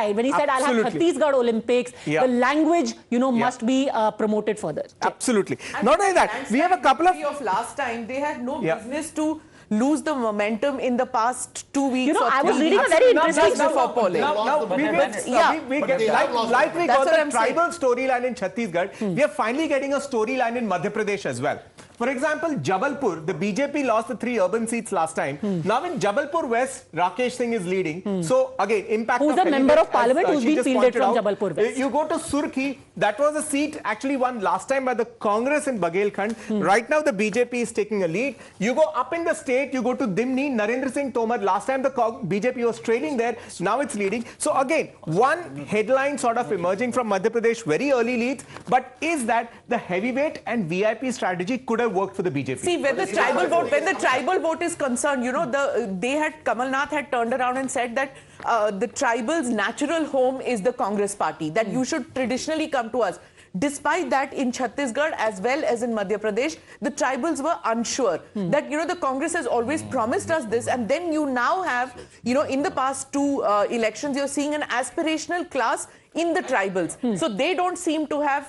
slide when he said, I'll have Chhattisgarh Olympics. The language, must be promoted further. Absolutely. Not only that, we have a couple of last time, they had no business to lose the momentum in the past 2 weeks. I was reading a very interesting before polling. Like we got the tribal storyline in Chhattisgarh, we are finally getting a storyline in Madhya Pradesh as well. For example, Jabalpur, the BJP lost the 3 urban seats last time. Now in Jabalpur West, Rakesh Singh is leading. So again, impact who's of a member of parliament who's been fielded from Jabalpur West. You go to Surkhi, that was a seat actually won last time by the Congress in Bagelkhand. Right now the BJP is taking a lead. You go up in the state, you go to Dimni, Narendra Singh Tomar, last time the BJP was trailing there, now it's leading. So again, one headline sort of emerging from Madhya Pradesh, very early leads, but is that the heavyweight and VIP strategy could have worked for the BJP. See, when the tribal vote is concerned, Kamal Nath had turned around and said that the tribal's natural home is the Congress party, that you should traditionally come to us. Despite that, in Chhattisgarh as well as in Madhya Pradesh, the tribals were unsure that, the Congress has always promised us this. And then you now have, in the past 2 elections, you're seeing an aspirational class in the tribals. So they don't seem to have...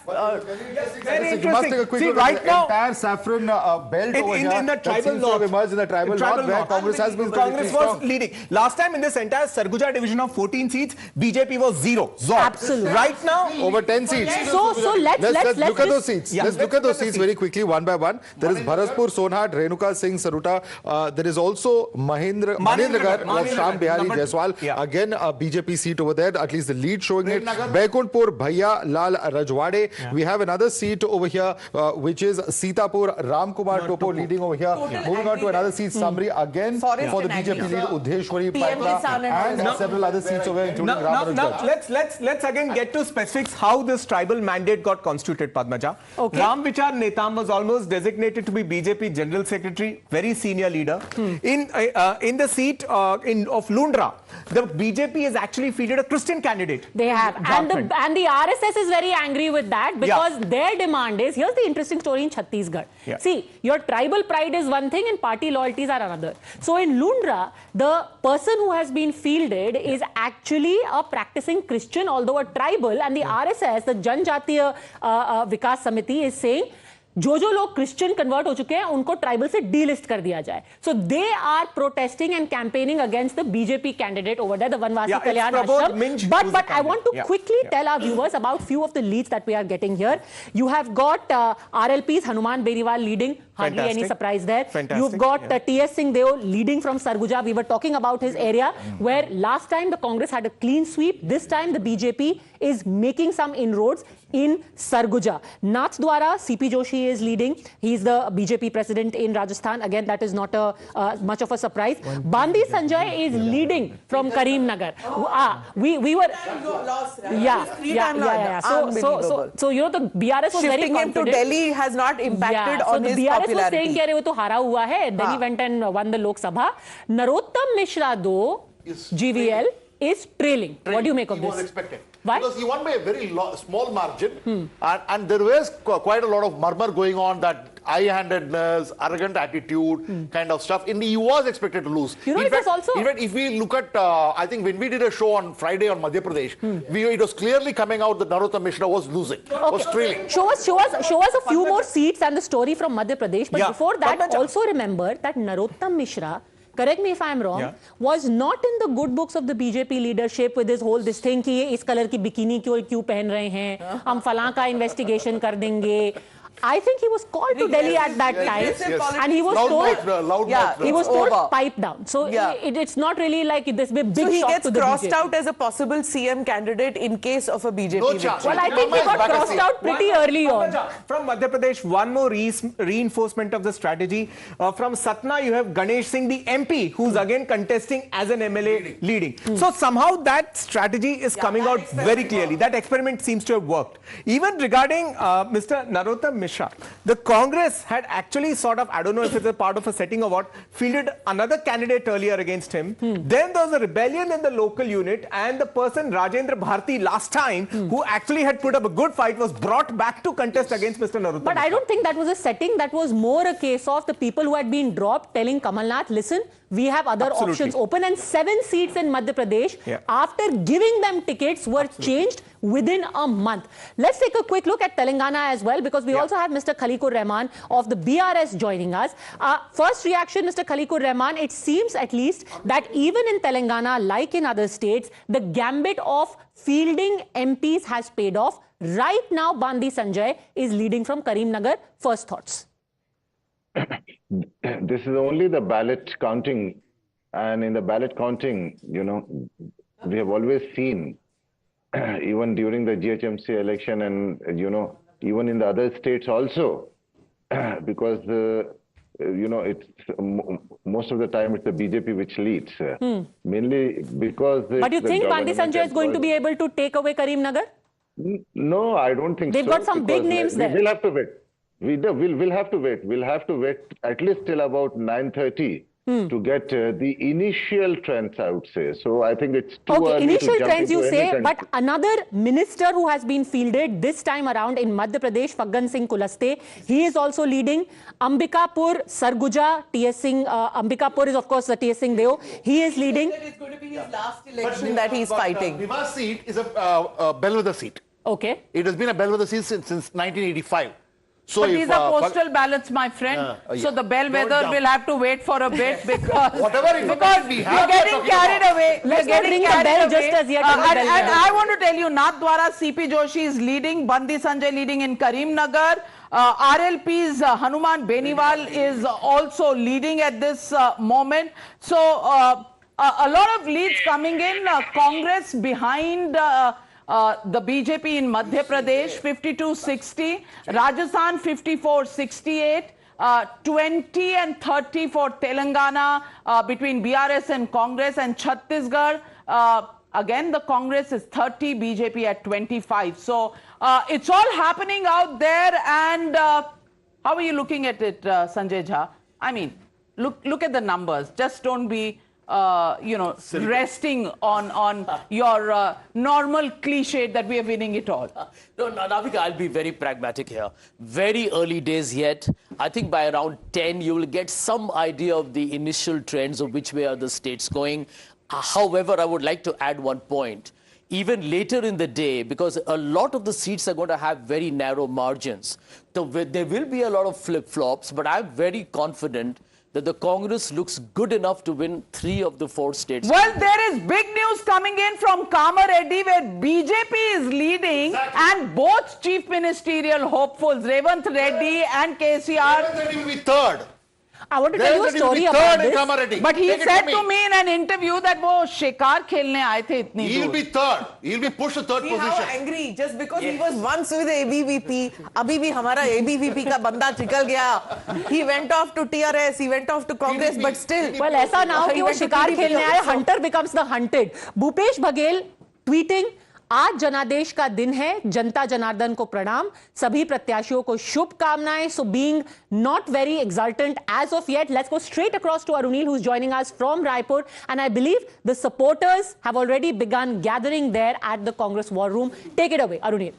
very interesting. You must take a quick look right at the now, entire saffron belt over here in the tribal north, emerged in the tribal north, where Congress has been Congress was leading. Last time in this entire Sarguja division of 14 seats, BJP was 0. Absolutely. Right now, over 10 seats. So let's look at those seats. Let's look at those seats very quickly, one by one. There is Bharaspur, Sonhat, Renuka Singh, Saruta. There is also Mahendragarh of Sham Bihari Jaiswal. Again, a BJP seat over there, at least the lead showing it. Baikundpur, Bhaiya Lal Rajwade. We have another seat over here, which is Sitapur, Ramkumar Topo leading over here. Moving on to another seat, Samri again for the BJP lead, Udheshwari, Paitla, and several other seats over here, including Ramanujgarh. Let's again get to specifics how this tribal mandate got constituted, Padmaja. Ram Vichar Netam was almost designated to be BJP General Secretary, very senior leader. In the seat of Lundra, the BJP has actually fielded a Christian candidate. They have. And the RSS is very angry with that because their demand is, here's the interesting story in Chhattisgarh. See, your tribal pride is one thing and party loyalties are another. So in Lundra, the person who has been fielded is actually a practicing Christian, although a tribal, and the RSS, the Janjatiya Vikas Samiti, is saying जो लोग Christian convert हो चुके हैं उनको tribal से delist कर दिया जाए. So they are protesting and campaigning against the BJP candidate over there, the Vanvasi Kalyan Ashram. But I want to quickly tell our viewers about few of the leads that we are getting here. You have got RLP's Hanuman Beriwal leading, hardly any surprise there. You've got T.S. Singh Deo leading from Sarguja. We were talking about his area where last time the Congress had a clean sweep. This time the BJP is making some inroads in Sarguja. Nath Dwara, CP Joshi is leading. He's the BJP president in Rajasthan. Again, that is not much of a surprise. Bandi Sanjay is leading from Karimnagar. We were... So the BRS was very confident. Shifting him to Delhi has not impacted on his popularity. So the BRS was saying that he was hara hua hai. Then he went and won the Lok Sabha. Narottam Mishra, though, GVL, is trailing. What do you make of this? He was expected. Why? Because he won by a very small margin, and there was quite a lot of murmur going on that high-handedness, arrogant attitude kind of stuff. He was expected to lose. In fact, if we look at, I think when we did a show on Friday on Madhya Pradesh, it was clearly coming out that Narottam Mishra was losing, was trailing. Show us a few more seats and the story from Madhya Pradesh. But before that, also remember that Narottam Mishra, correct me if I am wrong, was not in the good books of the BJP leadership with this whole thing कि ये इस colour की bikini क्यों पहन रहे हैं, हम फलां का investigation कर देंगे. I think he was called to Delhi at that time, and he was told pipe down. So it's not really like this big shock to the BJP. So he gets crossed out as a possible CM candidate in case of a BJP victory. Well, I think he got crossed out pretty early on. From Madhya Pradesh, one more reinforcement of the strategy. From Satna, you have Ganesh Singh, the MP, who's again contesting as an MLA leading. So somehow that strategy is coming out very clearly. That experiment seems to have worked. Even regarding Mr. Narottam Mishra. The Congress had actually sort of, I don't know if it's a part of a setting or what, fielded another candidate earlier against him. Then there was a rebellion in the local unit, and the person Rajendra Bharti last time, who actually had put up a good fight, was brought back to contest against Mr. Narottam. But I don't think that was a setting. That was more a case of the people who had been dropped telling Kamal Nath, listen, we have other options open. And 7 seats in Madhya Pradesh, after giving them tickets, were changed within a month. Let's take a quick look at Telangana as well, because we also have Mr. Khaliqur Rahman of the BRS joining us. First reaction, Mr. Khaliqur Rahman, it seems at least that even in Telangana, like in other states, the gambit of fielding MPs has paid off. Right now, Bandi Sanjay is leading from Karimnagar. First thoughts? This is only the ballot counting, and in the ballot counting, you know, we have always seen, even during the GHMC election and, you know, even in the other states also, because, you know, it's most of the time it's the BJP which leads, mainly because... But you think Bandi Sanjay is going to be able to take away Karimnagar? No, I don't think so. They've got some big names there. We'll have to wait. We'll have to wait. We'll have to wait at least till about 9:30 to get the initial trends, I would say. So I think it's too early initial to jump trends into you say, any but another minister who has been fielded this time around in Madhya Pradesh, Faggan Singh Kulaste, he is also leading. Ambikapur, Sarguja, T.S. Singh, Ambikapur is of course the T.S. Singh Deo, he is leading. It's going to be his last election that he's fighting. Viva's seat is a bellwether seat. Okay. It has been a bellwether seat since 1985. So but these are postal ballots, my friend. So the bellwether will have to wait for a bit because because we are getting carried away. Let's not ring the bell just as yet. And I want to tell you, Nathdwara CP Joshi is leading, Bandi Sanjay leading in Karimnagar. RLP's Hanuman Beniwal is also leading at this moment. So a lot of leads coming in. Congress behind the BJP in Madhya Pradesh 52-60, Rajasthan 54-68, 20 and 30 for Telangana between BRS and Congress, and Chhattisgarh again the Congress is 30, BJP at 25. So it's all happening out there. And how are you looking at it, Sanjay Jha? I mean, look at the numbers. Just don't be you know, resting on your normal cliche that we are winning it all. No, Navika, I'll be very pragmatic here. Very early days yet. I think by around 10, you will get some idea of the initial trends of which way are the states going. However, I would like to add one point. Even later in the day, because a lot of the seats are going to have very narrow margins, there will be a lot of flip-flops, but I'm very confident that the Congress looks good enough to win 3 of the 4 states. Well, there is big news coming in from Kamareddy where BJP is leading and both chief ministerial hopefuls, Revanth Reddy and KCR. Revanth Reddy will be third. I want to tell you a story about this. But he said to me in an interview that wo shikar khelne aaye the itni He'll be third. He'll be pushed to third position. How angry just because he was once with ABVP. Abhi bhi hamara ABVP ka banda chikal gaya. He went off to TRS. He went off to Congress. But still. Well, ऐसा ना हो कि वो शिकार खेलने आए. Hunter becomes the hunted. Bhupesh Baghel tweeting. आज जनादेश का दिन है, जनता जनार्दन को प्रणाम, सभी प्रत्याशियों को शुभकामनाएं. So being not very exultant as of yet, let's go straight across to Arunil, who's joining us from Raipur, and I believe the supporters have already begun gathering there at the Congress war room. Take it away, Arunil.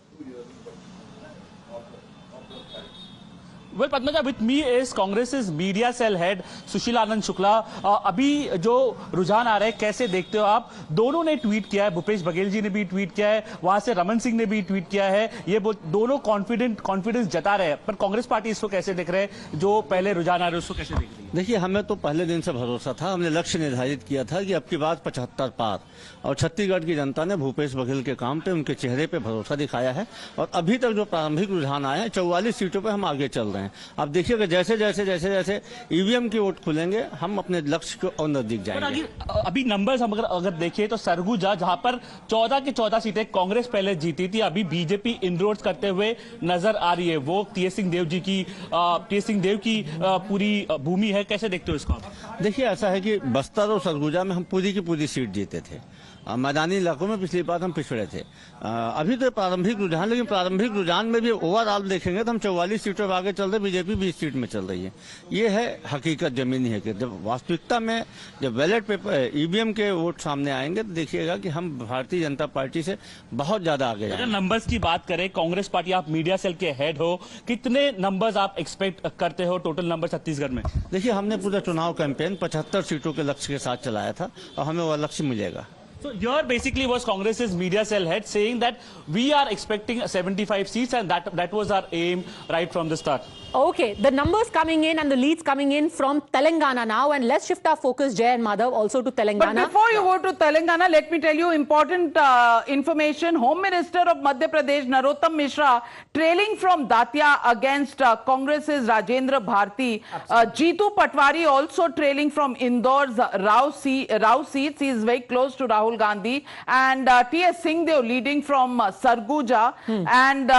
Well, Padmaja, with me is Congress's media cell head Sushil Anand Shukla. अभी जो रुझान आ रहा है कैसे देखते हो आप? दोनों ने ट्वीट किया है, भूपेश बघेल जी ने भी ट्वीट किया है, वहां से रमन सिंह ने भी ट्वीट किया है. ये दोनों कॉन्फिडेंस जता रहे हैं, पर कांग्रेस पार्टी इसको कैसे देख रहे हैं? जो पहले रुझान आ रहे हैं उसको कैसे देख रही है? देखिए, हमें तो पहले दिन से भरोसा था. हमने लक्ष्य निर्धारित किया था कि अब की बात 75 पार, और छत्तीसगढ़ की जनता ने भूपेश बघेल के काम पे, उनके चेहरे पे भरोसा दिखाया है. और अभी तक जो प्रारंभिक रुझान आए हैं 44 सीटों पे हम आगे चल रहे हैं. अब देखिएगा जैसे जैसे ईवीएम की वोट खुलेंगे हम अपने लक्ष्य को और नजदीक जाएंगे. अभी नंबर्स हम अगर देखें तो सरगुजा जहां पर 14 की 14 सीटें कांग्रेस पहले जीती थी, अभी बीजेपी इनरोड्स करते हुए नजर आ रही है. वो टी.एस. सिंहदेव की पूरी भूमि है. कैसे देखते हो इसको? देखिए, ऐसा है कि बस्तर और सरगुजा में हम पूरी की पूरी सीट जीते थे. मैदानी इलाकों में पिछली बार हम पिछड़े थे। अभी तो प्रारंभिक रुझान, लेकिन प्रारंभिक रुझान में भी ओवरऑल देखेंगे तो हम 44 सीटों पर आगे चल रहे, बीजेपी 20 सीट में चल रही है। ये है हकीकत, जमीनी है कि जब वास्तविकता में जब बैलेट पेपर ईवीएम के वोट सामने आएंगे तो देखिएगा कि हम भारतीय जनता पार्टी से बहुत ज्यादा आगे जाएंगे। नंबर्स की बात करें, कांग्रेस पार्टी, आप मीडिया सेल के हेड हो, कितने नंबर्स आप एक्सपेक्ट करते हो टोटल नंबर छत्तीसगढ़ में? देखिए, हमने पूरा चुनाव कैंपेन 75 सीटों के लक्ष्य के साथ चलाया था और हमें वह लक्ष्य मिलेगा। So here basically was Congress's media cell head saying that we are expecting 75 seats and that was our aim right from the start. Okay, the numbers coming in and the leads coming in from Telangana now, and let's shift our focus, Jay and Madhav, also to Telangana. But before you go to Telangana, let me tell you important information. Home Minister of Madhya Pradesh, Narottam Mishra, trailing from Datia against Congress's Rajendra Bharti. Jeetu Patwari also trailing from Indore's Rao seats. He is very close to Rahul Gandhi. And T.S. Singhdeo leading from Sarguja. And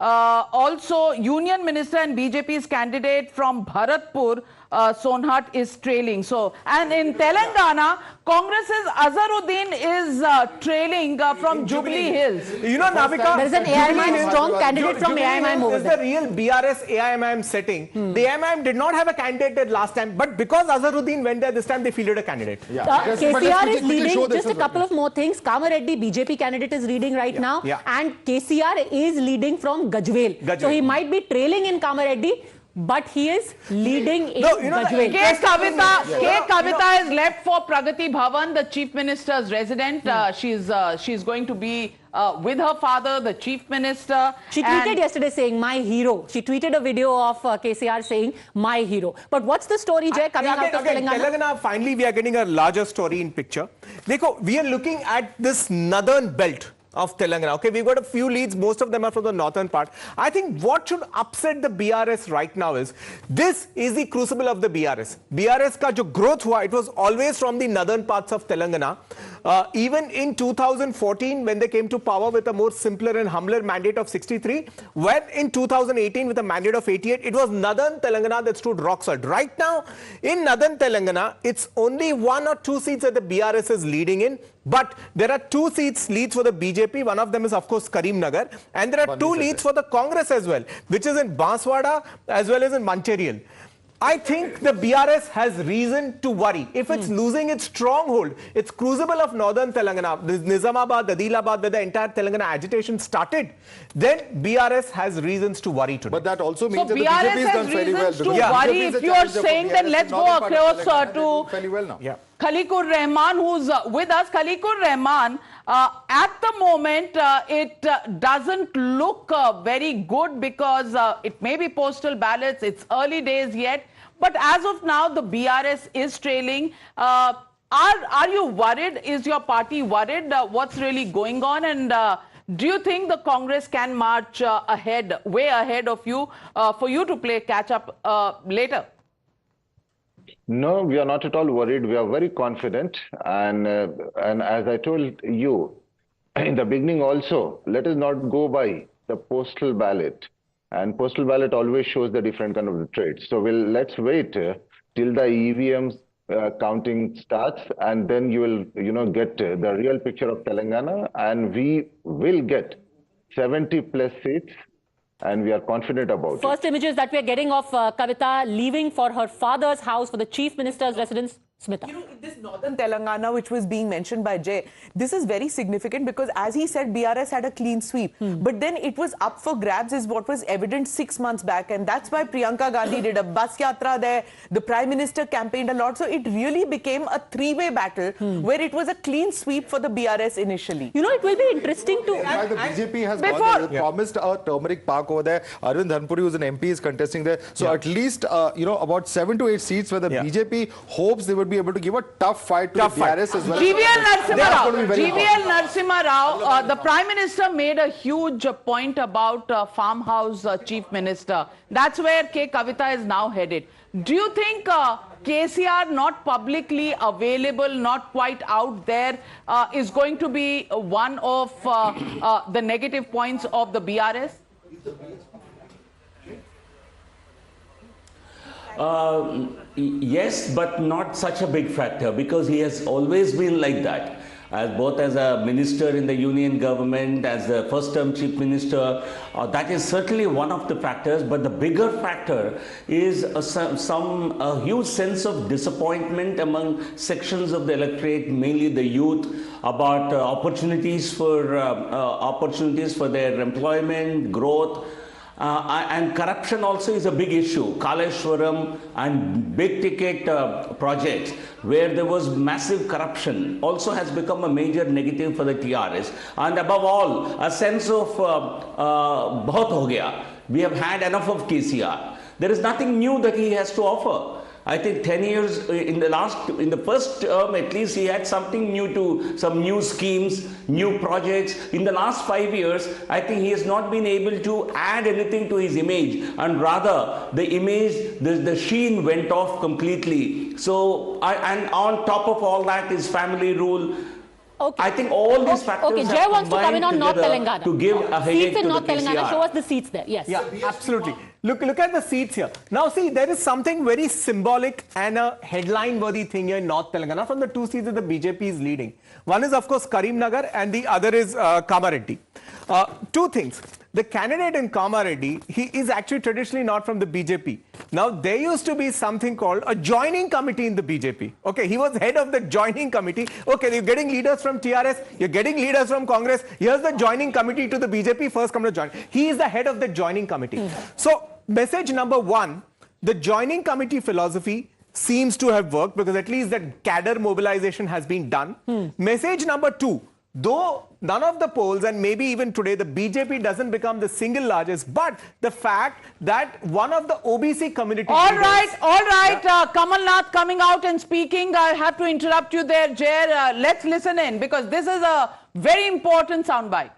also Union Minister and BJP's candidate from Bharatpur, Sonhat, is trailing. So, and in Telangana, Congress's Azharuddin is trailing from Jubilee Hills. You know, Navika, there's an AIMIM strong candidate from AIMIM over there. The real BRS AIMIM setting. The AIMIM did not have a candidate last time, but because Azharuddin went there this time, they fielded a candidate. Yeah. KCR is leading. Just a couple of more things. Kamareddy, BJP candidate, is leading right now. Yeah. And KCR is leading from Gajwel. So he might be trailing in Kamareddy, but he is leading in Gajwel. K. Kavita has left for Pragati Bhavan, the Chief Minister's resident. She's going to be with her father, the Chief Minister. She tweeted yesterday saying, "My hero." She tweeted a video of KCR saying, "My hero." But what's the story, Jay, coming out of Telangana? Telangana, finally, we are getting a larger story in picture. Dekho, we are looking at this northern belt of Telangana. Okay, we've got a few leads. Most of them are from the northern part. I think what should upset the BRS right now is, this is the crucible of the BRS. BRS ka jo growth hua, it was always from the northern parts of Telangana. Even in 2014, when they came to power with a more simpler and humbler mandate of 63, when in 2018 with a mandate of 88, it was northern Telangana that stood rock solid. Right now, in northern Telangana, it's only 1 or 2 seats that the BRS is leading in. But there are 2 seats leads for the BJP. One of them is, of course, Karimnagar. And there are 2 leads for the Congress as well, which is in Banswara as well as in Mancherial. I think the BRS has reason to worry. If it's losing its stronghold, its crucible of northern Telangana, this Nizamabad, Adilabad, where the entire Telangana agitation started, then BRS has reasons to worry today. But that also means so that the BRS BJP has done very well. To worry. If you are saying, then let's go across to Khaliqur Rahman, who's with us. Khaliqur Rahman, at the moment, it doesn't look very good because it may be postal ballots. It's early days yet. But as of now, the BRS is trailing. Are you worried? Is your party worried? What's really going on? And do you think the Congress can march ahead, way ahead of you, for you to play catch up later? No, we are not at all worried. We are very confident. And as I told you in the beginning also, let us not go by the postal ballot. And postal ballot always shows the different kind of trades. So let's wait till the EVM counting starts, and then you will, get the real picture of Telangana, and we will get 70 plus seats. And we are confident about it. First images that we are getting of Kavita leaving for her father's house for the Chief Minister's residence. Smita. You know, this northern Telangana, which was being mentioned by Jay, this is very significant because, as he said, BRS had a clean sweep. But then it was up for grabs is what was evident 6 months back. And that's why Priyanka Gandhi did a bus yatra there. The Prime Minister campaigned a lot. So it really became a 3-way battle where it was a clean sweep for the BRS initially. You know, it will be interesting to... In fact, the BJP has promised a turmeric park over there. Arvind Dhanpuri, who's an MP, is contesting there. So at least, about 7 to 8 seats where the BJP hopes they would be able to give a tough fight to the BRS as well. GVL Narasimha Rao, the Prime Minister made a huge point about farmhouse Chief Minister. That's where K. Kavita is now headed. Do you think KCR, not publicly available, not quite out there, is going to be one of the negative points of the BRS? Yes, but not such a big factor because he has always been like that. both as a minister in the union government, as the first-term chief minister. That is certainly one of the factors, but the bigger factor is a huge sense of disappointment among sections of the electorate, mainly the youth, about opportunities for their employment, growth. And corruption also is a big issue. Kaleshwaram and big ticket projects where there was massive corruption also has become a major negative for the TRS. And above all, a sense of bahut ho gaya. We have had enough of KCR. There is nothing new that he has to offer. I think 10 years in the first term, at least he had something new some new schemes, new projects. In the last 5 years, I think he has not been able to add anything to his image, and rather the image, the sheen went off completely. So, and on top of all that is family rule. Okay. I think all these factors. Okay, Jay wants to come in on North Telangana. To give a seats in to North the Telangana. KCR. Show us the seats there. Yes. Yeah, absolutely. Look at the seats here. Now see, there is something very symbolic and a headline-worthy thing here in North Telangana from the two seats that the BJP is leading. One is, of course, Karimnagar, and the other is Kamareddy. Two things. The candidate in Kamareddy, he is actually traditionally not from the BJP. Now, there used to be something called a joining committee in the BJP. Okay, he was head of the joining committee. Okay, you're getting leaders from TRS, you're getting leaders from Congress. Here's the joining committee to the BJP, first come to join. He is the head of the joining committee. So, message number one, the joining committee philosophy seems to have worked because at least that cadre mobilization has been done. Message number two, though none of the polls, and maybe even today, the BJP doesn't become the single largest, but the fact that one of the OBC community All right. Yeah. Kamal Nath coming out and speaking. I have to interrupt you there, Jay. Let's listen in because this is a very important soundbite.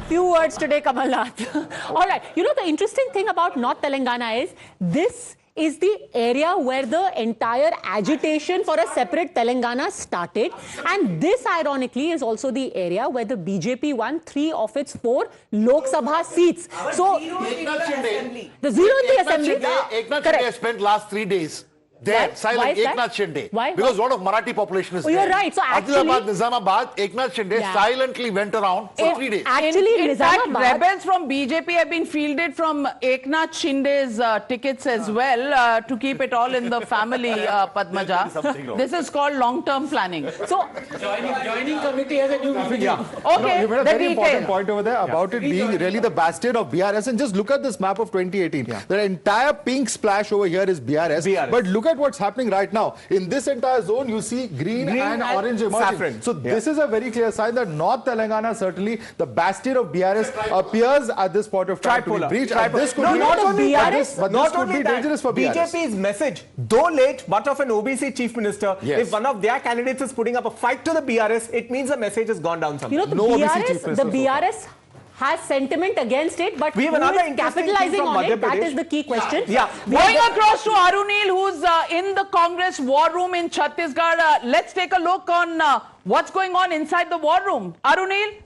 Few words today, Kamal Nath. All right. You know, the interesting thing about North Telangana is this is the area where the entire agitation for a separate Telangana started. And this, ironically, is also the area where the BJP won 3 of its 4 Lok Sabha seats. So, the zero in the assembly. Eknath Shinde spent last 3 days there, silent. Eknath Shinde. Why? Because a lot of Marathi population is there. You're right. So actually, Nizamabad, Eknath Shinde silently went around for 3 days. Actually, in fact, rebels from BJP have been fielded from Eknath Shinde's tickets as well to keep it all in the family, Padmaja. This is called long-term planning. So, joining committee has a new meeting. Okay, you made a very important point over there about it being really the bastion of BRS. And just look at this map of 2018. The entire pink splash over here is BRS. But look at what's happening right now. In this entire zone, you see green and orange emerging. Saffron. So this is a very clear sign that North Telangana, certainly the bastion of BRS, appears at this point of time to be breached. This could be not only BRS, but this could be dangerous for BRS. BJP's message, though late, but of an OBC chief minister, if one of their candidates is putting up a fight to the BRS, it means the message has gone down somewhere. You know, the BRS has sentiment against it, but we have another capitalizing on it? That is the key question. Going across to Arunil, who's in the Congress war room in Chhattisgarh. Let's take a look on what's going on inside the war room. Arunil?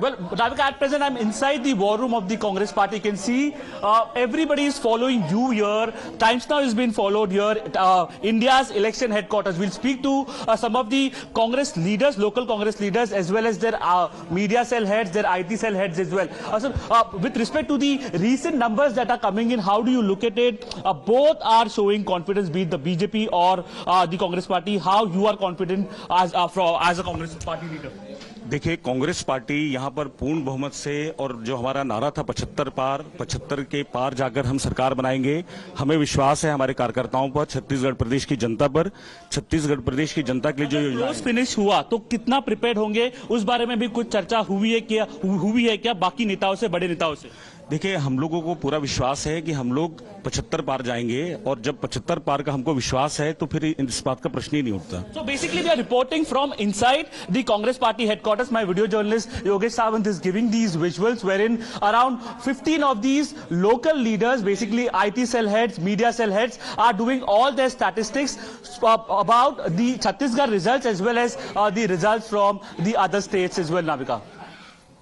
Well, Navika, at present, I'm inside the war room of the Congress party. You can see everybody is following you here. Times Now is being followed here. India's election headquarters. We'll speak to some of the Congress leaders, local Congress leaders, as well as their media cell heads, their IT cell heads as well. With respect to the recent numbers that are coming in, how do you look at it? Both are showing confidence, be it the BJP or the Congress party. How you are confident as a Congress party leader? देखिए, Congress party यहाँ पर पूर्ण बहुमत से, और जो हमारा नारा था 75 के पार जाकर हम सरकार बनाएंगे, हमें विश्वास है हमारे कार्यकर्ताओं पर, छत्तीसगढ़ प्रदेश की जनता पर, छत्तीसगढ़ प्रदेश की जनता के लिए जो योजना फिनिश हुआ तो कितना प्रिपेयर्ड होंगे, उस बारे में भी कुछ चर्चा हुई है क्या बाकी नेताओं से, बड़े नेताओं से? देखिए, हम लोगों को पूरा विश्वास है कि हम लोग 75 पार जाएंगे, और जब 75 पार का हमको विश्वास है तो फिर इस बात का प्रश्न ही नहीं उठता. So basically we are reporting from inside the Congress party headquarters. My video journalist Yogesh Sawant is giving these visuals wherein around 15 of these local leaders, basically IT cell heads, media cell heads, are doing all their statistics about the Chhattisgarh results as well as the results from the other states as well, Navika.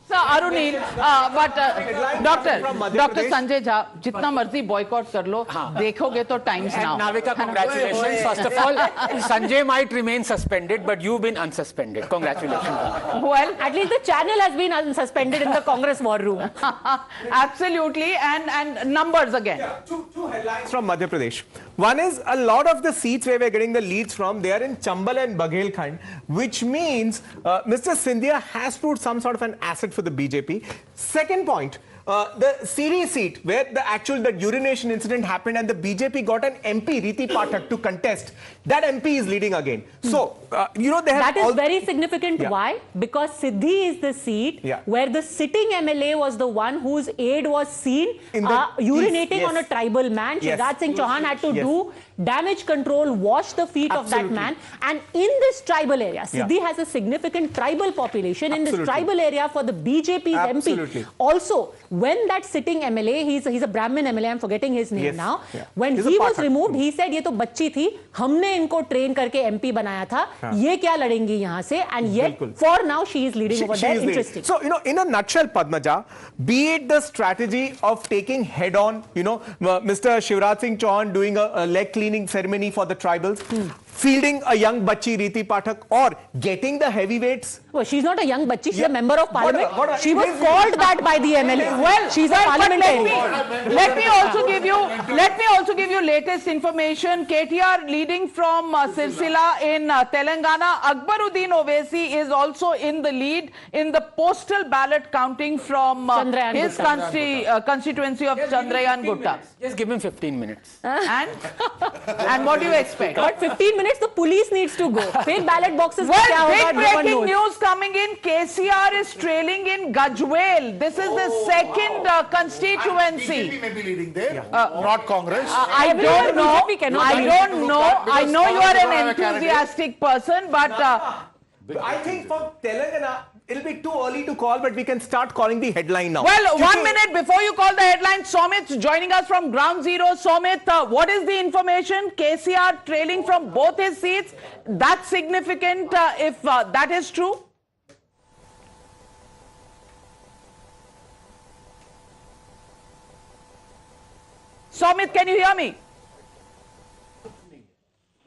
Sir, Arunil, but Dr. Sanjay Jha, jitna marzi boycott kar lo, dekhoge to times now. Navika, congratulations. First of all, Sanjay might remain suspended, but you've been unsuspended. Congratulations. Well, at least the channel has been unsuspended in the Congress war room. Absolutely, and numbers again. Yeah, two headlines from Madhya Pradesh. One is a lot of the seats where we're getting the leads from, they are in Chambal and Baghelkhand, which means Mr. Scindia has proved some sort of an asset for the BJP. Second point, the Siri seat where the urination incident happened and the BJP got an MP, Riti Pathak, to contest. That MP is leading again. So, they have... That is very significant. Yeah. Why? Because Siddhi is the seat where the sitting MLA was the one whose aide was seen urinating on a tribal man. Shivraj Singh Chauhan had to do damage control, wash the feet of that man. And in this tribal area, Siddhi has a significant tribal population. In this tribal area for the BJP's MP. Also, when that sitting MLA, he's a Brahmin MLA, I'm forgetting his name now. When he was removed, he said, "ये तो बच्ची थी, हमने इनको train करके MP बनाया था, ये क्या लड़ेंगी यहाँ से?" And yet, for now, she is leading over there. Interesting. So, in a nutshell, Padmaja, be it the strategy of taking head-on, Mr. Shivraj Singh Chauhan doing a leg cleaning ceremony for the tribals, fielding a young bachchi Riti Pathak, or getting the heavyweights. Well, she's not a young bachchi, she's a member of parliament. She was called that by the MLA. Well, she's a parliamentarian. Let me also give you latest information. KTR leading from Sirsila in Telangana. Akbaruddin Owaisi is also in the lead in the postal ballot counting from his constituency of Chandrayan Gutta. Just give him 15 minutes. And what do you expect? But 15 minutes, the police needs to go. Fake ballot boxes. Well, big breaking news coming in. KCR is trailing in Gajwel. This is the second constituency. BJP may be leading there, not Congress. I don't know. I know you are an enthusiastic person, but I think for Telangana, it'll be too early to call, but we can start calling the headline now. Well, 1 minute before you call the headline, Somit's joining us from Ground Zero. Somit, what is the information? KCR trailing from both his seats. That's significant if that is true. Somit, can you hear me?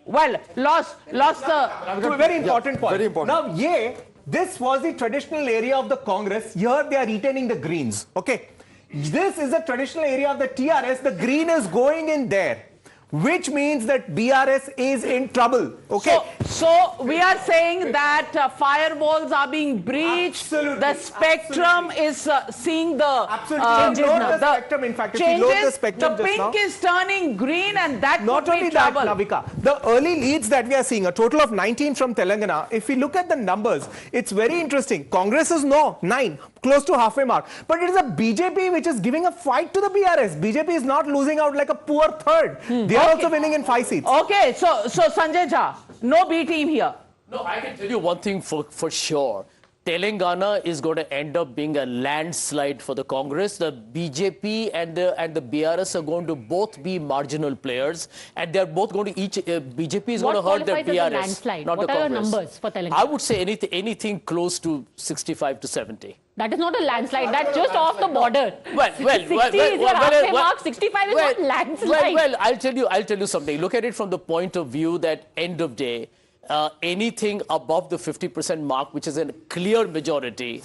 Well, lost the... Very important point. Very important. Now, this was the traditional area of the Congress. Here they are retaining the greens. Okay. This is the traditional area of the TRS. The green is going in there, which means that BRS is in trouble. Okay. So we are saying that firewalls are being breached. Absolutely. The spectrum is seeing the changes. The spectrum, in fact, if you load the spectrum the pink is turning green, and that not could only be trouble. that, Navika, the early leads that we are seeing, a total of 19 from Telangana. If we look at the numbers, it's very interesting. Congress is 9, close to halfway mark. But it is a BJP which is giving a fight to the BRS. BJP is not losing out like a poor third. They are also winning in 5 seats. Okay, so Sanjay Jha, no B team here. No, I can tell you one thing for sure. Telangana is going to end up being a landslide for the Congress. The BJP and the BRS are going to both be marginal players, and they're both going to BJP is going to hurt the BRS, landslide? not what the are Congress. Your numbers for Telangana? I would say anything close to 65 to 70. That is not a landslide. That's just off the border. 60 is your halfway mark. 65 is not landslide. Well, I'll tell you something. Look at it from the point of view that end of day, anything above the 50% mark, which is a clear majority,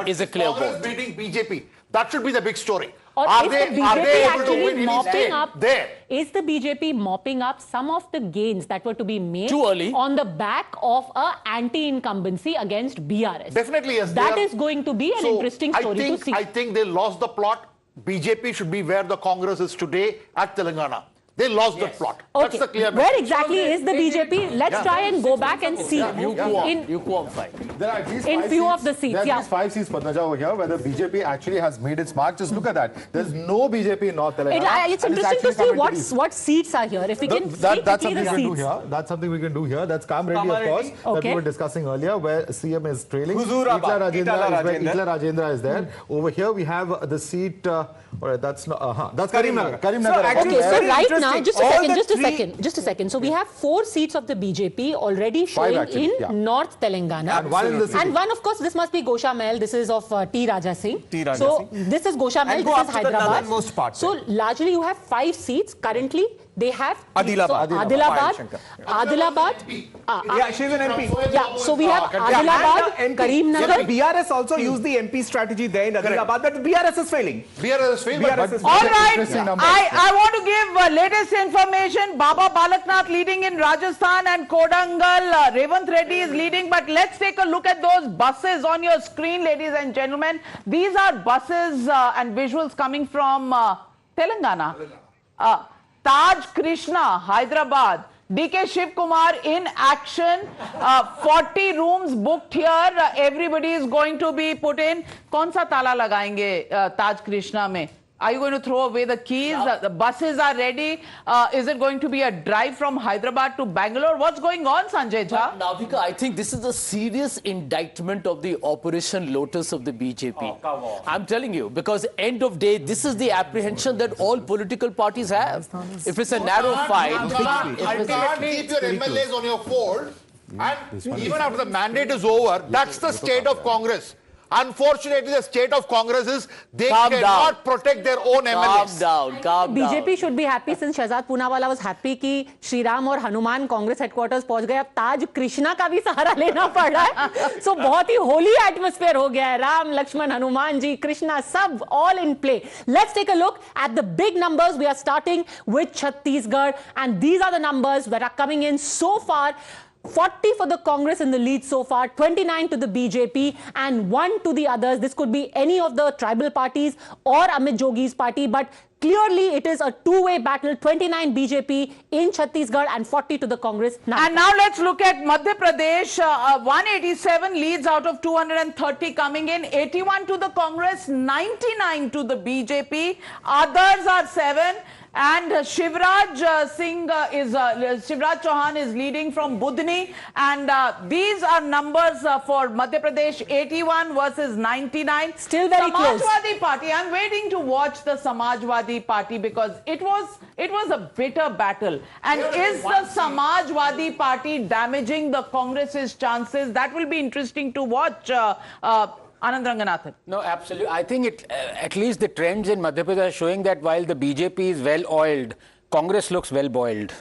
is a clear vote. Beating BJP. That should be the big story. Or are is they the BJP actually mopping up there? Is the BJP mopping up some of the gains that were to be made too early on the back of a anti-incumbency against BRS? Definitely, yes. That is going to be an interesting story to see. I think they lost the plot. BJP should be where the Congress is today at Telangana. They lost the plot. Okay. That's the clear Where message. exactly is the BJP? Let's try and go back and see. Lukewarm fight. There are at least in few of the seats. There are at least 5 seats, Padmaja, over here, where the BJP actually has made its mark. Just look at that. There's no BJP in North Telangana. It's interesting to see what seats are here. If we can that's something we can do here. That's something we can do here. That's Kamreddy, of course, that we were discussing earlier, where CM is trailing. Itla Rajendra is there. Over here we have the seat. Alright, that's not. That's Karimnagar. Okay, so right now, just a second. So we have 4 seats of the BJP already showing in North Telangana. And one in the city. And one, of course, this must be Gosha Mahal. This is of T. Raja Singh. So this is Gosha Mahal, this is Hyderabad. So largely you have 5 seats. Currently, they have Adilabad. Yeah, she's an MP. Yeah, so we have Adilabad, Karimnagar. BRS also used the MP strategy there in Adilabad, but BRS is failing. BRS is failing. All right, I want to give latest information. Baba Balaknath leading in Rajasthan and Kodangal. Revant Reddy is leading, but let's take a look at those buses on your screen, ladies and gentlemen. These are buses and visuals coming from Telangana. Taj Krishna, Hyderabad. DK Shiv Kumar in action. 40 rooms booked here. Everybody is going to be put in. कौन सा ताला लगाएंगे Taj Krishna में? Are you going to throw away the keys? The buses are ready. Is it going to be a drive from Hyderabad to Bangalore? What's going on, Sanjay Jha? Navika, I think this is a serious indictment of the Operation Lotus of the BJP. Oh, come on. I'm telling you, because end of day, this is the apprehension that all political parties have. If it's a narrow fight... You can't keep your MLAs on your fold. And even after the mandate is over, that's the state of Congress. Unfortunately, the state of Congress is they cannot protect their own MLAs. Calm down. BJP should be happy since Shahzad Poonawala was happy कि Shri Ram और Hanuman Congress headquarters पहुंच गए. अब ताज कृष्णा का भी सहारा लेना पड़ रहा है. So बहुत ही होली एटमॉस्फेयर हो गया है. राम, लक्ष्मण, हनुमान जी, कृष्णा सब all in play. Let's take a look at the big numbers. We are starting with Chhattisgarh, and these are the numbers that are coming in so far. 40 for the Congress in the lead so far, 29 to the BJP and 1 to the others. This could be any of the tribal parties or Amit Jogi's party, but clearly it is a two-way battle. 29 BJP in Chhattisgarh and 40 to the Congress. And now let's look at Madhya Pradesh. 187 leads out of 230 coming in. 81 to the Congress, 99 to the BJP. Others are 7. And Shivraj Chauhan is leading from Budni, and these are numbers for Madhya Pradesh. 81 versus 99. Still very close. Samajwadi Party. I'm waiting to watch the Samajwadi Party because it was a bitter battle. And is the Samajwadi Party damaging the Congress's chances? That will be interesting to watch. Anand Ranganathan. No, absolutely. I think at least the trends in Madhya Pradesh are showing that while the BJP is well oiled, Congress looks well boiled.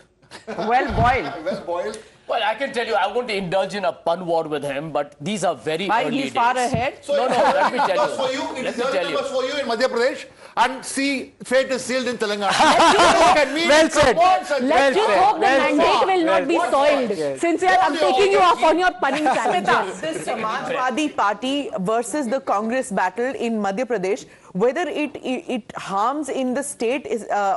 Well boiled. Well boiled. Well, I can tell you, I won't indulge in a pun war with him, but these are very early he's days. far ahead. So no, let me tell you. For you, Let it's me tell you. for you in Madhya Pradesh, and see, fate is sealed in Telangana. Well said. Let's just hope the mandate will not be soiled. Sincere, I'm taking you off on your punning challenges. This Samajwadi Party versus the Congress battle in Madhya Pradesh, whether it harms in the state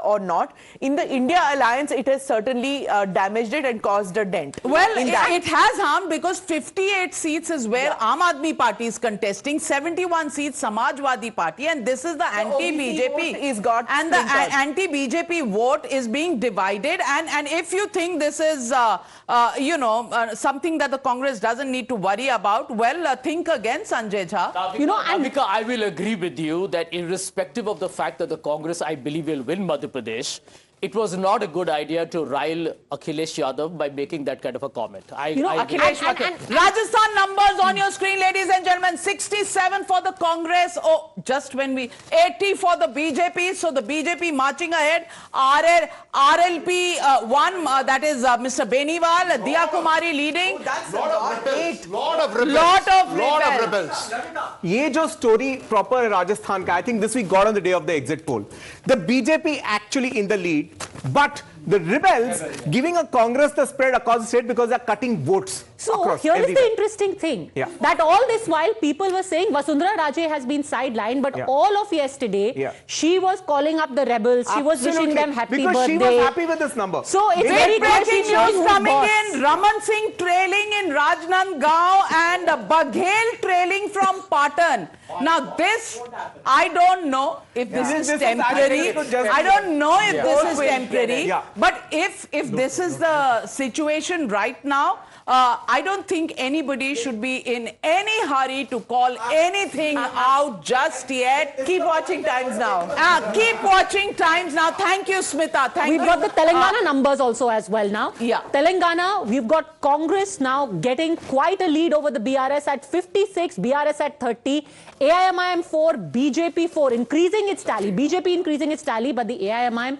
or not, in the India alliance, it has certainly damaged it and caused a dent. Well, it has harmed because 58 seats is where Aam Aadmi Party is contesting, 71 seats Samajwadi Party, and this is the anti-BJP. And the anti-BJP vote is being divided. And if you think this is, something that the Congress doesn't need to worry about, well, think again, Sanjay Jha. Navika, I will agree with you that irrespective of the fact that the Congress, I believe, will win Madhya Pradesh, it was not a good idea to rile Akhilesh Yadav by making that kind of a comment. Akhilesh Rajasthan numbers on your screen, ladies and gentlemen. 67 for the Congress. Oh, just when 80 for the BJP. So the BJP marching ahead. RLP 1, that is Mr. Beniwal. Diya Kumari leading. Lot of rebels. ये जो story proper Rajasthan का, I think this we got on the day of the exit poll. The BJP actually in the lead, but the rebels giving a Congress the spread across the state because they're cutting votes. So here is the interesting thing, that all this while people were saying Vasundhara Raje has been sidelined, but all of yesterday she was calling up the rebels, she was wishing them happy birthday. She was happy with this number. So it's very breaking news coming in. Raman Singh trailing in Rajnandgaon and Baghel trailing from Patan. Now this, I don't know if this is temporary. I don't know if this is temporary. But if this is the situation right now, I don't think anybody should be in any hurry to call anything out just yet. Keep watching Times Now. Keep watching Times Now. Thank you, Smita. We've got the Telangana numbers also as well now. Yeah. Telangana, we've got Congress now getting quite a lead over the BRS at 56, BRS at 30, AIMIM 4, BJP 4, increasing its tally. BJP increasing its tally, but the AIMIM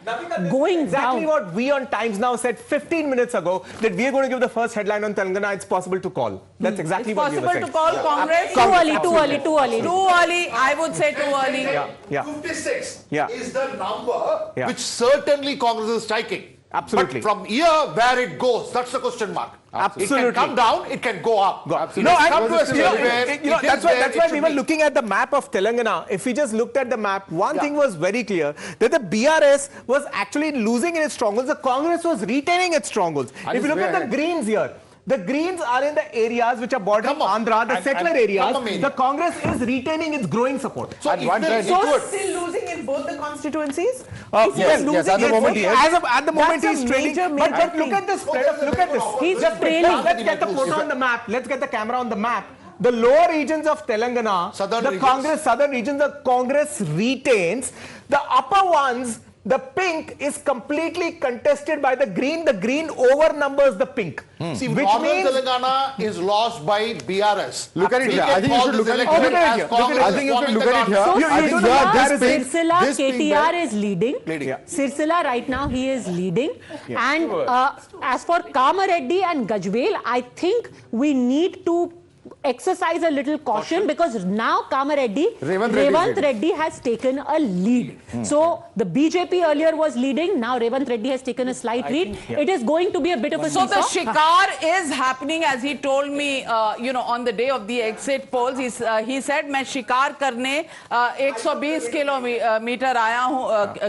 going exactly down. What we on Times Now said 15 minutes ago, that we are going to give the first headline on Telangana. It's possible to call. That's exactly what we were saying. Possible to call Congress? Too early, too early, too early. Too early, I would say too early. Yeah. 56 Yeah. is the number which certainly Congress is striking. Absolutely. But from here where it goes, that's the question mark. Absolutely. It can come down, it can go up. Absolutely. No, come to a stage where that's why we were looking at the map of Telangana. If we just looked at the map, one thing was very clear, that the BRS was actually losing in its strongholds. The Congress was retaining its strongholds. If you look at the greens here, the greens are in the areas which are bordering Andhra, the settler areas. The Congress is retaining its growing support. So still losing in both the constituencies? Yes, at the moment he is. At the moment That's he's trailing. But look at this spread of, look at this. He's trailing. Let's get the photo on the map. Let's get the camera on the map. The lower regions of Telangana, southern regions, the Congress retains. The upper ones, the pink is completely contested by the green. The green overnumbers the pink. See, which means Telangana is lost by BRS. Look at it here. I think you should look at it here. I think you should look at it here. So I think Sirsila, KTR is leading. Sirsila right now, he is leading. And as for Kamareddy and Gajwel, I think we need to exercise a little caution because now Kamareddy, Revant Reddy has taken a lead. So the BJP earlier was leading, now Revant Reddy has taken a slight lead. It is going to be a bit of a seesaw. So the shikar is happening, as he told me, on the day of the exit polls. He said, "मैं शिकार करने 120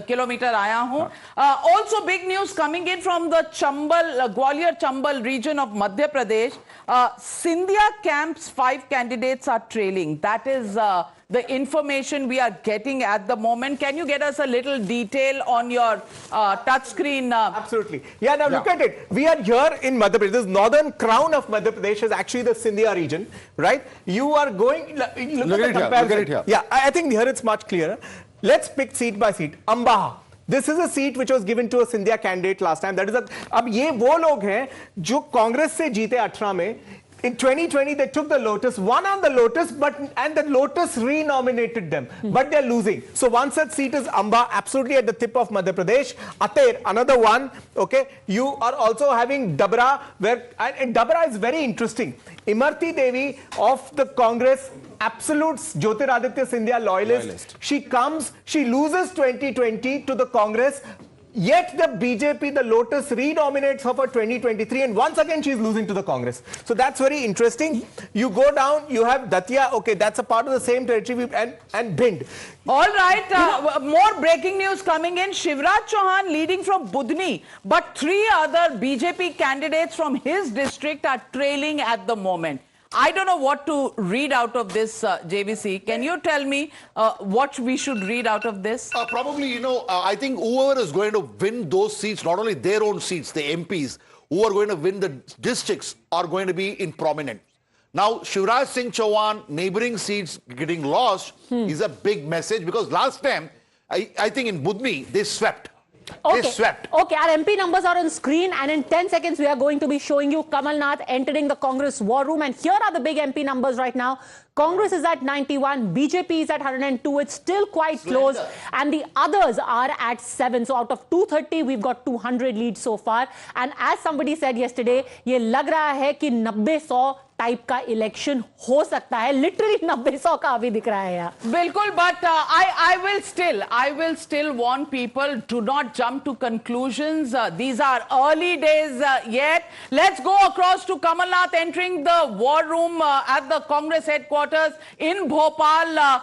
kilometer आया हूँ." Also big news coming in from the Gwalior Chambal region of Madhya Pradesh. Scindia camp's 5 candidates are trailing. That is the information we are getting at the moment. Can you get us a little detail on your touch screen? Absolutely. Yeah, now look at it. We are here in Madhya Pradesh. This northern crown of Madhya Pradesh is actually the Scindia region, right? You are going... Look at it here. Yeah, I think here it's much clearer. Let's pick seat by seat. Ambaha. This is a seat which was given to a Scindia candidate last time. That is अब ये वो लोग हैं जो कांग्रेस से जीते 18 में. In 2020, they took the Lotus, won on the Lotus, and the Lotus renominated them. But they're losing. So one such seat is Amba, absolutely at the tip of Madhya Pradesh. Ater, another one. Okay, you are also having Dabra, and Dabra is very interesting. Imarti Devi of the Congress, absolute Jyotiraditya Scindia loyalist. She comes, she loses 2020 to the Congress. Yet the BJP, the Lotus, renominates her for 2023, and once again she's losing to the Congress. So that's very interesting. You go down, you have Datia, okay, that's a part of the same territory, and Bhind. All right, more breaking news coming in. Shivraj Chauhan leading from Budni, but 3 other BJP candidates from his district are trailing at the moment. I don't know what to read out of this, JVC. Can you tell me what we should read out of this? Probably, I think whoever is going to win those seats, not only their own seats, the MPs, who are going to win the districts are going to be in prominent. Now, Shivraj Singh Chauhan, neighboring seats getting lost is a big message because last time, I think in Budni, they swept. Okay. They swept. Okay, our MP numbers are on screen, and in 10 seconds we are going to be showing you Kamal Nath entering the Congress war room. And here are the big MP numbers right now. Congress is at 91, BJP is at 102. It's still quite close, and the others are at 7. So out of 230, we've got 200 leads so far. And as somebody said yesterday, ये लग रहा है कि 90-100 type का election हो सकता है. Literally 90-100 का अभी दिख रहा है यार. बिल्कुल, but I will still warn people, do not jump to conclusions. These are early days yet. Let's go across to Kamal Nath entering the war room at the Congress headquarters in Bhopal.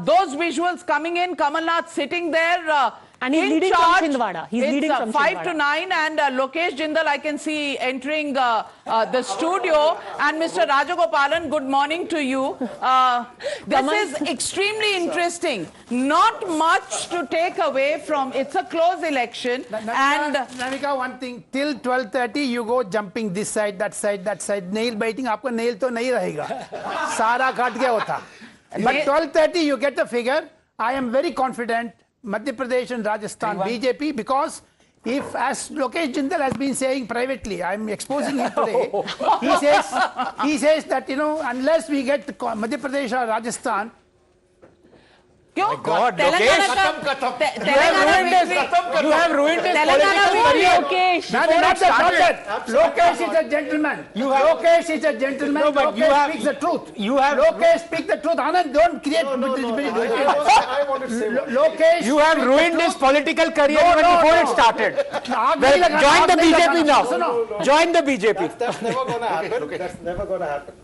Those visuals coming in, Kamal Nath sitting there. And he's leading from Chhindwara. He's leading from 5 to 9, and Lokesh Jindal I can see entering the studio. And Mr. Rajagopalan, good morning to you. This is extremely interesting. Not much to take away from. It's a close election. And Namika, one thing, till 12:30 you go jumping this side, that side, nail biting. आपको nail तो नहीं रहेगा. सारा काट गया होता. But 12:30 you get the figure. I am very confident. Madhya Pradesh and Rajasthan BJP, because if, as Lokesh Jindal has been saying privately, I am exposing him today, he says that, you know, unless we get Madhya Pradesh or Rajasthan, My God, Lokesh, you have ruined this political career. Lokesh is a gentleman. Lokesh is a gentleman. No, but Lokesh speaks the truth. Lokesh speaks the truth. Anand, don't create. I want to say Lokesh, you have ruined his political career even before it started. Join the BJP now. Join the BJP. That's never going to happen. That's never going to happen.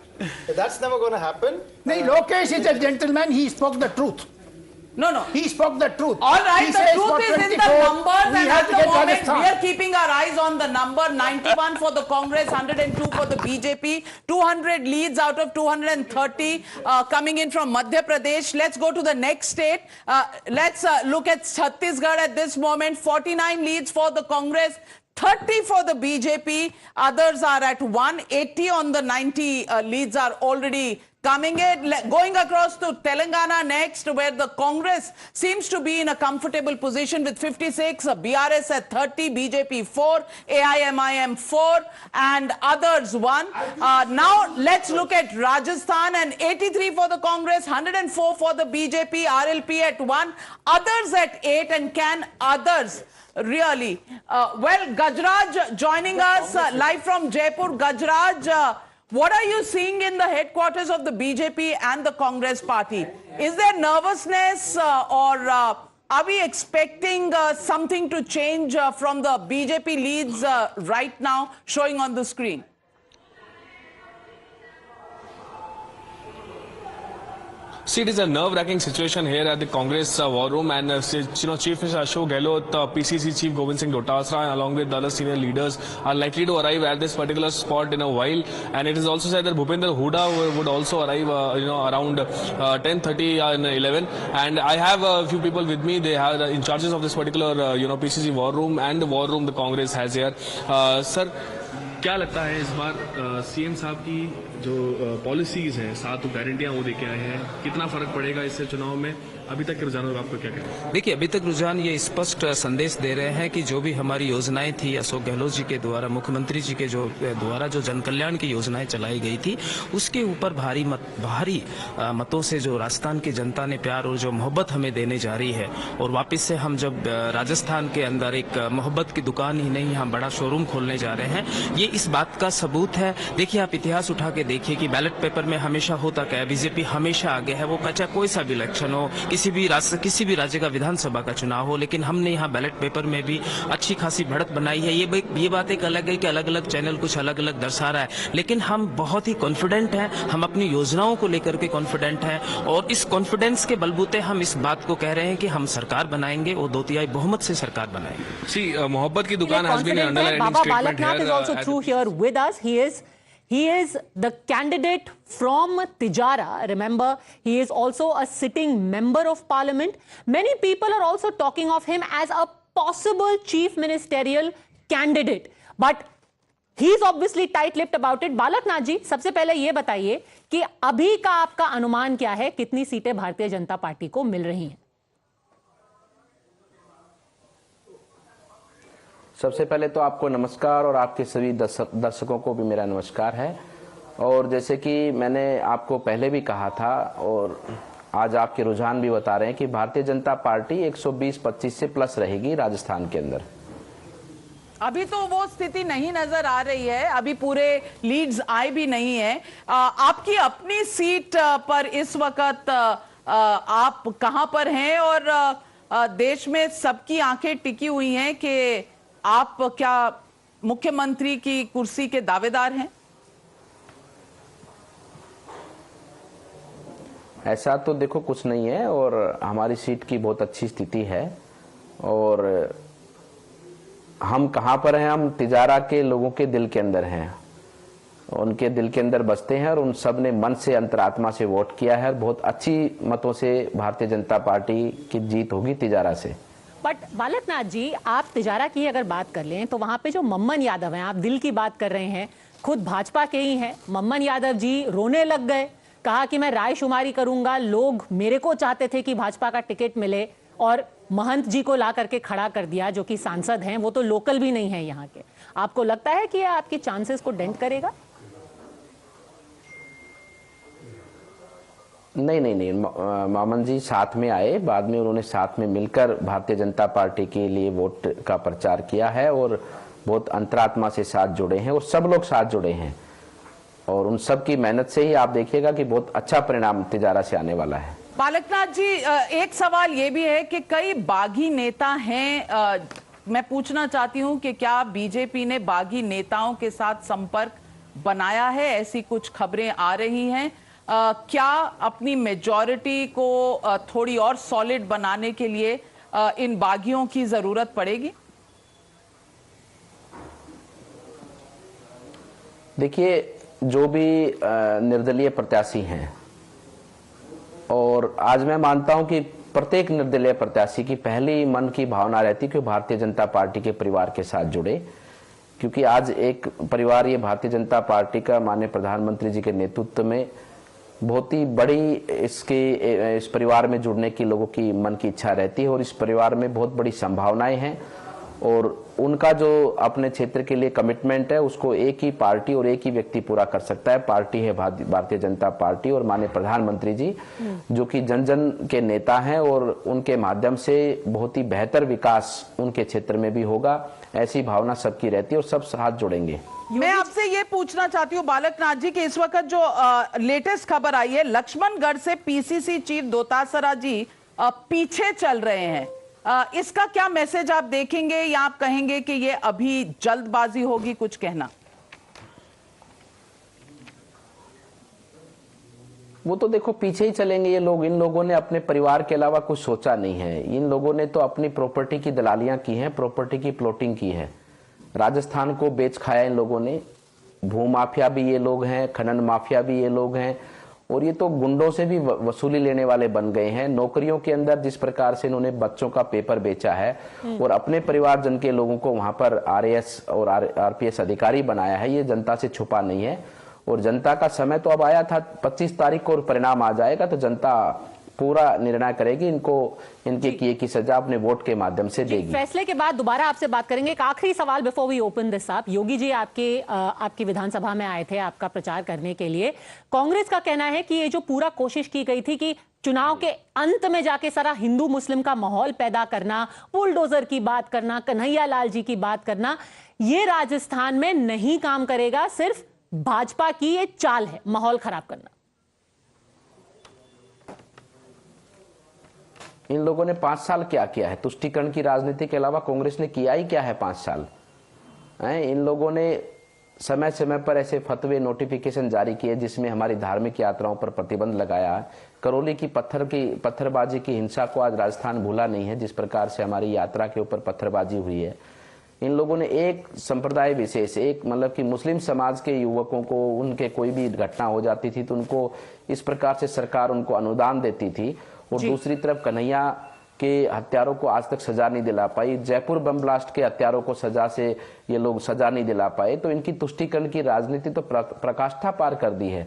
That's never going to happen. No, Lokesh is a gentleman. He spoke the truth. No. He spoke the truth. All right, the truth is in the numbers, and at the moment Rajasthan. we are keeping our eyes on the number. 91 for the Congress, 102 for the BJP, 200 leads out of 230 coming in from Madhya Pradesh. Let's go to the next state. Let's look at Chhattisgarh at this moment. 49 leads for the Congress, 30 for the BJP. Others are at 180 on the 90 leads are already coming in. Going across to Telangana next, where the Congress seems to be in a comfortable position with 56, BRS at 30, BJP 4, AIMIM 4, and others 1. Now let's look at Rajasthan, and 83 for the Congress, 104 for the BJP, RLP at 1, others at 8, and can others really? Well, Gajraj joining us live from Jaipur. Gajraj, what are you seeing in the headquarters of the BJP and the Congress party? Is there nervousness or are we expecting something to change from the BJP leads right now showing on the screen? See, it is a nerve-wracking situation here at the Congress war room, and Chief Minister Ashok Gehlot, PCC Chief Govind Singh Dotasra, along with other senior leaders, are likely to arrive at this particular spot in a while. And it is also said that Bhupender Hooda would also arrive, around 10:30 and 11. And I have a few people with me. They are in charges of this particular, PCC war room and the war room the Congress has here. Sir, क्या लगता है इस बार CM साहब की जो policies हैं, 7 गारंटियां वो देके आए हैं, कितना फर्क पड़ेगा इससे चुनाव में? अभी तक के रुझानों आपको क्या कहना है? देखिए, अभी तक रुझान ये स्पष्ट संदेश दे रहे हैं कि जो भी हमारी योजनाएं थी अशोक गहलोत जी के द्वारा, मुख्यमंत्री जी के द्वारा जो जन कल्याण की योजनाएं चलाई गई थी, उसके ऊपर भारी मतों से जो राजस्थान की जनता ने प्यार और जो मोहब्बत हमें देने जा रही है, और वापस से हम जब राजस्थान के अंदर एक मोहब्बत की दुकान ही नहीं, हम बड़ा शोरूम खोलने जा रहे हैं, ये इस बात का सबूत है। देखिए, आप इतिहास उठा के देखिए कि बैलेट पेपर में हमेशा होता क्या है, बीजेपी हमेशा आगे है, वो चाहे कोई सा भी इलेक्शन हो, किसी भी राज्य का विधानसभा का चुनाव हो, लेकिन हमने यहाँ बैलेट पेपर में भी अच्छी खासी बढ़त बनाई है। ये बात एक अलग है कि अलग अलग चैनल कुछ अलग अलग दर्शा रहा है, लेकिन हम बहुत ही कॉन्फिडेंट हैं, हम अपनी योजनाओं को लेकर के कॉन्फिडेंट हैं, और इस कॉन्फिडेंस के बलबूते हम इस बात को कह रहे हैं कि हम सरकार बनाएंगे और 2/3 बहुमत से सरकार बनाएंगे। मोहब्बत की दुकान has been an underlining statement here with us. He is the candidate from Tijara. Remember, he is also a sitting member of parliament. Many people are also talking of him as a possible chief ministerial candidate. But he's obviously tight-lipped about it. Balaknath ji, सबसे पहले ये बताइए कि अभी का आपका अनुमान क्या है, कितनी सीटें भारतीय जनता पार्टी को मिल रही हैं? सबसे पहले तो आपको नमस्कार, और आपके सभी दर्शकों को भी मेरा नमस्कार है। और जैसे कि मैंने आपको पहले भी कहा था, और आज आपके रुझान भी बता रहे हैं कि भारतीय जनता पार्टी 120-25 से प्लस रहेगी राजस्थान के अंदर। अभी तो वो स्थिति नहीं नजर आ रही है, अभी पूरे लीड्स आए भी नहीं है। आपकी अपनी सीट पर इस वक्त आप कहां पर हैं, और देश में सबकी आंखें टिकी हुई हैं कि आप क्या मुख्यमंत्री की कुर्सी के दावेदार हैं? ऐसा तो देखो कुछ नहीं है, और हमारी सीट की बहुत अच्छी स्थिति है, और हम कहाँ पर हैं? हम तिजारा के लोगों के दिल के अंदर हैं, उनके दिल के अंदर बसते हैं और उन सब ने मन से अंतरात्मा से वोट किया है। बहुत अच्छी मतों से भारतीय जनता पार्टी की जीत होगी तिजारा से। बट बालक नाथ जी, आप तिजारा की अगर बात कर लें तो वहां पे जो मम्मन यादव हैं, आप दिल की बात कर रहे हैं, खुद भाजपा के ही हैं। मम्मन यादव जी रोने लग गए, कहा कि मैं रायशुमारी करूंगा, लोग मेरे को चाहते थे कि भाजपा का टिकट मिले और महंत जी को ला करके खड़ा कर दिया, जो कि सांसद हैं, वो तो लोकल भी नहीं है यहाँ के। आपको लगता है कि यह आपकी चांसेस को डेंट करेगा? नहीं, मामन जी साथ में आए, बाद में उन्होंने साथ में मिलकर भारतीय जनता पार्टी के लिए वोट का प्रचार किया है और बहुत अंतरात्मा से साथ जुड़े हैं और सब लोग साथ जुड़े हैं और उन सब की मेहनत से ही आप देखिएगा कि बहुत अच्छा परिणाम तिजारा से आने वाला है। बालकनाथ जी, एक सवाल ये भी है कि कई बागी नेता हैं, मैं पूछना चाहती हूं कि क्या बीजेपी ने बागी नेताओं के साथ संपर्क बनाया है? ऐसी कुछ खबरें आ रही हैं। क्या अपनी मेजॉरिटी को थोड़ी और सॉलिड बनाने के लिए इन बागियों की जरूरत पड़ेगी? देखिए, जो भी निर्दलीय प्रत्याशी हैं, और आज मैं मानता हूं कि प्रत्येक निर्दलीय प्रत्याशी की पहली मन की भावना रहती है कि भारतीय जनता पार्टी के परिवार के साथ जुड़े, क्योंकि आज एक परिवार, ये भारतीय जनता पार्टी का माननीय प्रधानमंत्री जी के नेतृत्व में बहुत ही बड़ी इस परिवार में जुड़ने की लोगों की मन की इच्छा रहती है और इस परिवार में बहुत बड़ी संभावनाएं हैं और उनका जो अपने क्षेत्र के लिए कमिटमेंट है उसको एक ही पार्टी और एक ही व्यक्ति पूरा कर सकता है। पार्टी है भारतीय जनता पार्टी और माननीय प्रधानमंत्री जी, जो कि जन जन के नेता हैं और उनके माध्यम से बहुत ही बेहतर विकास उनके क्षेत्र में भी होगा, ऐसी भावना सबकी रहती है और सब साथ जुड़ेंगे। मैं आपसे ये पूछना चाहती हूँ बालकनाथ जी कि इस वक्त जो लेटेस्ट खबर आई है, लक्ष्मणगढ़ से पीसीसी चीफ दोतासरा जी पीछे चल रहे हैं, इसका क्या मैसेज आप देखेंगे या आप कहेंगे कि ये अभी जल्दबाजी होगी? कुछ कहना। वो तो देखो पीछे ही चलेंगे ये लोग। इन लोगों ने अपने परिवार के अलावा कुछ सोचा नहीं है। इन लोगों ने तो अपनी प्रॉपर्टी की दलालियां की हैं, प्रॉपर्टी की प्लॉटिंग की है। राजस्थान को बेच खाया इन लोगों ने। भू माफिया भी ये लोग हैं, खनन माफिया भी ये लोग हैं और ये तो गुंडों से भी वसूली लेने वाले बन गए हैं। नौकरियों के अंदर जिस प्रकार से इन्होंने बच्चों का पेपर बेचा है और अपने परिवारजन के लोगों को वहां पर आरएएस और आरपीएस अधिकारी बनाया है, ये जनता से छुपा नहीं है। और जनता का समय तो अब आया था, 25 तारीख को परिणाम आ जाएगा तो जनता पूरा निर्णय करेगी, इनको इनके किए की सजा अपने वोट के माध्यम से देगी। फैसले के बाद दोबारा आपसे बात करेंगे। एक आखिरी सवाल before we open this up. Yogi ji आपकी विधानसभा में आए थे आपका प्रचार करने के लिए। कांग्रेस का कहना है कि ये जो पूरा कोशिश की गई थी कि चुनाव के अंत में जाके सारा हिंदू मुस्लिम का माहौल पैदा करना, बुलडोजर की बात करना, कन्हैया लाल जी की बात करना, ये राजस्थान में नहीं काम करेगा। सिर्फ भाजपा की ये चाल है माहौल खराब करना। इन लोगों ने 5 साल क्या किया है? तुष्टीकरण की राजनीति के अलावा कांग्रेस ने किया ही क्या है 5 साल? इन लोगों ने समय समय पर ऐसे फतवे नोटिफिकेशन जारी किए जिसमें हमारी धार्मिक यात्राओं पर प्रतिबंध लगाया। करौली की पत्थरबाजी की हिंसा को आज राजस्थान भूला नहीं है, जिस प्रकार से हमारी यात्रा के ऊपर पत्थरबाजी हुई है। इन लोगों ने एक संप्रदाय विशेष, एक मतलब कि मुस्लिम समाज के युवकों को उनके कोई भी घटना हो जाती थी तो उनको इस प्रकार से सरकार उनको अनुदान देती थी और दूसरी तरफ कन्हैया के हत्यारों को आज तक सजा नहीं दिला पाई। जयपुर बम ब्लास्ट के हत्यारों को सजा से ये लोग सजा नहीं दिला पाए। तो इनकी तुष्टीकरण की राजनीति तो प्रकाष्ठा पार कर दी है।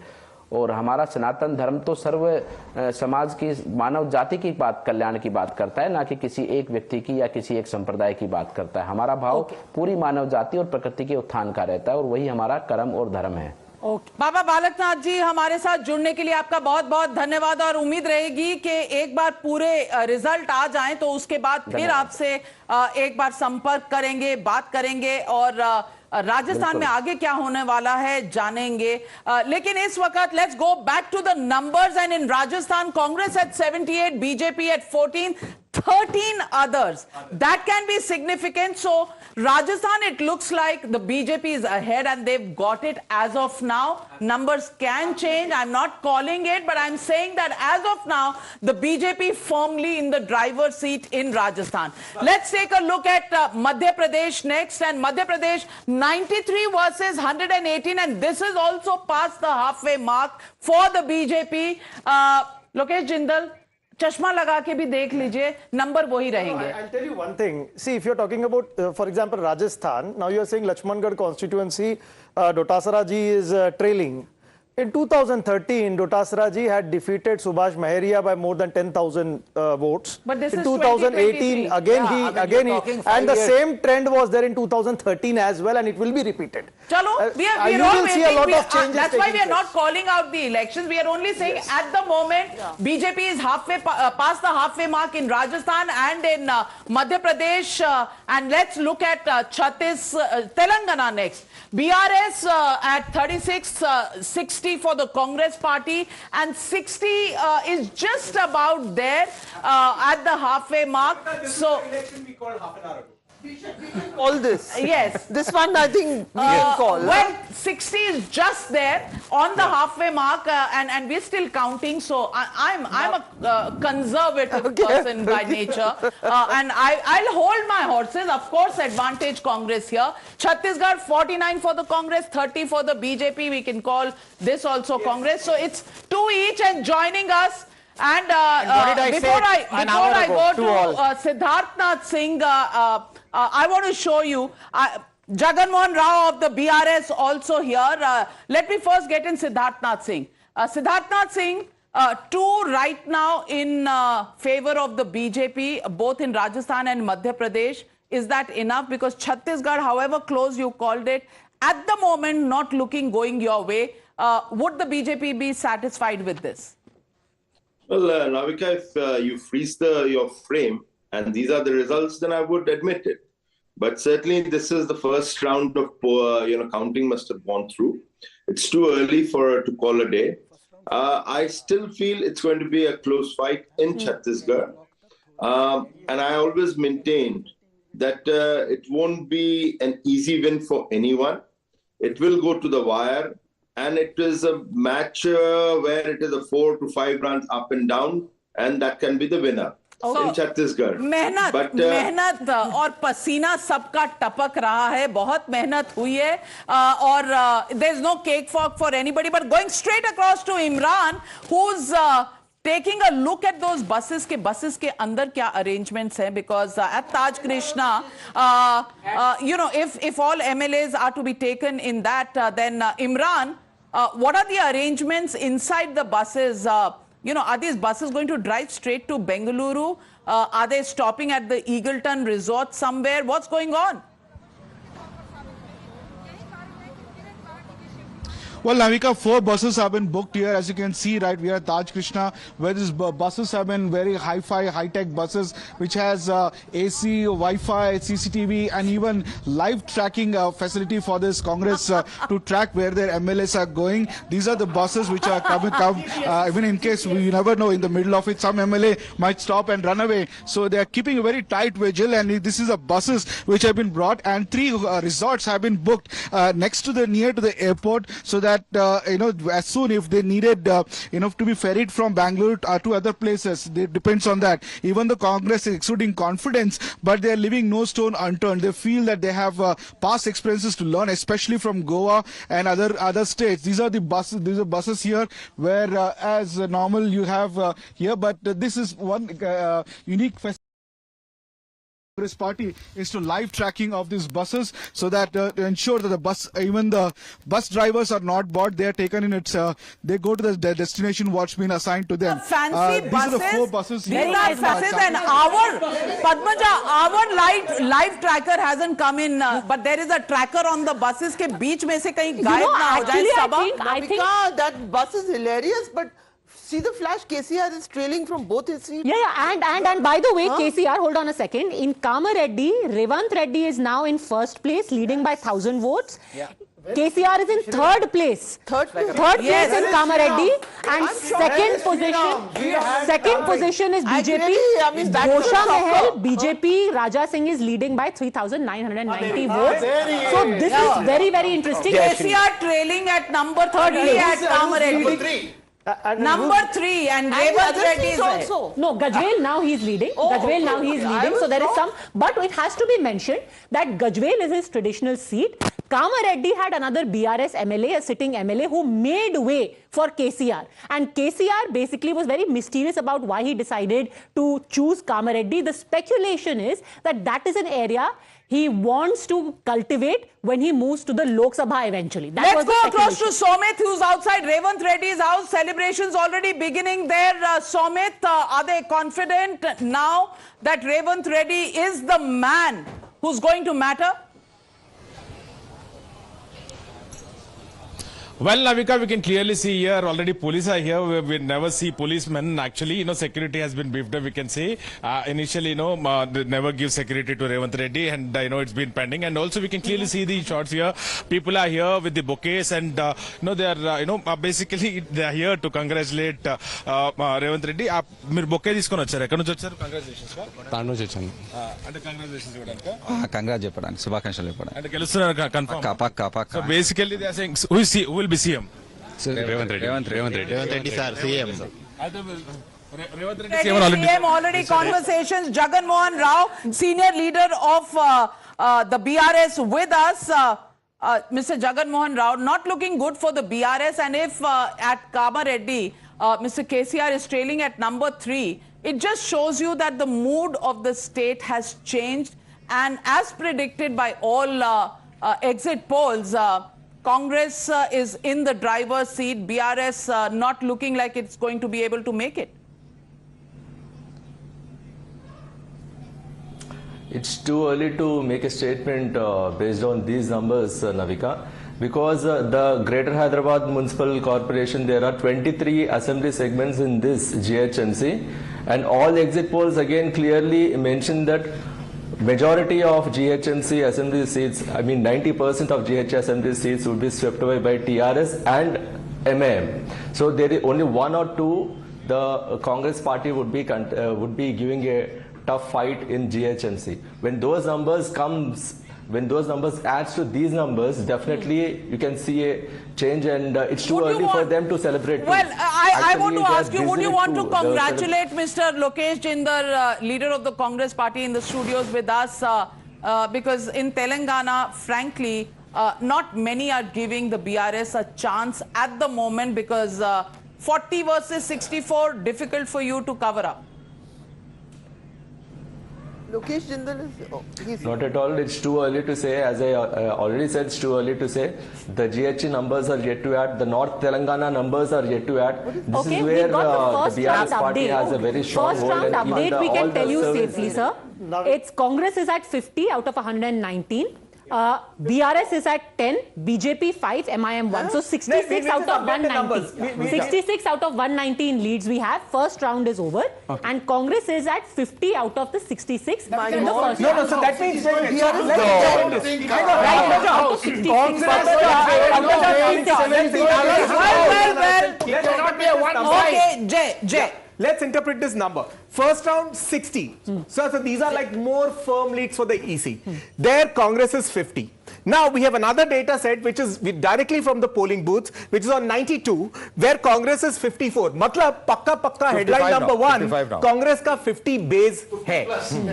और हमारा सनातन धर्म तो सर्व समाज की, मानव जाति की बात, कल्याण की बात करता है, ना कि किसी एक व्यक्ति की या किसी एक संप्रदाय की बात करता है। हमारा भाव पूरी मानव जाति और प्रकृति के उत्थान का रहता है और वही हमारा कर्म और धर्म है। बाबा बालकनाथ जी, हमारे साथ जुड़ने के लिए आपका बहुत बहुत धन्यवाद और उम्मीद रहेगी कि एक बार पूरे रिजल्ट आ जाएं तो उसके बाद फिर आपसे एक बार संपर्क करेंगे, बात करेंगे और राजस्थान में आगे क्या होने वाला है जानेंगे। लेकिन इस वक्त let's go back to the numbers and in Rajasthan, Congress at 78, BJP at 14, 13 others. That can be significant. So Rajasthan, it looks like the BJP is ahead and they've got it as of now. Numbers can change. I'm not calling it, but I'm saying that as of now, the BJP firmly in the driver's seat in Rajasthan. Let's take a look at Madhya Pradesh next. And Madhya Pradesh, 93 versus 118. And this is also past the halfway mark for the BJP. Lokesh Jindal, चश्मा लगा के भी देख लीजिए number वही रहेंगे. I'll tell you one thing. See, if you're talking about, for example, Rajasthan, now you're saying Lakshmangarh constituency, Dotasara ji is trailing. In 2013, Dotasara ji had defeated Subhash Meheria by more than 10,000 votes. But this in is 2018, and the same trend was there in 2013 as well, and it will be repeated. Chalo, we are all waiting. That's why we are not calling out the elections. We are only saying at the moment, BJP is halfway past the halfway mark in Rajasthan and in Madhya Pradesh. And let's look at Telangana next. BRS at 36, 60 for the Congress party, and 60 is just about there at the halfway mark. So election we called half an hour ago. All this. Yes. This one I think we can call. Well, 60 is just there on the halfway mark, and we're still counting. So I'm a conservative person by nature, and I'll hold my horses. Of course, advantage Congress here. Chhattisgarh 49 for the Congress, 30 for the BJP. We can call this also Congress. So it's 2 each, and joining us. And before I go to Siddharth Nath Singh, I want to show you Jagan Mohan Rao of the BRS also here. Let me first get in Siddharth Nath Singh. Siddharth Nath Singh, two right now in favor of the BJP, both in Rajasthan and Madhya Pradesh. Is that enough? Because Chhattisgarh, however close you called it, at the moment not looking going your way. Would the BJP be satisfied with this? Well, Navika, if you freeze your frame and these are the results, then I would admit it. But certainly this is the first round of counting must have gone through. It's too early to call a day. I still feel it's going to be a close fight in Chhattisgarh. And I always maintained that it won't be an easy win for anyone. It will go to the wire. And it is a match where it is a 4 to 5 runs up and down, and that can be the winner in Chhattisgarh. मेहनत और पसीना सबका टपक रहा है, बहुत मेहनत हुई है, और there is no cake for anybody. But going straight across to Imran, who's taking a look at those buses के अंदर क्या arrangements हैं, because at Taj Krishna, if all MLAs are to be taken in that, then Imran, what are the arrangements inside the buses? Are these buses going to drive straight to Bengaluru? Are they stopping at the Eagleton Resort somewhere? What's going on? Well, Navika, 4 buses have been booked here. As you can see, right, we are at Taj Krishna, where these buses have been very hi-fi, high-tech buses, which has AC, Wi-Fi, CCTV, and even live tracking facility for this Congress to track where their MLAs are going. These are the buses which are come even in case we never know, in the middle of it, some MLA might stop and run away. So they are keeping a very tight vigil, and this is the buses which have been brought, and 3 resorts have been booked near to the airport, so that as soon if they needed to be ferried from Bangalore to other places, it depends on that. Even the Congress is exuding confidence, but they are leaving no stone unturned. They feel that they have past experiences to learn, especially from Goa and other states. These are the buses. These are buses here, where as normal you have here, but this is one unique facility. Congress party is to live tracking of these buses, so that to ensure that even the bus drivers are not bought. They are taken in they go to the destination what's been assigned to them. Fancy buses. These are the 4 buses. Very nice buses, and our live tracker hasn't come in, but there is a tracker on the buses के बीच में से कहीं गायब ना हो जाए. I think that bus is hilarious, but see the flash, KCR is trailing from both his seats. Yeah, and by the way, KCR, hold on a second. In Kamareddy, Revant Reddy is now in first place, leading by 1,000 votes. Yeah. KCR is in third place. Third place in Kamareddy, and second position is BJP. Gosha Mahal, BJP, Raja Singh is leading by 3,990 votes. So this is very, very interesting. KCR trailing at number 3 at Kamareddy. Number 3 and Revanth Reddy is also. No, Gajwel now he is leading. Gajwel now he is leading. So there is some, but it has to be mentioned that Gajwel is his traditional seat. Kamareddy had another BRS MLA, a sitting MLA, who made way for KCR. And KCR basically was very mysterious about why he decided to choose Kamareddy. The speculation is that that is an area he wants to cultivate when he moves to the Lok Sabha eventually. Let's go across to Somit, who's outside Revanth Reddy's house. Celebrations already beginning there. Somit, are they confident now that Revanth Reddy is the man who's going to matter? Well, Navika, we can clearly see here already police are here. We never see policemen. Actually, security has been beefed up, we can say. Initially, they never give security to Revanth Reddy, and it's been pending. And also, we can clearly see the shots here. People are here with the bouquets, and they are basically they are here to congratulate Revanth Reddy. మీరు bouquet తీసుకొని వచ్చారు. ఎక్కడ నుంచి వచ్చారు? Congratulations. Thanda నుంచి వచ్చాను. అంటే congratulations ఇవ్వడానికి. కంగ్రాట్ చెప్పడానికి, శుభాకాంక్షలు చెప్పడానికి. అంటే గెలుస్తున్నారు కన్ఫర్మ్. పక్కా. So basically they are saying who will be CM? Revanth Reddy sir, CM. Revanth Reddy CM already conversations. Jagan Mohan Rao, senior leader of the BRS with us. Mr. Jagan Mohan Rao, not looking good for the BRS, and if at Kamareddy, Mr. KCR is trailing at number 3, it just shows you that the mood of the state has changed, and as predicted by all exit polls, Congress is in the driver's seat. BRS not looking like it's going to be able to make it. It's too early to make a statement based on these numbers, Navika, because the Greater Hyderabad Municipal Corporation, there are 23 assembly segments in this GHMC, and all exit polls again clearly mention that majority of GHMC assembly seats, 90% of GH assembly seats would be swept away by TRS and MAM. So there is only 1 or 2 the Congress party would be giving a tough fight in GHMC. When those numbers adds to these numbers, definitely you can see a change, and it's too early for them to celebrate. Well, I want to ask you, would you want to congratulate Mr. Lokesh Jindal, leader of the Congress party, in the studios with us? Because in Telangana, frankly, not many are giving the BRS a chance at the moment, because 40 versus 64, difficult for you to cover up. Lokesh Jindal is... Not at all. It's too early to say. As I already said, it's too early to say. The GHC numbers are yet to add. The North Telangana numbers are yet to add. This is where the BRS party has a very strong hold. First round update, we can tell you safely, sir. It's Congress is at 50 out of 119. BRS is at 10, BJP 5, MIM 1. So 66 out of 190. 66 out of 119 leads we have. First round is over. Okay. And Congress is at 50 out of the 66 in the first round. No, so that means... Okay, Jay. Let's interpret this number. First round, 60. So these are like more firm leads for the EC. There, Congress is 50. Now, we have another data set which is directly from the polling booths, which is on 92, where Congress is 54. Matlab, pakka headline number 1, Congress ka 50 base hai.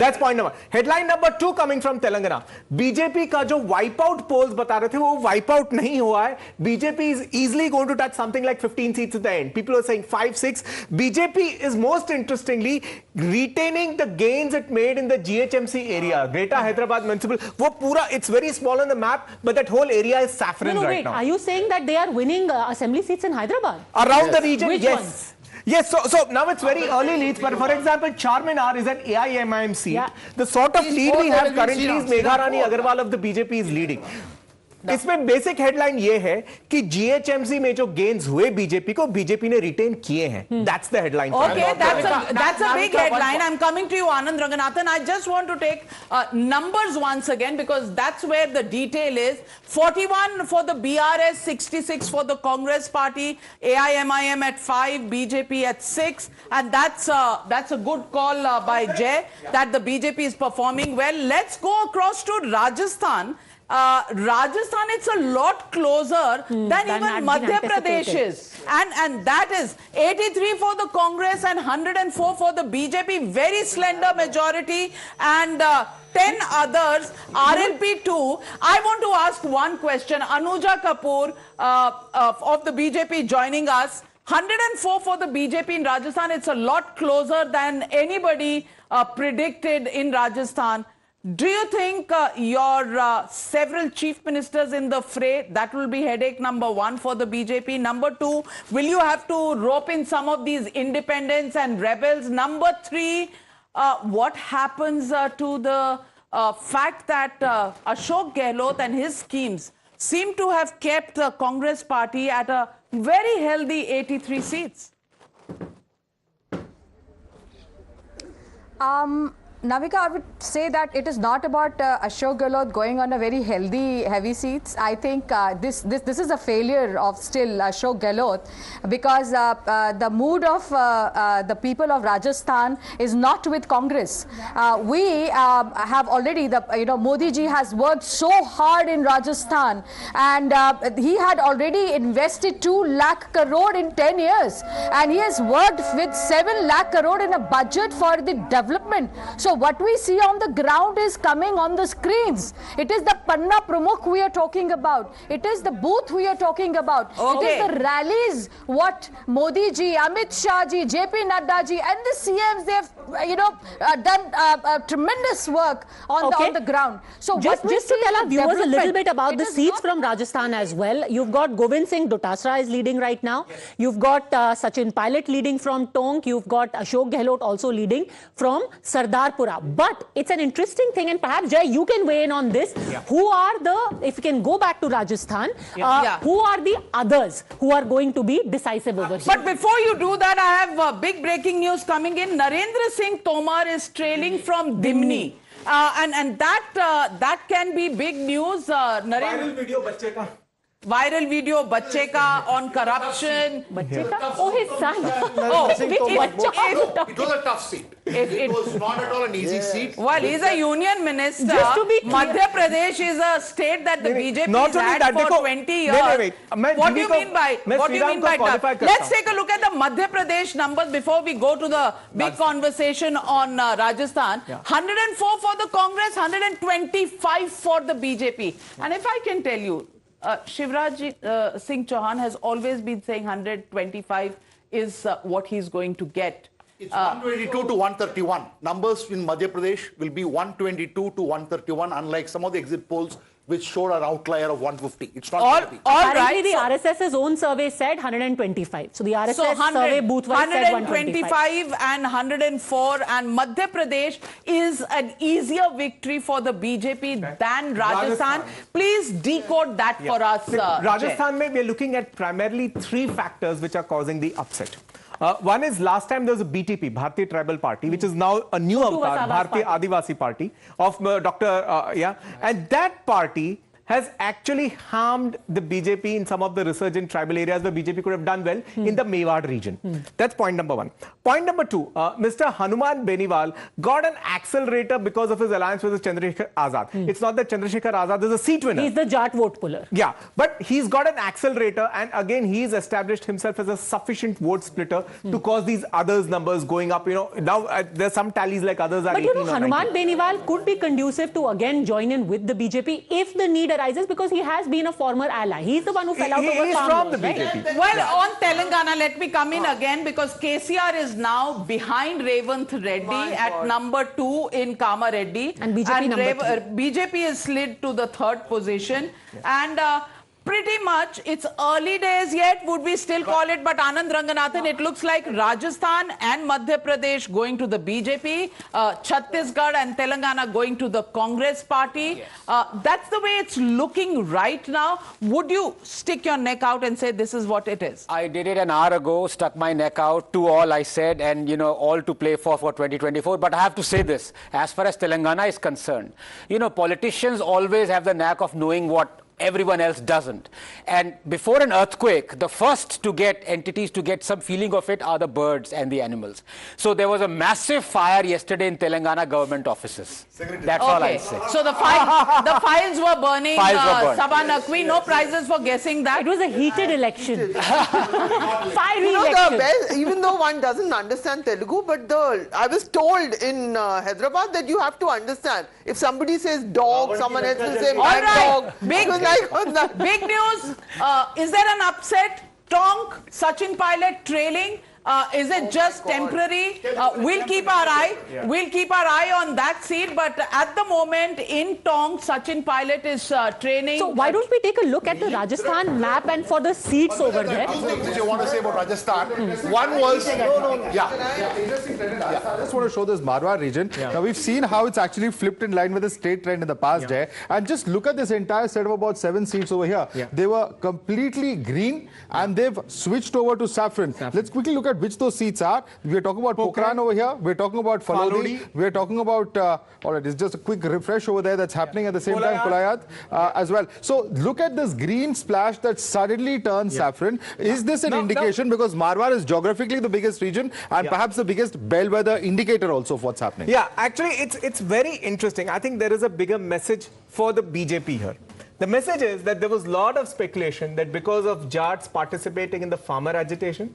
That's point number. Headline number 2 coming from Telangana. BJP ka jo wipeout polls bata rahe the, wo wipeout nahi hua hai. BJP is easily going to touch something like 15 seats at the end. People are saying 5, 6. BJP is most interestingly retaining the gains it made in the GHMC area, Greater Hyderabad Municipal. Wo pura, it's very small on the map, but that whole area is saffron right now. Are you saying that they are winning assembly seats in Hyderabad? Around the region, Which yes. ones? Yes, so now it's very early leads, but for example, Charminar is an AIMIM seat. The sort of lead we have currently is Megharani Agarwal of the BJP is leading. इसमें basic headline ये है कि GHMC में जो gains हुए BJP को BJP ने retain किए हैं. That's the headline. Okay, that's a big headline. I'm coming to you, Anand Ranganathan. I just want to take numbers once again because that's where the detail is. 41 for the BRS, 66 for the Congress party, AIMIM at 5, BJP at 6, and that's a good call by Jay that the BJP is performing well. Let's go across to Rajasthan. Rajasthan, it's a lot closer than even Madhya Pradesh is. And that is 83 for the Congress and 104 for the BJP. Very slender majority. And 10 others, RLP 2. I want to ask one question. Anuja Kapoor of the BJP joining us. 104 for the BJP in Rajasthan. It's a lot closer than anybody predicted in Rajasthan. Do you think your several chief ministers in the fray, that will be headache number 1 for the BJP? Number 2, will you have to rope in some of these independents and rebels? Number 3, what happens to the fact that Ashok Gehlot and his schemes seem to have kept the Congress party at a very healthy 83 seats? Navika, I would say that it is not about Ashok Gehlot going on a very heavy seats. I think this is a failure of still Ashok Gehlot because the mood of the people of Rajasthan is not with Congress. We have already, Modi ji has worked so hard in Rajasthan and he had already invested 2 lakh crore in 10 years and he has worked with 7 lakh crore in a budget for the development. So what we see on the ground is coming on the screens. It is the Panna Pramukh we are talking about. It is the booth we are talking about. Okay. It is the rallies what Modi ji, Amit Shah ji, JP Nadda ji and the CMs, they have done tremendous work on the ground. So just to tell our viewers a little bit about the seats from Rajasthan as well. You've got Govind Singh Dotasra is leading right now. Yes. You've got Sachin Pilot leading from Tonk. You've got Ashok Gehlot also leading from Sardarpura. But it's an interesting thing, and perhaps Jay, you can weigh in on this. Yeah. Who are if you can go back to Rajasthan, who are the others who are going to be decisive over here? But before you do that, I have big breaking news coming in. Narendra Singh Tomar is trailing from Dimni. And that can be big news. Viral video bachche ka. Viral video bachche ka on corruption. Bachche ka? Oh, his son. It was a tough seat. It was not at all an easy seat. Well, he's a union minister. Just to be clear, Madhya Pradesh is a state that the BJP has had for 20 years. What do you mean by that? Let's take a look at the Madhya Pradesh numbers before we go to the big conversation on Rajasthan. 104 for the Congress, 125 for the BJP. And if I can tell you, Shivraj Singh Chauhan has always been saying 125 is what he's going to get. It's 122 to 131. Numbers in Madhya Pradesh will be 122 to 131, unlike some of the exit polls which showed an outlier of 150. It's not going to be. Apparently, the RSS's own survey said 125. So the RSS survey booth-wise said 125 and 104. And Madhya Pradesh is an easier victory for the BJP than Rajasthan. Please decode that for us. Rajasthan, we are looking at primarily 3 factors which are causing the upset. One is last time there was a BTP, Bharatiya Tribal Party, which is now a new avatar, Bharatiya Adivasi Party of Dr. And that party has actually harmed the BJP in some of the resurgent tribal areas where BJP could have done well in the Mewar region. That's point number 1. Point number 2, Mr. Hanuman Beniwal got an accelerator because of his alliance with Chandrasekhar Azad. It's not that Chandrasekhar Azad is a seat winner. He's the Jat vote puller. Yeah, but he's got an accelerator and again he's established himself as a sufficient vote splitter to cause these others numbers going up. Now there's some tallies like others are 18 or 19. Hanuman Beniwal could be conducive to again join in with the BJP if the need arises because he has been a former ally. He's the one who fell out over farmers, from the BJP. Right? Well, on Telangana, let me come in again because KCR is now behind Revanth Reddy at number 2 in Kama Reddy. And BJP number 3. BJP is slid to the 3rd position. And Pretty much. It's early days yet, would we still call it? But Anand Ranganathan, it looks like Rajasthan and Madhya Pradesh going to the BJP, Chhattisgarh and Telangana going to the Congress party. Yes. That's the way it's looking right now. Would you stick your neck out and say this is what it is? I did it an hour ago, stuck my neck out, 2-all I said, and you know, all to play for 2024. But I have to say this, as far as Telangana is concerned, you know, politicians always have the knack of knowing what everyone else doesn't. And before an earthquake, the first to get entities to get some feeling of it are the birds and the animals. So there was a massive fire yesterday in Telangana government offices. That's all I'll say. So the files were burning. Sabha Naqvi, no prizes for guessing that. It was a heated election. Fiery election. Even though one doesn't understand Telugu, but I was told in Hyderabad that you have to understand. If somebody says dog, someone else will say mad dog. Big news. Is there an upset? Tonk, Sachin Pilot trailing. Is it just temporary? We'll keep our eye. We'll keep our eye on that seat. But at the moment, in Tonk, Sachin Pilot is training. So why don't we take a look at the Rajasthan map and for the seats over there? Two things that you want to say about Rajasthan. One was, I just want to show this Marwar region. Now we've seen how it's actually flipped in line with the state trend in the past day. And just look at this entire set of about 7 seats over here. They were completely green and they've switched over to saffron. Let's quickly look at which those seats are. We're talking about Pokhran over here. We're talking about Falodi. We're talking about, all right, it's just a quick refresh over there that's happening at the same time, Kolayat as well. So look at this green splash that suddenly turns saffron. Is this an indication? Because Marwar is geographically the biggest region and perhaps the biggest bellwether indicator also of what's happening. Yeah, actually, it's very interesting. I think there is a bigger message for the BJP here. The message is that there was a lot of speculation that because of Jats participating in the farmer agitation,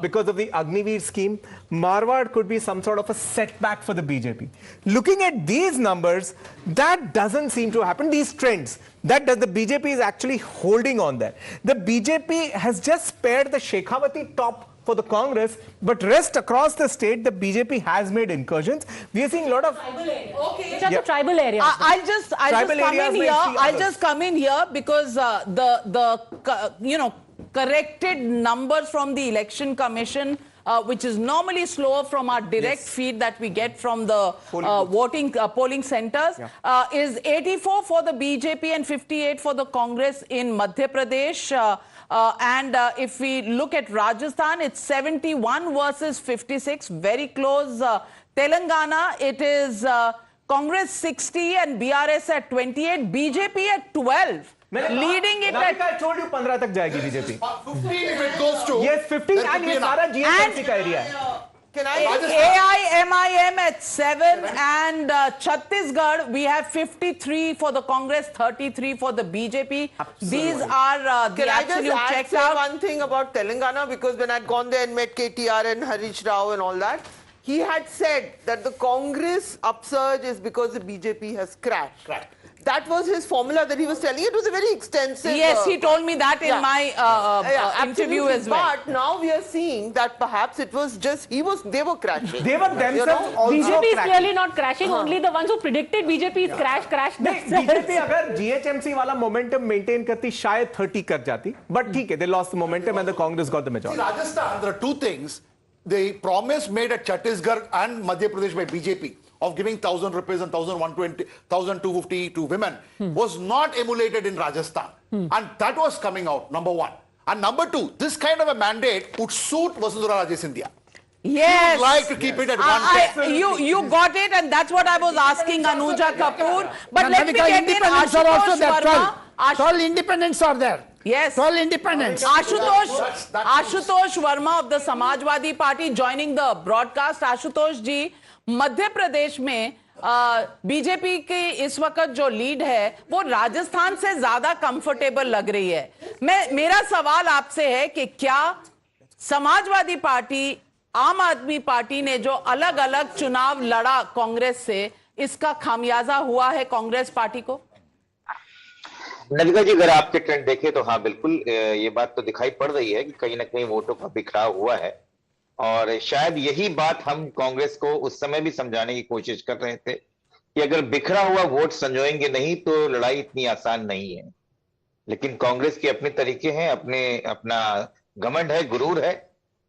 because of the Agniveer scheme, Marwar could be some sort of a setback for the BJP. Looking at these numbers, that doesn't seem to happen. These trends, the BJP is actually holding on there. The BJP has just spared the Shekhawati top for the Congress, but rest across the state, the BJP has made incursions. We are seeing a lot of tribal areas. I'll just come in here because the corrected numbers from the Election Commission, which is normally slower from our direct feed that we get from the polling centers, is 84 for the BJP and 58 for the Congress in Madhya Pradesh. And if we look at Rajasthan, it's 71 versus 56, very close. Telangana, it is Congress 60 and BRS at 28, BJP at 12. Leading it at... I told you 15 tak jayegi BJP. 15 if it goes to... Yes, 15 and ये सारा GSMC का area है. AIMIM at 7 and Chhattisgarh, we have 53 for the Congress, 33 for the BJP. These are the absolute checks out. One thing about Telangana, because when I'd gone there and met KTR and Harish Rao and all that, he had said that the Congress upsurge is because the BJP has crashed. That was his formula that he was telling. It was a very extensive... Yes, he told me that in my interview as well. But now we are seeing that perhaps it was just... they were crashing. They were themselves also BJP is clearly not crashing. Only the ones who predicted BJP is crash themselves. BJP अगर GHMC वाला momentum maintain करती शायद 30 कर जाती. But ठीक है, they lost the momentum and the Congress got the majority. In Rajasthan, there are two things. The promise made at Chhattisgarh and Madhya Pradesh by BJP of giving 1,000 rupees and 1,120, 1,250 to women was not emulated in Rajasthan. And that was coming out, number one. And number two, this kind of a mandate would suit Vasundhara Raje Scindia. Yes. She would like to keep it at 110. You got it, and that's what I was asking Anuja Kapoor. But let me get in Ashutosh Verma. 12 independents are there. Yes. 12 independents. Ashutosh Verma of the Samajwadi Party joining the broadcast. Ashutosh ji, Madhya Pradesh में BJP की इस वक्त जो lead है वो राजस्थान से ज्यादा comfortable लग रही है. मेरा सवाल आपसे है कि क्या समाजवादी पार्टी, आम आदमी पार्टी ने जो अलग अलग चुनाव लड़ा कांग्रेस से, इसका खामियाजा हुआ है कांग्रेस पार्टी को? नलिका जी, अगर आपके ट्रेंड देखें तो हाँ बिल्कुल ये बात तो दिखाई पड़ रही है कि कहीं ना कहीं वोटों का बिखराव हुआ है. और शायद यही बात हम कांग्रेस को उस समय भी समझाने की कोशिश कर रहे थे कि अगर बिखरा हुआ वोट संजोएंगे नहीं तो लड़ाई इतनी आसान नहीं है. लेकिन कांग्रेस के अपने तरीके हैं, अपना घमंड है, गुरूर है,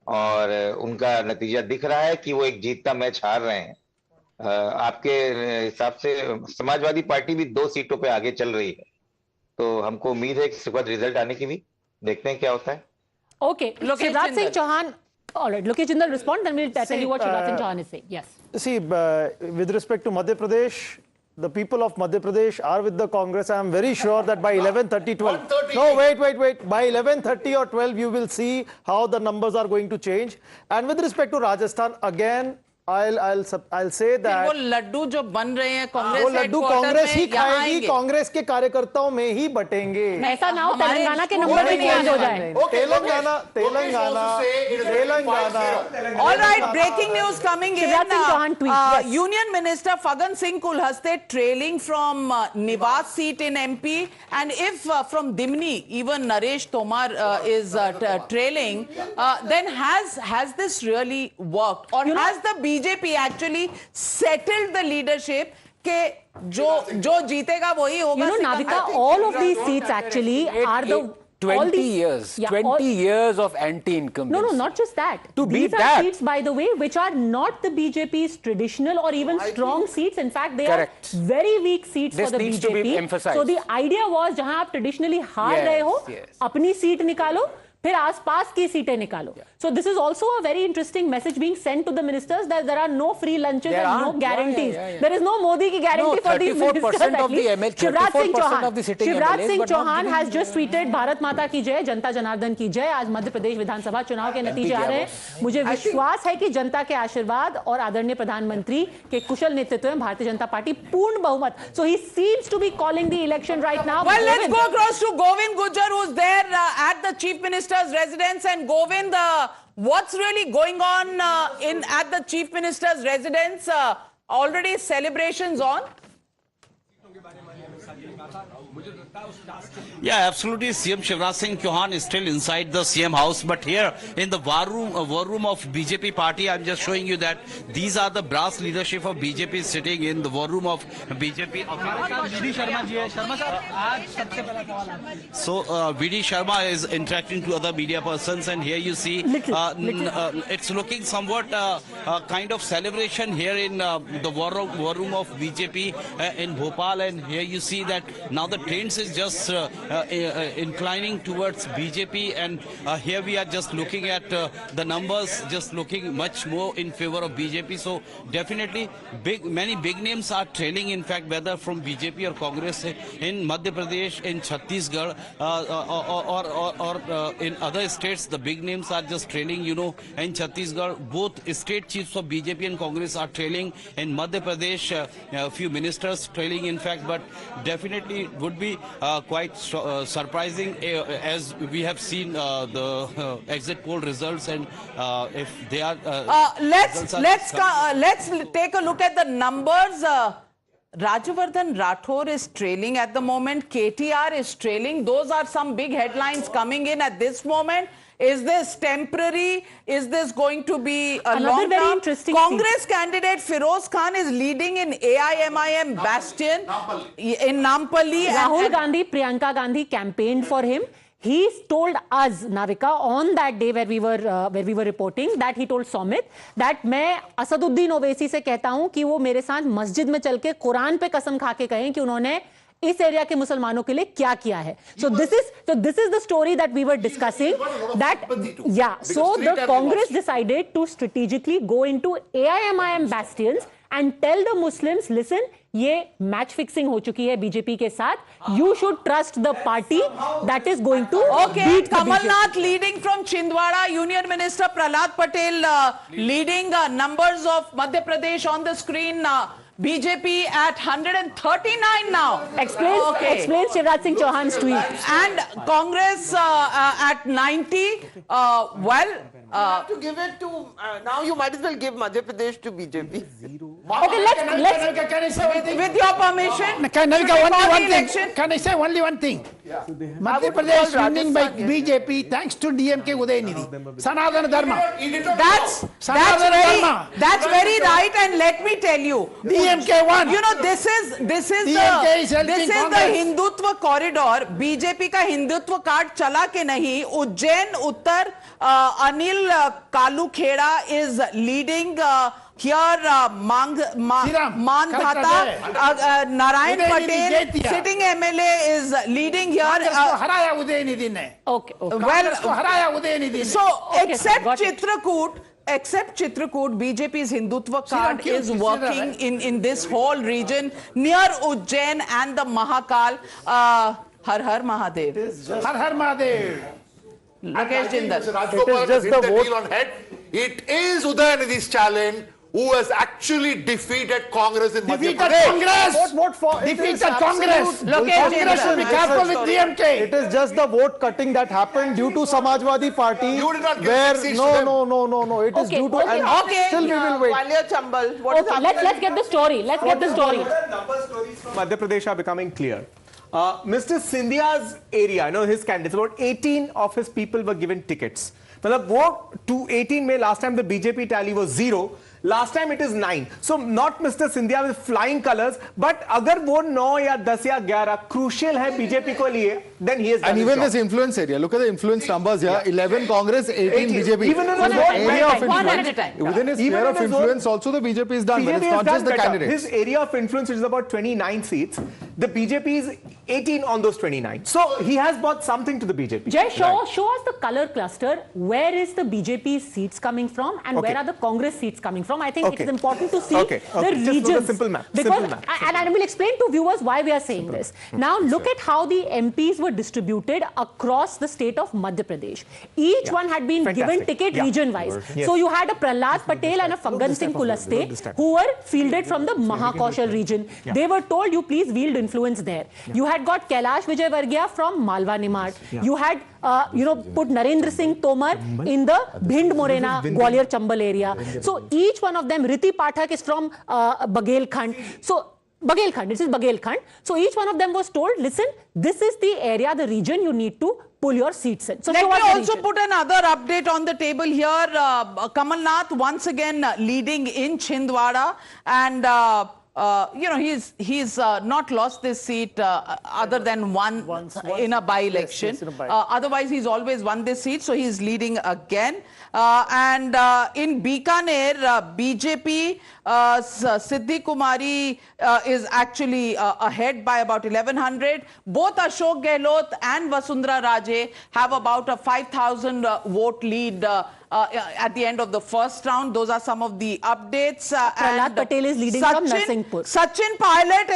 और उनका नतीजा दिख रहा है कि वो एक जीतता मैच हार रहे हैं। आपके हिसाब से समाजवादी पार्टी भी 2 सीटों पे आगे चल रही है, तो हमको उम्मीद है कि सुखद रिजल्ट आने की भी। देखते हैं क्या होता है। Okay, Shivraj Singh Chauhan. All right, Lokesh Jindal respond, then we'll tell you what Shivraj Singh Chauhan is saying. Yes. See, with respect to Madhya Pradesh, the people of Madhya Pradesh are with the Congress. I am very sure that by 11:30, 12. No, wait. By 11:30 or 12, you will see how the numbers are going to change. And with respect to Rajasthan, again, I'll say that वो लड्डू जो बन रहे हैं कांग्रेस वो लड्डू कांग्रेस ही खाएगी, कांग्रेस के कार्यकर्ताओं में ही बटेंगे। ऐसा ना हो तेलंगाना के नंबर भी चेंज हो जाए। Telangana. All right, breaking news coming in. Union Minister Fagan Singh Kulhaste trailing from Nivas seat in MP, and if from Dimni even Naresh Tomar is trailing, then has this really worked, or has the BJP actually settled the leadership के जो जीतेगा वही होगा? You know, Navika, all of these seats actually are the 20 years, yeah, 20 years of anti-incumbency. No, not just that. To These beat are that. seats, by the way, which are not the BJP's traditional or even strong seats. In fact, they are very weak seats This for the needs BJP. to be emphasized. So the idea was, जहां आप traditionally हार रहे हो, अपनी seat निकालो, फिर आसपास की सीटें निकालो. So this is also a very interesting message being sent to the ministers that there are no free lunches and no guarantees. There is no Modi ki guarantee for these ministers. Shivraj Singh Chauhan has just tweeted Bharat माता की जय, जनता जनार्दन की जय. आज मध्य प्रदेश विधानसभा चुनाव के नतीजे आ रहे हैं. मुझे विश्वास है कि जनता के आशीर्वाद और आदरणीय प्रधानमंत्री के कुशल नेतृत्व में भारतीय जनता पार्टी पूर्ण बहुमत. So he seems to be calling the election right now. Well, let's go across to Govind Gujjar, who's there at the Chief Minister's residence. And Govind, what's really going on at the Chief Minister's residence? Already celebrations on? Yeah, absolutely. CM Shivraj Singh Chauhan is still inside the CM house, but here in the war room of BJP party, I'm just showing you that these are the brass leadership of BJP sitting in the war room of BJP. So VD Sharma is interacting to other media persons, and here you see it's looking somewhat kind of celebration here in the war room of BJP in Bhopal, and here you see that now the trends is just inclining towards BJP, and here we are just looking at the numbers just looking much more in favor of BJP. So definitely many big names are trailing, in fact, whether from BJP or Congress in Madhya Pradesh, in Chhattisgarh or in other states. The big names are just trailing, you know. In Chhattisgarh, both state chiefs of BJP and Congress are trailing. In Madhya Pradesh, a few ministers trailing, in fact, but definitely would be quite surprising as we have seen the exit poll results, and if they are let's take a look at the numbers. Rajavardhan Rathore is trailing at the moment. KTR is trailing. Those are some big headlines coming in at this moment. Is this temporary? Is this going to be a long term? Congress candidate Firoz Khan is leading in AIMIM Bastion in Nampally. Rahul Gandhi, Priyanka Gandhi campaigned for him. He told us, Navika, on that day where we were reporting, that he told Somit that मैं असदुद्दीन ओवैसी से कहता हूं कि वो मेरे साथ मस्जिद में चल के कुरान पे कसम खा के कहें कि उन्होंने इस एरिया के मुसलमानों के लिए क्या किया है. So this is the story that we were discussing. That so the Congress decided to strategically go into AIMIM bastions and tell the Muslims, listen, ये match fixing हो चुकी है बीजेपी के साथ. You should trust the party that is going to beat the Kamal BJP. Nath leading from Chhindwara. Union Minister Prahlad Patel leading. Numbers of Madhya Pradesh on the screen. BJP at 139 now. Explain Shivraj Singh Chauhan's tweet. And Congress at 90. You have to give it to, now you might as well give Madhya Pradesh to BJP. Okay, let's can I say one thing? With your permission. Can I say only one election. thing? Can I say only one thing? Madhya Pradesh winning by BJP thanks to DMK Udayanidhi. Sanatana Dharma. That's very right, and let me tell you, DMK won. You know, this is the Hindutva corridor. BJP ka Hindutva card chala ke nahi. Ujjain Uttar Anil Kalukheda is leading. Here, Mandhata, Narayan Patel, sitting MLA is leading here. Okay. Well, so except Chitrakoot, BJP's Hindutva card is working in this whole region near Ujjain and the Mahakal. Har Har Mahadev. Har Har Mahadev. Rakesh Jindal. It is just the vote on head. It is Udayanidhi's challenge who has actually defeated Congress in Madhya Pradesh. Congress! Vote for defeated Congress! Congress should be careful with DMK. It is just the vote cutting that happened due to Samajwadi Party. You did not give where 6 seats no, to them. no. It is due to still we will wait. Walia Chambal, what is happening? let's get the story. Let's get the story. Number stories from Madhya Pradesh are becoming clear. Mr. Scindia's area, his candidates, about 18 of his people were given tickets. Matlab, vote to 18 May, last time the BJP tally was 0. Last time it is 9. So not Mr. Scindia with flying colors, but agar wo 9 ya 10 ya 11 crucial hai BJP ko liye, then he has done and even his this influence area. Look at the influence numbers here. 11 Congress, 18 BJP. Even in his area of one at a influence, time. within his sphere of influence, also the BJP is done. But it's not just the candidates. His area of influence is about 29 seats. The BJP is 18 on those 29. So he has brought something to the BJP. Jay, show us the color cluster. Where is the BJP seats coming from, and where are the Congress seats coming from? I think it is important to see the regions. Just simple map. Because, and I will explain to viewers why we are saying this. Now look at how the MPs were distributed across the state of Madhya Pradesh. Each one had been given ticket region-wise. Yes. So you had a Prahlad Patel and a Phaggan Singh Kulaste who were fielded from the Mahakoshal region. They were told, you please wield influence there. You had got Kailash Vijayvargiya from Malwa Nimad. You had put Narendra Singh Tomar in the Bhind Morena Gwalior Chambal area. So each one of them, Riti Pathak is from Bagelkhand. So this is Bagelkhand. So each one of them was told, listen, this is the area, the region you need to pull your seats in. So let me also put another update on the table here. Kamal Nath once again leading in Chhindwara, and he's not lost this seat other than once in a by-election. Otherwise, he's always won this seat, so he's leading again. And in Bikaner, BJP, Siddhi Kumari is actually ahead by about 1100. Both Ashok Gehlot and Vasundhara Raje have about a 5,000 vote lead at the end of the first round. Those are some of the updates. Prahlad Patel is leading from Narsinghpur. Sachin Pilot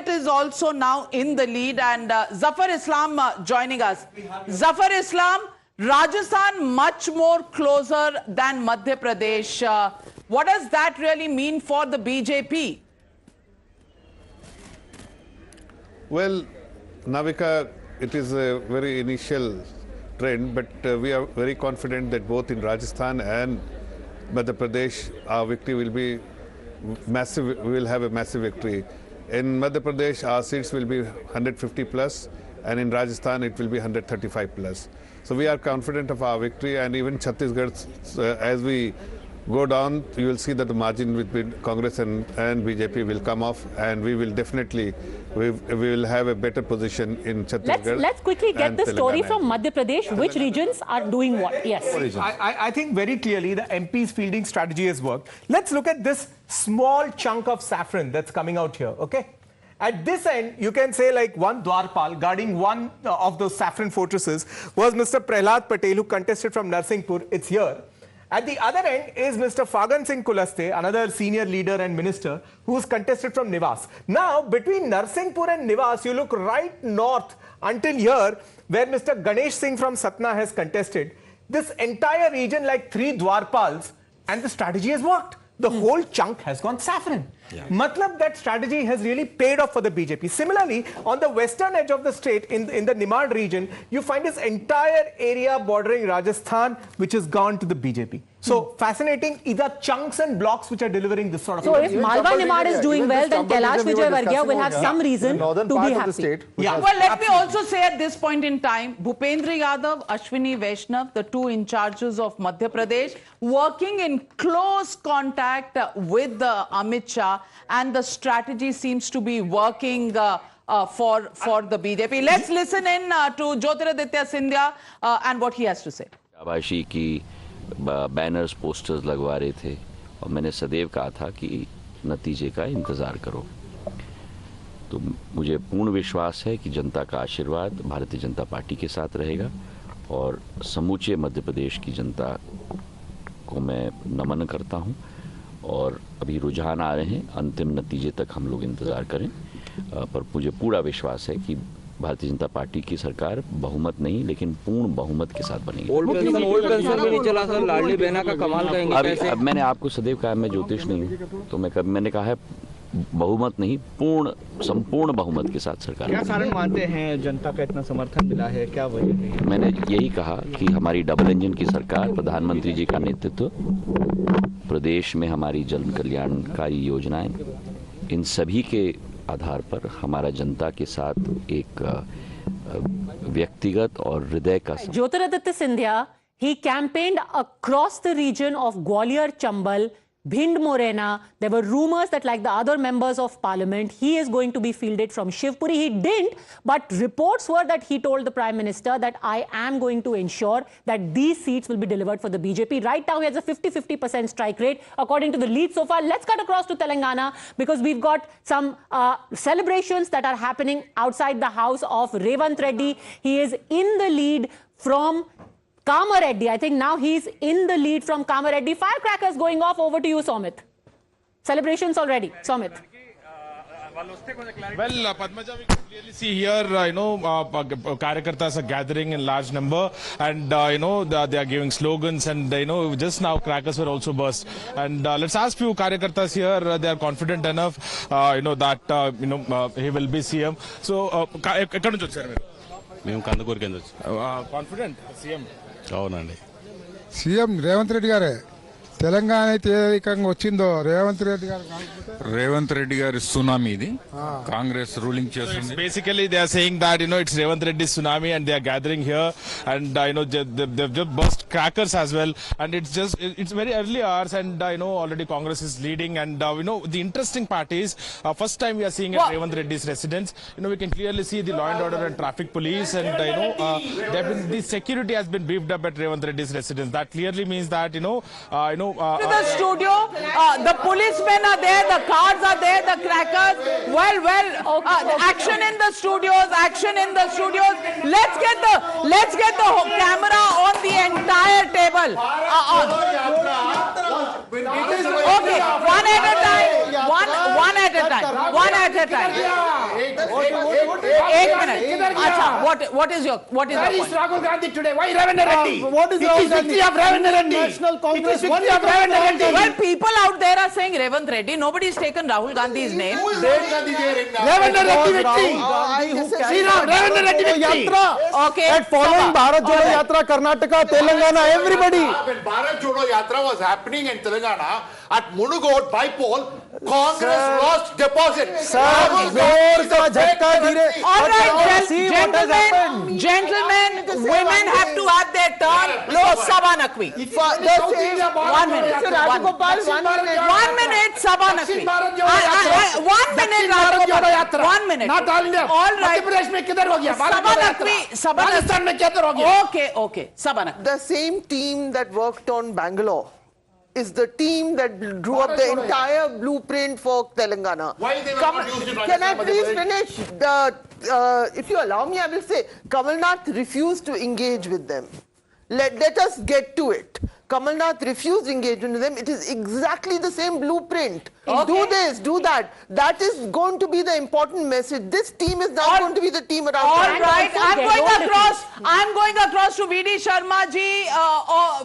is also now in the lead, and Zafar Islam joining us. Zafar Islam, Rajasthan much more closer than Madhya Pradesh. What does that really mean for the BJP? Well, Navika, it is a very initial trend, but we are very confident that both in Rajasthan and Madhya Pradesh, our victory will be massive. We will have a massive victory. In Madhya Pradesh, our seats will be 150 plus, and in Rajasthan, it will be 135 plus. So we are confident of our victory, and even Chhattisgarh, as we go down, you will see that the margin between Congress and BJP will come off, and we will definitely, we will have a better position in Chhattisgarh. Let's quickly get the story from Madhya Pradesh. Which regions are doing what? Yes. I think very clearly the MP's fielding strategy has worked. Let's look at this small chunk of saffron that's coming out here, okay? At this end, you can say like one Dwarpal guarding one of those saffron fortresses was Mr. Prahlad Patel, who contested from Narsinghpur. It's here. At the other end is Mr. Phaggan Singh Kulaste, another senior leader and minister, who's contested from Nivas. Now, between Narsinghpur and Nivas, you look right north until here, where Mr. Ganesh Singh from Satna has contested. This entire region, like 3 Dwarpals, and the strategy has worked. The whole chunk has gone saffron. Matlab, that strategy has really paid off for the BJP. Similarly, on the western edge of the state, in the Nimad region, you find this entire area bordering Rajasthan, which has gone to the BJP. So fascinating, either chunks and blocks which are delivering this sort of. So if Malwa Nimad is doing well, then Kailash Vijay Varghya will have some reason to be happy. Well, let me also say at this point in time, Bhupendra Yadav, Ashwini Vaishnav, the two in charges of Madhya Pradesh, working in close contact with Amit Shah, and the strategy seems to be working for the BJP. Let's listen in to Jyotiraditya Scindia and what he has to say. शाबाशी की banners posters लगवा रहे थे और मैंने सदैव कहा था कि नतीजे का इंतज़ार करो। तो मुझे पूर्ण विश्वास है कि जनता का आशीर्वाद भारतीय जनता पार्टी के साथ रहेगा और समूचे मध्य प्रदेश की जनता को मैं नमन करता हूं और अभी रुझान आ रहे हैं, अंतिम नतीजे तक हम लोग इंतज़ार करें, पर मुझे पूरा विश्वास है कि भारतीय जनता पार्टी की सरकार बहुमत नहीं लेकिन पूर्ण बहुमत के साथ बनेगी। ओल्ड पेंशन भी नहीं चला सर, लाडली बहना का कमाल कहेंगे। अब मैंने आपको सदैव कहा मैं ज्योतिष नहीं हूँ, तो मैंने कहा है बहुमत नहीं संपूर्ण बहुमत के साथ सरकार। क्या कारण मानते हैं जनता का इतना समर्थन मिला है, क्या वजह है? मैंने यही कहा कि हमारी डबल इंजन की सरकार, प्रधानमंत्री जी का नेतृत्व, प्रदेश में हमारी जन कल्याणकारी योजनाएं, इन सभी के आधार पर हमारा जनता के साथ एक व्यक्तिगत और हृदय का। Jyotiraditya Scindia, he campaigned across the region of Gwalior, Chambal, Bhind, Morena. There were rumors that, like the other members of parliament, he is going to be fielded from Shivpuri. He didn't, but reports were that he told the Prime Minister that I am going to ensure that these seats will be delivered for the BJP. Right now, he has a 50-50% strike rate, according to the lead so far. Let's cut across to Telangana, because we've got some celebrations that are happening outside the house of Revant Reddy. He is in the lead from Kamareddy. I think now he's in the lead from Kamareddy. Firecrackers going off. Over to you, Somit. Celebrations already. Somit. Well, Padmaja, we can clearly see here, Karyakartas are gathering in large number, and, they are giving slogans, and, just now crackers were also burst. And let's ask few Karyakartas here, they are confident enough, that, he will be CM. So, confident CM? అవునండి CM Revanth Reddy గారే తెలంగాణ అయితే ఏ రకంగా వచ్చిందో రేవంత్ రెడ్డి గారి tsunami ఇది Congress ruling చేస్తుంది. Basically they are saying that it's Revant Reddy's tsunami and they are gathering here, and they've just burst crackers as well, and it's very early hours, and already Congress is leading, and the interesting part is first time we are seeing at Revant Reddy's residence. We can clearly see the law and order and traffic police, and the security has been beefed up at Revant Reddy's residence. That clearly means that to the studio, the policemen are there, the cars are there, the crackers. Action in the studios, action in the studios. Let's get the camera on the entire table. Okay, one at a time. One at a time. One at a time. 8 minutes. Acha, what is your Where is point? Rahul Gandhi today? Why Ravindra Reddy? What is Rahul Gandhi? Of Ravindra Reddy. National Congress. What is Ravindra Reddy? Well, people out there are saying Revant Reddy. Nobody's taken Rahul Gandhi's name. Ravindra Reddy victory. See now, Ravindra Reddy victory. Okay. And following Bharat Jodo Yatra, Karnataka, Telangana, everybody. When Bharat Jodo Yatra was happening in Telangana, at Munugoad by poll, Congress lost deposit. All right, gentlemen, women have to have their turn. Sabha Nakvi. 1 minute. 1 minute, Sabha Nakvi. 1 minute, Rajgopal. 1 minute. Not all India. All right. Madhya Pradesh में किधर हो गया? Sabha Nakvi. Rajasthan में किधर हो गया? Okay. Sabha Nakvi. The same team that worked on Bangalore is the team that drew up the entire blueprint for Telangana. Why they were not used in Can I Rajasthan, please finish? If you allow me, I will say Kamal Nath refused to engage with them. Let us get to it. Kamal Nath refused engagement with them. It is exactly the same blueprint. Okay. Do this, do that. That is going to be the important message. This team is now going to be the team around. All right, I'm going across to VD Sharma ji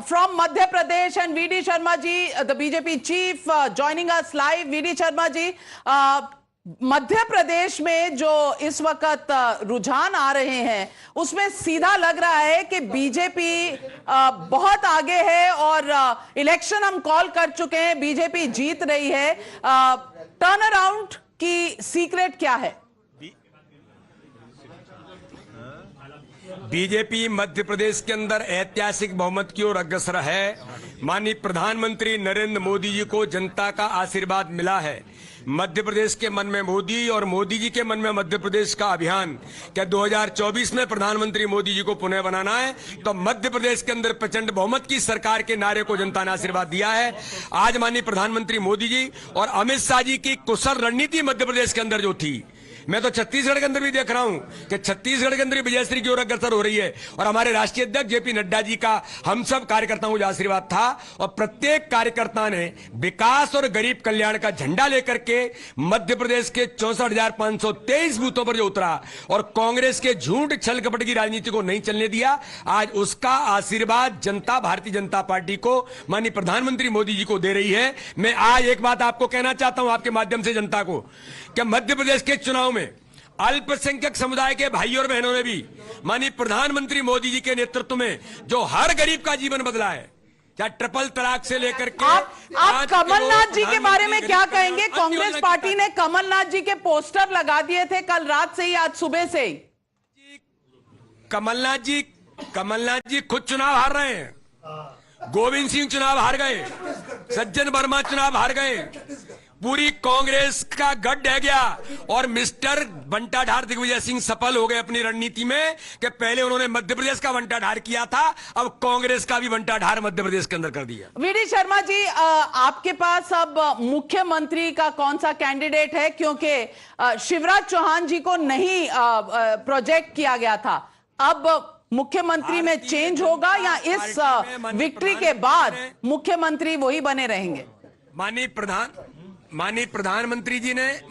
from Madhya Pradesh, and VD Sharma ji, the BJP chief, joining us live. VD Sharma ji, Madhya Pradesh में जो इस वक्त रुझान आ रहे हैं उसमें सीधा लग रहा है कि बीजेपी बहुत आगे है और इलेक्शन हम कॉल कर चुके हैं, बीजेपी जीत रही है। टर्न अराउंड की सीक्रेट क्या है? बीजेपी मध्य प्रदेश के अंदर ऐतिहासिक बहुमत की ओर अग्रसर है। माननीय प्रधानमंत्री नरेंद्र मोदी जी को जनता का आशीर्वाद मिला है। मध्य प्रदेश के मन में मोदी और मोदी जी के मन में मध्य प्रदेश का अभियान क्या 2024 में प्रधानमंत्री मोदी जी को पुनः बनाना है, तो मध्य प्रदेश के अंदर प्रचंड बहुमत की सरकार के नारे को जनता ने आशीर्वाद दिया है। आज माननीय प्रधानमंत्री मोदी जी और अमित शाह जी की कुशल रणनीति मध्य प्रदेश के अंदर जो थी, मैं तो छत्तीसगढ़ के अंदर भी देख रहा हूं कि छत्तीसगढ़ के अंदर विजयश्री की ओर अग्रसर हो रही है और हमारे राष्ट्रीय अध्यक्ष जेपी नड्डा जी का हम सब कार्यकर्ताओं को आशीर्वाद था और प्रत्येक कार्यकर्ता ने विकास और गरीब कल्याण का झंडा लेकर के मध्य प्रदेश के 64,523 बूथों पर जो उतरा और कांग्रेस के झूठ छल कपट की राजनीति को नहीं चलने दिया। आज उसका आशीर्वाद जनता भारतीय जनता पार्टी को माननीय प्रधानमंत्री मोदी जी को दे रही है। मैं आज एक बात आपको कहना चाहता हूं आपके माध्यम से जनता को कि मध्य प्रदेश के चुनाव में अल्पसंख्यक समुदाय के भाइयों और बहनों ने भी माननीय प्रधानमंत्री मोदी जी के नेतृत्व में जो हर गरीब का जीवन बदला है, क्या ट्रिपल तलाक से लेकर के आप कमलनाथ जी के बारे में क्या कहेंगे? कांग्रेस पार्टी ने कमलनाथ जी के पोस्टर लगा दिए थे कल रात से ही, आज सुबह से ही। कमलनाथ जी खुद चुनाव हार रहे हैं, गोविंद सिंह चुनाव हार गए, सज्जन वर्मा चुनाव हार गए, पूरी कांग्रेस का गढ़ ढह गया और मिस्टर बंटाढार दिग्विजय सिंह सफल हो गए अपनी रणनीति में कि पहले उन्होंने मध्य प्रदेश का बंटाढार किया था, अब कांग्रेस का भी बंटाढार मध्य प्रदेश के अंदर कर दिया। वीडी शर्मा जी, आपके पास अब मुख्यमंत्री का कौन सा कैंडिडेट है? क्योंकि शिवराज चौहान जी को नहीं प्रोजेक्ट किया गया था, अब मुख्यमंत्री में चेंज होगा या इस विक्ट्री के बाद मुख्यमंत्री वही बने रहेंगे? माननीय प्रधानमंत्री जी ने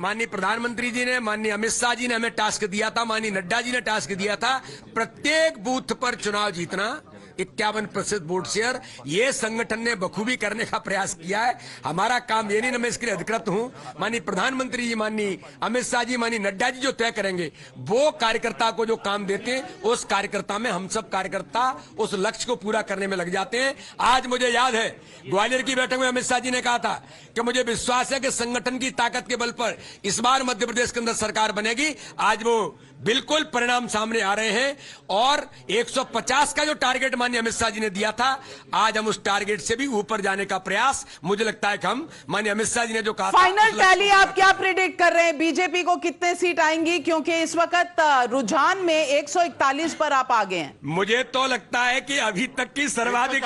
माननीय अमित शाह जी ने हमें टास्क दिया था, माननीय नड्डा जी ने टास्क दिया था प्रत्येक बूथ पर चुनाव जीतना, 51% वोट शेयर, ये संगठन ने बखूबी करने का प्रयास किया है। हमारा काम ये नहीं ना, मैं इसके लिए अधिकृत हूं। माननीय प्रधानमंत्री जी, माननीय अमित शाह जी, माननीय नड्डा जी जो तय करेंगे, वो कार्यकर्ता को जो काम देते हैं उस कार्यकर्ता में हम सब कार्यकर्ता उस लक्ष्य को पूरा करने में लग जाते हैं। आज मुझे याद है ग्वालियर की बैठक में अमित शाह जी ने कहा था कि मुझे विश्वास है कि संगठन की ताकत के बल पर इस बार मध्य प्रदेश के अंदर सरकार बनेगी। आज वो बिल्कुल परिणाम सामने आ रहे हैं और 150 का जो टारगेट माननीय अमित शाह जी ने दिया था, आज हम उस टारगेट से भी ऊपर जाने का प्रयास, मुझे लगता है कि हम माननीय अमित शाह जी ने जो कहा फाइनल टैली आप क्या प्रेडिक्ट कर रहे हैं? बीजेपी को कितने सीट आएंगी? क्योंकि इस वक्त रुझान में 141 पर आप आ गए हैं। मुझे तो लगता है कि अभी तक की सर्वाधिक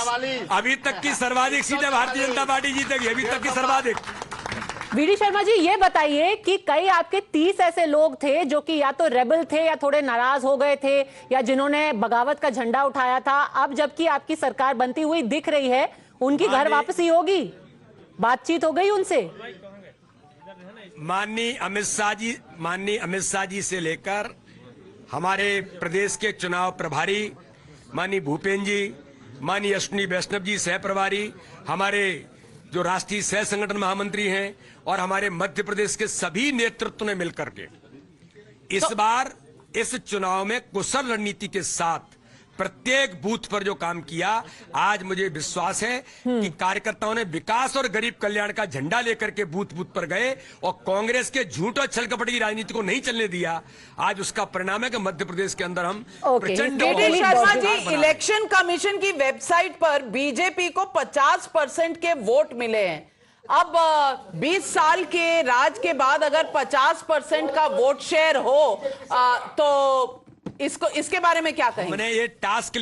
सीटें भारतीय जनता पार्टी जीतेगी, अभी तक की सर्वाधिक। वीडी शर्मा जी, ये बताइए कि कई आपके 30 ऐसे लोग थे जो कि या तो रेबल थे या थोड़े नाराज हो गए थे या जिन्होंने बगावत का झंडा उठाया था, अब जबकि आपकी सरकार बनती हुई दिख रही है, उनकी घर वापसी होगी? बातचीत हो गई उनसे? माननीय अमित शाह जी से लेकर हमारे प्रदेश के चुनाव प्रभारी माननीय भूपेन्द्र जी, माननीय अश्विनी वैष्णव जी सह प्रभारी, हमारे जो राष्ट्रीय सह संगठन महामंत्री हैं और हमारे मध्य प्रदेश के सभी नेतृत्व ने मिलकर के इस बार इस चुनाव में कुशल रणनीति के साथ प्रत्येक बूथ पर जो काम किया, आज मुझे विश्वास है कि कार्यकर्ताओं ने विकास और गरीब कल्याण का झंडा लेकर के बूथ बूथ पर गए और कांग्रेस के झूठ और छल कपट की राजनीति को नहीं चलने दिया। आज उसका परिणाम है कि मध्य प्रदेश के अंदर हम प्रचंड। शर्मा जी, इलेक्शन कमीशन की वेबसाइट पर बीजेपी को 50% के वोट मिले हैं। अब 20 साल के राज के बाद अगर 50% का वोट शेयर हो तो इसके बारे में क्या कहेंगे? हमने ये टास्क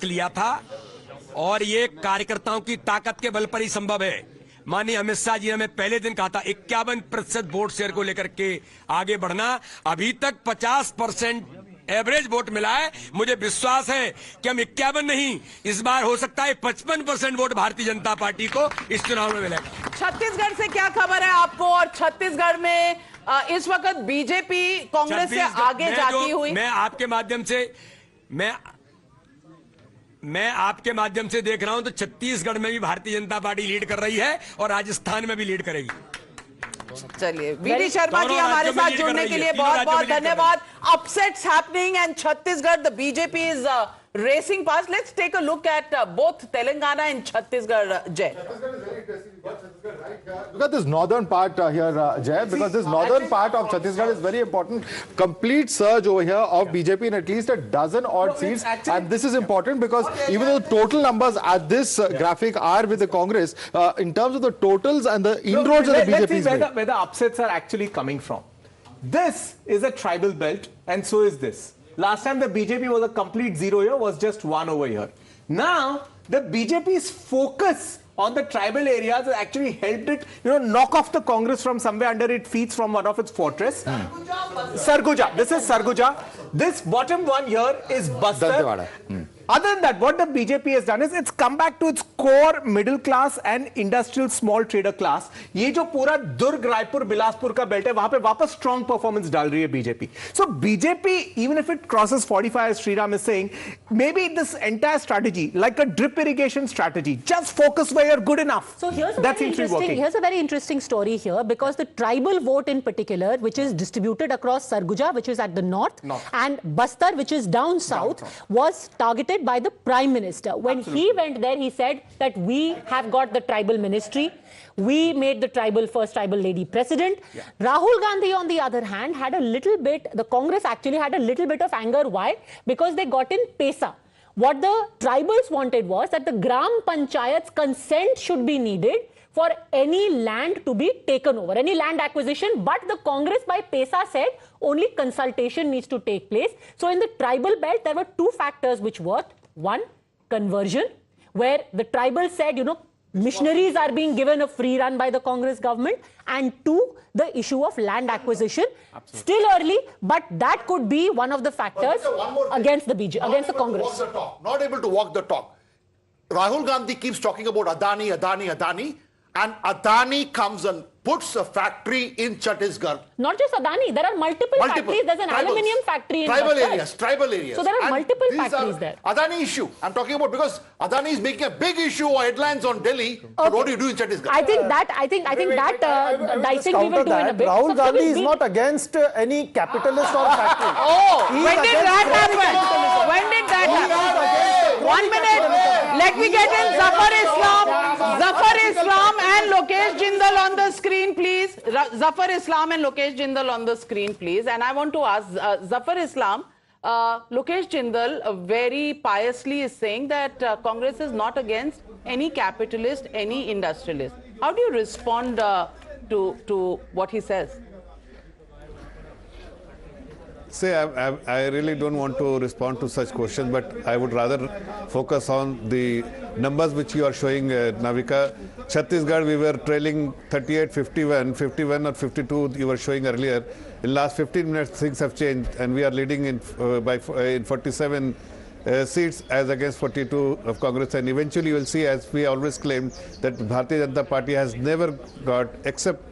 लिया था और ये कार्यकर्ताओं की ताकत के बल पर ही संभव है। माननीय अमित शाह जी ने हमें पहले दिन कहा था 51% वोट शेयर को लेकर के आगे बढ़ना, अभी तक 50% एवरेज वोट मिला है। मुझे विश्वास है कि हम 51 नहीं, इस बार हो सकता है 55% वोट भारतीय जनता पार्टी को इस चुनाव में मिलेगा। छत्तीसगढ़ से क्या खबर है आपको? और छत्तीसगढ़ में इस वक्त बीजेपी कांग्रेस से आगे जाती हुई, मैं आपके माध्यम से मैं आपके माध्यम से देख रहा हूं तो छत्तीसगढ़ में भी भारतीय जनता पार्टी लीड कर रही है और राजस्थान में भी लीड करेगी। चलिए, वीडी शर्मा जी हमारे साथ जुड़ने के लिए बहुत बहुत धन्यवाद। Upsets happening and Chhattisgarh, the BJP is racing past. Let's take a look at both Telangana and Chhattisgarh, Jay. Look at this northern part here, Jay, because this northern part of Chhattisgarh is very important. Complete surge over here of BJP in at least a dozen odd seats. And this is important because even though the total numbers at this graphic are with the Congress, in terms of the totals and the inroads of the BJP. Let's see where the upsets are actually coming from. This is a tribal belt and so is this. Last time the BJP was a complete zero here, was just one over here. Now, the BJP's focus on the tribal areas has actually helped it, knock off the Congress from somewhere under its feet from one of its fortress. Sarguja. This is Sarguja. This bottom one here is Bastar. Other than that, what the BJP has done is it's come back to its core middle class and industrial small trader class. ये जो पूरा दुर्ग, रायपुर, बिलासपुर का belt है, वहां पे वापस strong performance डाल रही है BJP. So BJP, even if it crosses 45, as Sriram is saying, maybe this entire strategy, like a drip irrigation strategy, just focus where you're good enough. So here's a very interesting story here, because the tribal vote in particular, which is distributed across Sarguja, which is at the north, and Bastar, which is down south, was targeted by the Prime Minister. When he went there, he said that we have got the tribal ministry. We made the first tribal lady president. Rahul Gandhi, on the other hand, had a little bit, the Congress actually had a little bit of anger. Why? Because they got in Pesa. What the tribals wanted was that the Gram Panchayat's consent should be needed for any land to be taken over, any land acquisition, but the Congress by Pesa said only consultation needs to take place. So in the tribal belt, there were two factors which worked. One, conversion, where the tribal said, missionaries are being given a free run by the Congress government, and two, the issue of land acquisition. Still early, but that could be one of the factors against the BJP, against the Congress. Not able to walk the talk. Rahul Gandhi keeps talking about Adani, Adani, Adani. And Adani comes and puts a factory in Chhattisgarh. Not just Adani, there are multiple factories. There's an aluminium factory in tribal areas. So there are multiple factories there. Adani issue. I'm talking about because Adani is making a big issue or headlines on Delhi. But what do you do in Chhattisgarh? I think that dicing we will do in a bit. Rahul Gandhi is not against any capitalist or factory. When did that happen? When did that happen? 1 minute. Let me get in Zafar Islam and Lokesh Jindal on the screen, please. Zafar Islam and Lokesh Jindal on the screen, please. And I want to ask Zafar Islam, Lokesh Jindal very piously is saying that Congress is not against any capitalist, any industrialist. How do you respond to what he says? Say, I really don't want to respond to such questions, but I would rather focus on the numbers which you are showing, Navika. Chhattisgarh, we were trailing 38, 51 or 52 you were showing earlier. In last 15 minutes, things have changed, and we are leading in 47 seats as against 42 of Congress. And eventually, you will see, as we always claimed, that Bharatiya Janata Party has never got, except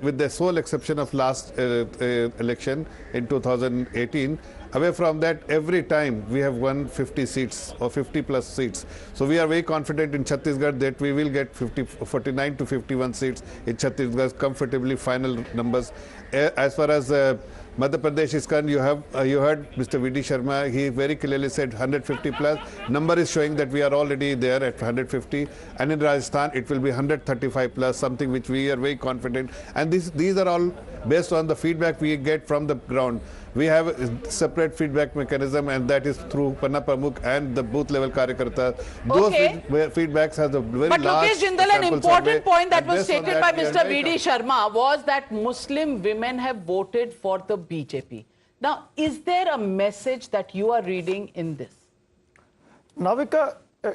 with the sole exception of last election in 2018. Away from that, every time we have won 50 seats or 50 plus seats. So we are very confident in Chhattisgarh that we will get 49 to 51 seats in Chhattisgarh, comfortably final numbers. As far as Madhya Pradesh is concerned, you heard Mr. V.D. Sharma. He very clearly said 150 plus. Number is showing that we are already there at 150. And in Rajasthan, it will be 135 plus, something which we are very confident. And these are all based on the feedback we get from the ground. We have a separate feedback mechanism, and that is through Panna Pramukh and the booth level Karyakarta. Those feedbacks have a very large But Lokesh Jindal, an important point that was stated by Mr. V.D. Sharma was that Muslim women have voted for the BJP. Now, is there a message that you are reading in this? Navika,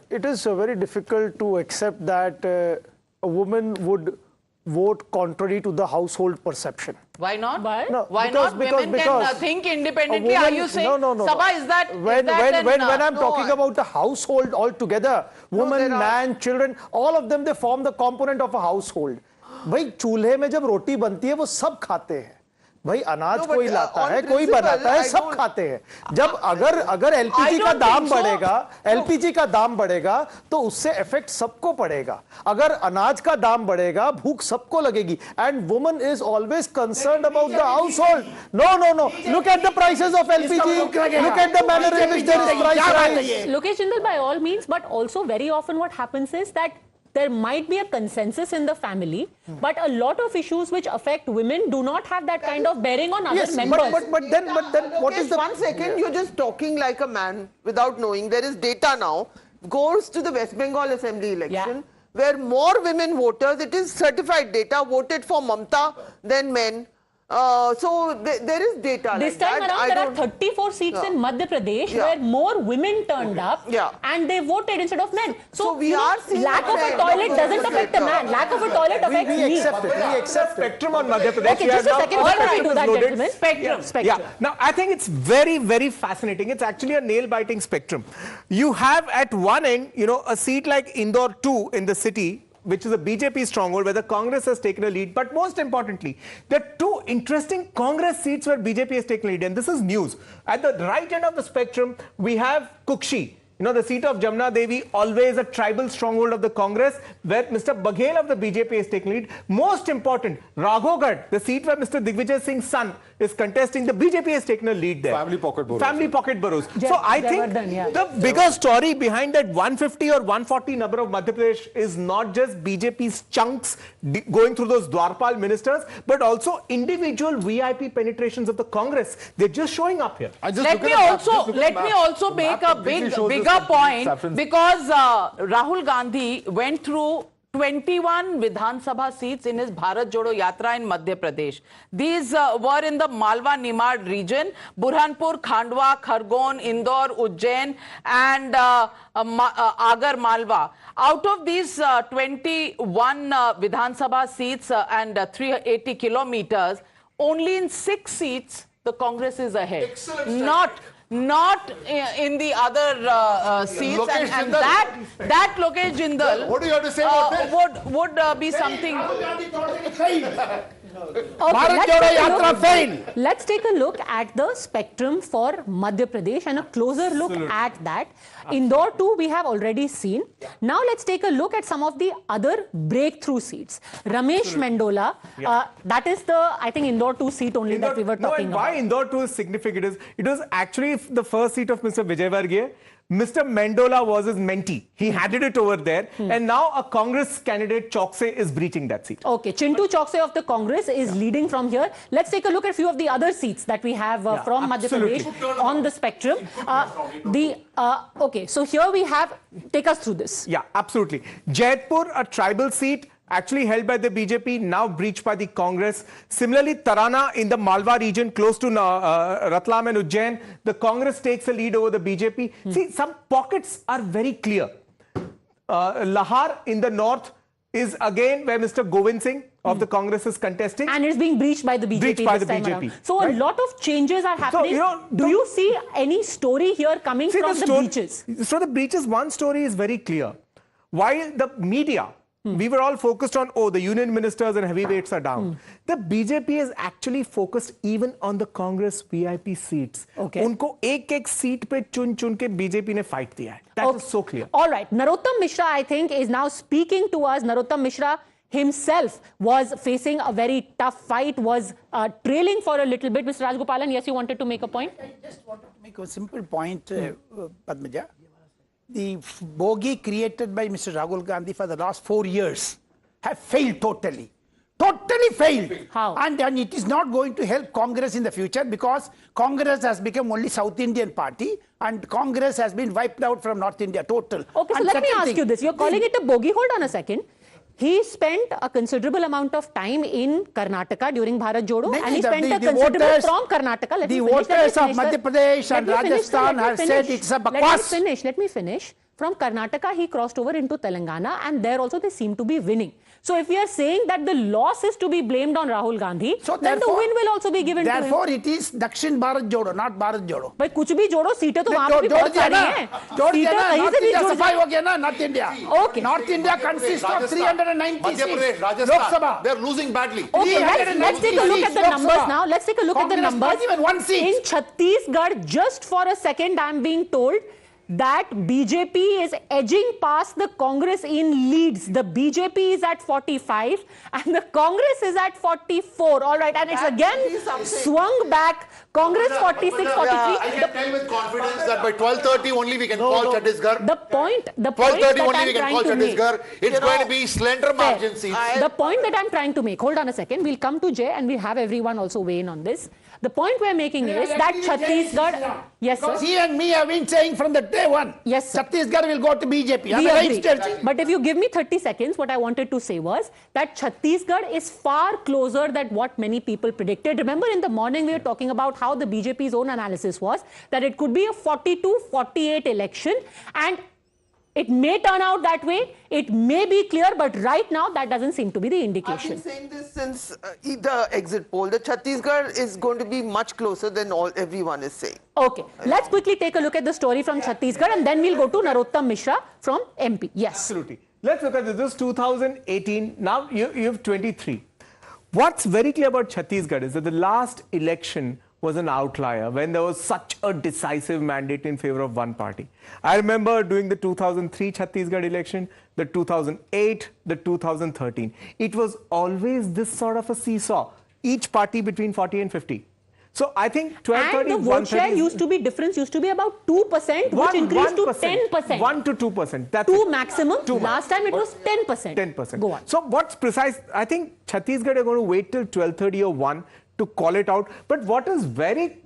it is very difficult to accept that a woman would vote contrary to the household perception. Why not? No, Why not? Women can think independently. Are you saying, no. Sabha, is that when I'm talking about the household altogether, woman, man, children, all of them, they form the component of a household. भाई चूल्हे में जब रोटी बनती है वो सब खाते हैं. भाई अनाज कोई लाता है, कोई बनाता है, सब खाते हैं। जब अगर एलपीजी का दाम बढ़ेगा, एलपीजी का दाम बढ़ेगा तो उससे इफेक्ट सबको पड़ेगा। अगर अनाज का दाम बढ़ेगा, भूख सबको लगेगी। And woman is always concerned about the household. No, look at the prices of LPG, look at the manner in which there is price rise. Lokesh Jindal, by all means, but also very often what happens is that there might be a consensus in the family, but a lot of issues which affect women do not have that kind of bearing on other members. But then what is the... One second, you're just talking like a man without knowing. There is data now, goes to the West Bengal Assembly election, where more women voters, it is certified data, voted for Mamta than men. So there is data. This time around, there are 34 seats in Madhya Pradesh where more women turned up and they voted instead of men. So we are seeing lack of a toilet doesn't affect a man. Lack of a toilet affects me. We accept it. We accept spectrum on Madhya Pradesh. Okay, just a second. Before we do that, gentlemen. Spectrum. Yeah. Now, I think it's very, very fascinating. It's actually a nail-biting spectrum. You have at one end, you know, a seat like Indore 2 in the city, which is a BJP stronghold where the Congress has taken a lead. But most importantly, there are two interesting Congress seats where BJP has taken a lead. And this is news. At the right end of the spectrum, we have Kukshi. You know, the seat of Jamna Devi, always a tribal stronghold of the Congress, where Mr. Baghel of the BJP is taking lead. Most important, Raghovgarh, the seat where Mr. Digvijay Singh's son is contesting, the BJP has taken a lead there. Family pocket boroughs. Family pocket boroughs. So I think the bigger story behind that 150 or 140 number of Madhya Pradesh is not just BJP's chunks going through those Dwarpal ministers, but also individual VIP penetrations of the Congress. They're just showing up here. Let me also make a bigger point, because Rahul Gandhi went through 21 Vidhan Sabha seats in his Bharat Jodo Yatra in Madhya Pradesh. These were in the Malwa Nimad region, Burhanpur, Khandwa, Khargon, Indore, Ujjain and Agar Malwa. Out of these 21 Vidhan Sabha seats and 380 kilometers, only in 6 seats the Congress is ahead. Not in the other seats, Lokesh and that Lokesh Jindal, what do you have to say about this? would be something. Let's take a look at the spectrum for Madhya Pradesh and a closer look at that. Indore 2 we have already seen. Now let's take a look at some of the other breakthrough seats. Ramesh Mendola, that is the, I think, Indore 2 seat only that we were talking about. Why Indore 2 is significant is, it was actually the first seat of Mr. Vijay Varghese. Mr. Mendola was his mentee. He handed it over there. And now a Congress candidate, Chokse, is breaching that seat. Okay, Chintu Chokse of the Congress is leading from here. Let's take a look at a few of the other seats that we have from Madhya Pradesh on the spectrum. Okay, so here we have, take us through this. Yeah, absolutely. Jaipur, a tribal seat, actually held by the BJP, now breached by the Congress. Similarly, Tarana in the Malwa region, close to Ratlam and Ujjain, the Congress takes a lead over the BJP. See, some pockets are very clear. Lahar in the north is again where Mr. Govind Singh of the Congress is contesting. And is being breached by the BJP breached by this the time BJP. around. So a lot of changes are happening. So, do you see any story here coming from the breaches? So the breaches, one story is very clear. While the media, we were all focused on, oh, the union ministers and heavyweights are down. The BJP is actually focused even on the Congress VIP seats. Okay. उनको एक-एक seat पे चुन-चुन के BJP ने fight दिया है. That is so clear. All right. Narottam Mishra, I think, is now speaking to us. Narottam Mishra himself was facing a very tough fight, was trailing for a little bit. Mr. Rajgopalan, yes, you wanted to make a point? I just wanted to make a simple point, Padmaja. The bogey created by Mr. Rahul Gandhi for the last 4 years have failed totally. Totally failed. How? And it is not going to help Congress in the future, because Congress has become only South Indian party and Congress has been wiped out from North India total. Okay, so let me ask you this. You're calling it a bogey. Hold on a second. He spent a considerable amount of time in Karnataka during Bharat Jodo, and he spent a considerable from Karnataka. The voters of Madhya Pradesh and Rajasthan have said it's a bakwas. Let me finish. From Karnataka, he crossed over into Telangana, and there also they seem to be winning. So if we are saying that the loss is to be blamed on Rahul Gandhi, so then the win will also be given to him. Therefore, it is Dakshin Bharat Jodo, not Bharat Jodo. But कुछ भी जोड़ो, सीटें तो वहाँ पे भी बहुत सारी हैं. जोड़ दिया ना, कहीं से भी जोड़ सफाई हो गया ना, North India. Okay. North India consists of 390 Madhya seats. Pradesh, Rajasthan, they're losing badly. Okay, let's take a look at the numbers now. Let's take a look at the numbers. Even one seat. In Chhattisgarh, just for a second, I'm being told that BJP is edging past the Congress in leads. The BJP is at 45 and the Congress is at 44. All right, and it's again swung back. Congress 46, 43. I can tell with confidence that by 12:30 only we can call Chhattisgarh. The point 12:30 only we can call Chhattisgarh. It's going to be slender margin seats. The point that I'm trying to make, hold on a second, we'll come to Jay and we'll have everyone also weigh in on this. The point we're making is that Chhattisgarh... Yes, sir. He and me have been saying from the day one. Yes, sir. Chhattisgarh will go to BJP. We agree. But if you give me 30 seconds, what I wanted to say was that Chhattisgarh is far closer than what many people predicted. Remember in the morning we were talking about how the BJP's own analysis was that it could be a 42-48 election and it may turn out that way, it may be clear, but right now that doesn't seem to be the indication. I've been saying this since the exit poll. The Chhattisgarh is going to be much closer than everyone is saying. Okay, let's quickly take a look at the story from Chhattisgarh and then we'll go to Narottam Mishra from MP. Yes. Absolutely. Let's look at this. This is 2018. Now you have 23. What's very clear about Chhattisgarh is that the last election was an outlier when there was such a decisive mandate in favor of one party. I remember doing the 2003 Chhattisgarh election, the 2008, the 2013. It was always this sort of a seesaw, each party between 40 and 50. So I think 12, 30, and the vote share used to be about 2%, which increased to 10%. 1 to 2%. That's 2 maximum. Last time it was 10%. 10%. Go on. So what's precise? I think Chhattisgarh are going to wait till 12:30 or 1 to call it out. But what is very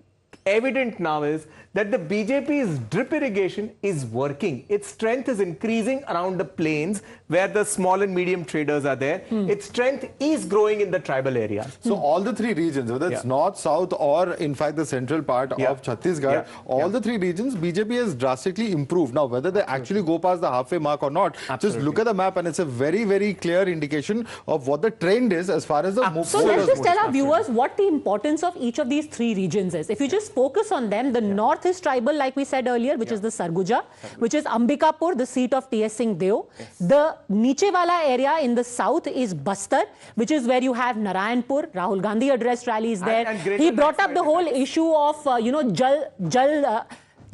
evident now is that the BJP's drip irrigation is working. Its strength is increasing around the plains where the small and medium traders are there. Its strength is growing in the tribal areas. So all the three regions, whether it's north, south or in fact the central part of Chhattisgarh, all the three regions, BJP has drastically improved. Now whether they actually go past the halfway mark or not, just look at the map and it's a very, very clear indication of what the trend is as far as the move. So let's just tell our viewers what the importance of each of these three regions is. If you just focus on them, the north is tribal, like we said earlier, which is the Sarguja, which is Ambikapur, the seat of T.S. Singh Deo. The Nichewala area in the south is Bastar, which is where you have Narayanpur. Rahul Gandhi addressed rallies there. He brought up the whole issue of, Jal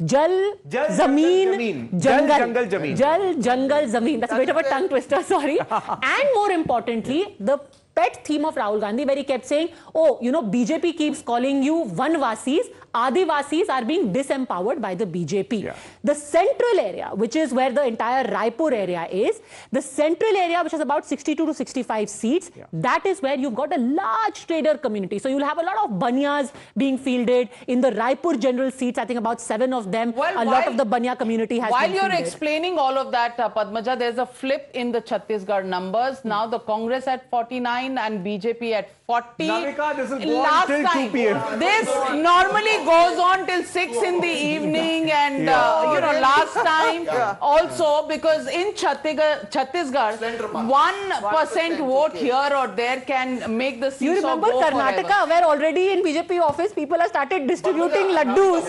Zameen Jangal. Jal Jangal Zameen. That's a bit of a tongue twister, sorry. And more importantly, the pet theme of Rahul Gandhi, where he kept saying, BJP keeps calling you Vanvasis. Adivasis are being disempowered by the BJP. The central area, which is where the entire Raipur area is, the central area, which has about 62 to 65 seats, that is where you've got a large trader community. So you'll have a lot of banyas being fielded. In the Raipur general seats, I think about 7 of them, a lot of the banya community has been While you're fielded. explaining all of that, Padmaja, there's a flip in the Chhattisgarh numbers. Now the Congress at 49 and BJP at 40. Navika, this is going till 2 p.m. This normally goes on till 6 in the evening and, last time also because in Chhattisgarh, 1% vote here or there can make the seesaw You remember go Karnataka, forever. where already in BJP office, people have started distributing laddus.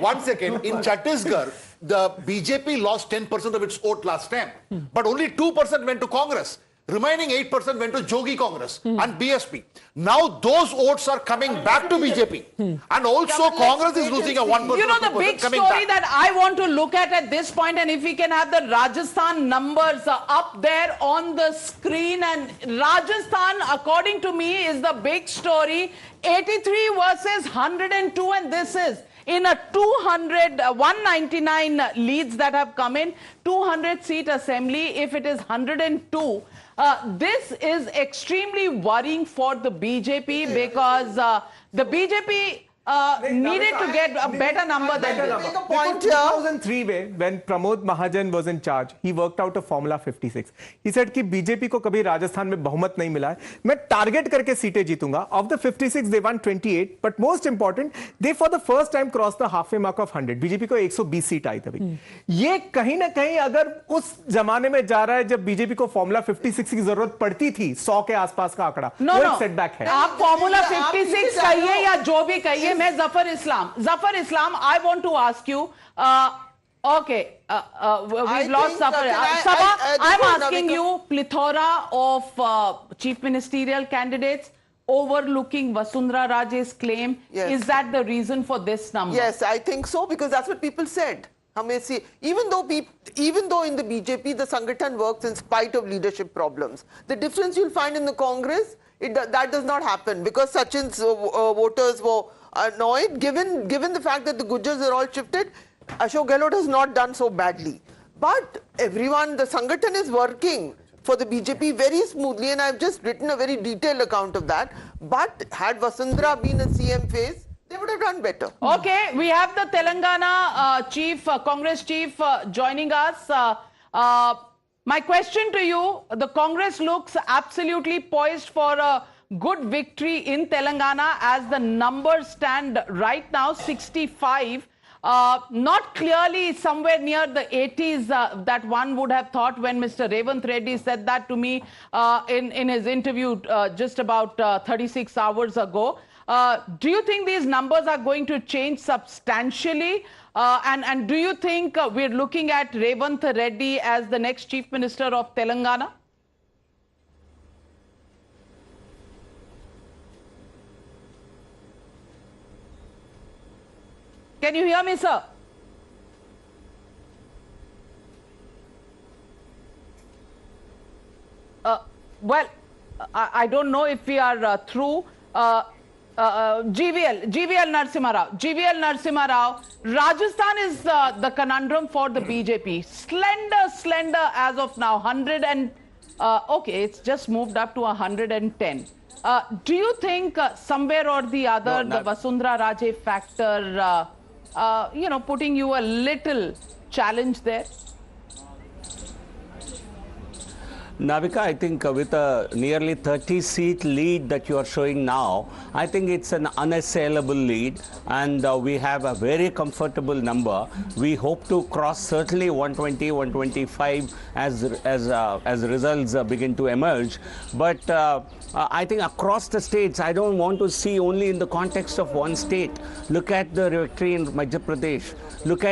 One second. In Chhattisgarh, the BJP lost 10% of its vote last time, but only 2% went to Congress. Remaining 8% went to Jogi Congress and BSP. Now those votes are coming back to BJP. And also Congress is losing a 1%. You know the big story that I want to look at this point, and if we can have the Rajasthan numbers up there on the screen. And Rajasthan, according to me, is the big story. 83 versus 102, and this is in a 199 leads that have come in, 200-seat assembly. If it is 102, this is extremely worrying for the BJP because the BJP needed to get a better number than this. Make a point here. 2003 में when Pramod Mahajan was in charge, he worked out a formula 56. He said कि BJP को कभी राजस्थान में बहुमत नहीं मिला है. मैं टारगेट करके सीटें जीतूंगा. Of the 56, they won 28. But most important, they for the first time crossed the halfway mark of 100. BJP को 120 सीट आई तभी. ये कहीं ना कहीं अगर उस जमाने में जा रहा है जब बीजेपी को फॉर्मूला 56 की जरूरत पड़ती थी, 100 के आसपास का आंकड़ा, वो एक सेटबैक है. आप फॉर्मूला 56 कहिए या जो भी कहिए, मैं Zafar Islam, I want to ask you, okay, we've lost Zafar. I'm asking you, plethora of chief ministerial candidates overlooking Vasundhara Raje's claim. Yes. Is that the reason for this number? Yes, I think so, because that's what people said. Even though in the BJP the Sangathan works in spite of leadership problems, the difference you'll find in the Congress, that does not happen, because Sachin's voters were annoyed, given the fact that the Gujars are all shifted. Ashok Gehlot has not done so badly, but everyone, the Sangathan is working for the BJP very smoothly, and I've just written a very detailed account of that. But had Vasundhara been a CM face, they would have done better. Okay, we have the Telangana Congress chief joining us. My question to you, the Congress looks absolutely poised for a good victory in Telangana as the numbers stand right now, 65. Not clearly somewhere near the 80s that one would have thought when Mr. Revanth Reddy said that to me in his interview just about 36 hours ago. Do you think these numbers are going to change substantially? And do you think we're looking at Revanth Reddy as the next Chief Minister of Telangana? Can you hear me, sir? Well, I don't know if we are through. GVL Narasimha Rao, Rajasthan is the conundrum for the BJP. Slender as of now, 100 and okay, it's just moved up to 110. Do you think somewhere or the other the Vasundhara Raje factor, putting you a little challenge there? Navika, I think with a nearly 30-seat lead that you are showing now, I think it's an unassailable lead, and we have a very comfortable number. We hope to cross certainly 120, 125 as results begin to emerge. But I think across the states, I don't want to see only in the context of one state. Look at the victory in Madhya Pradesh. Look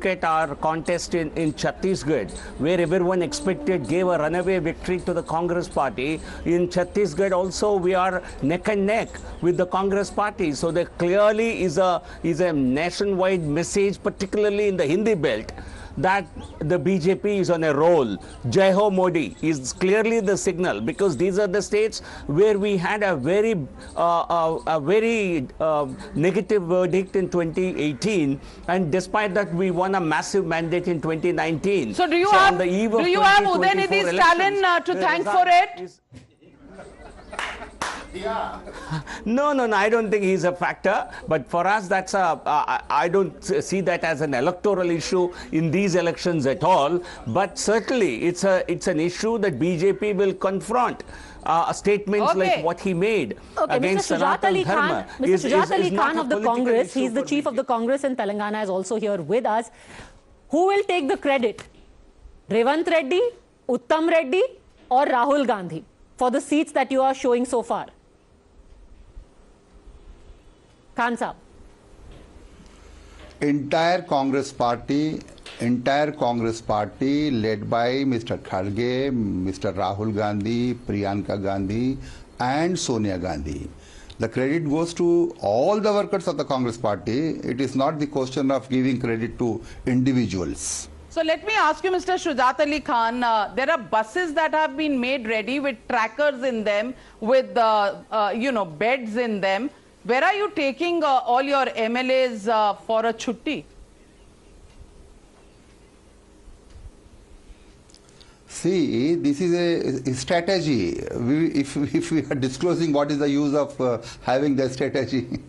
at our contest in Chhattisgarh, where everyone gave a runaway victory to the Congress party. In Chhattisgarh also we are neck and neck with the Congress party. So there clearly is a nationwide message, particularly in the Hindi belt, that the BJP is on a roll. Jai Ho Modi is clearly the signal, because these are the states where we had a very negative verdict in 2018, and despite that we won a massive mandate in 2019. So do you have Udayanidhi Stalin to thank for it? Yeah. No, I don't think he's a factor. But for us, that's I don't see that as an electoral issue in these elections at all. But certainly, it's an issue that BJP will confront. Statements like what he made against Sanatan Dharma. Mr. Shujat Ali Khan of the Congress, he's the chief of the Congress in Telangana, is also here with us. Who will take the credit? Revanth Reddy, Uttam Reddy, or Rahul Gandhi for the seats that you are showing so far? Khan Saab. Entire Congress party led by Mr. Kharge, Mr. Rahul Gandhi, Priyanka Gandhi and Sonia Gandhi. The credit goes to all the workers of the Congress party. It is not the question of giving credit to individuals. So let me ask you, Mr. Shujat Ali Khan, there are buses that have been made ready with trackers in them, with beds in them. Where are you taking all your MLAs for a chutti? See, this is a strategy. If we are disclosing what is the use of having the strategy,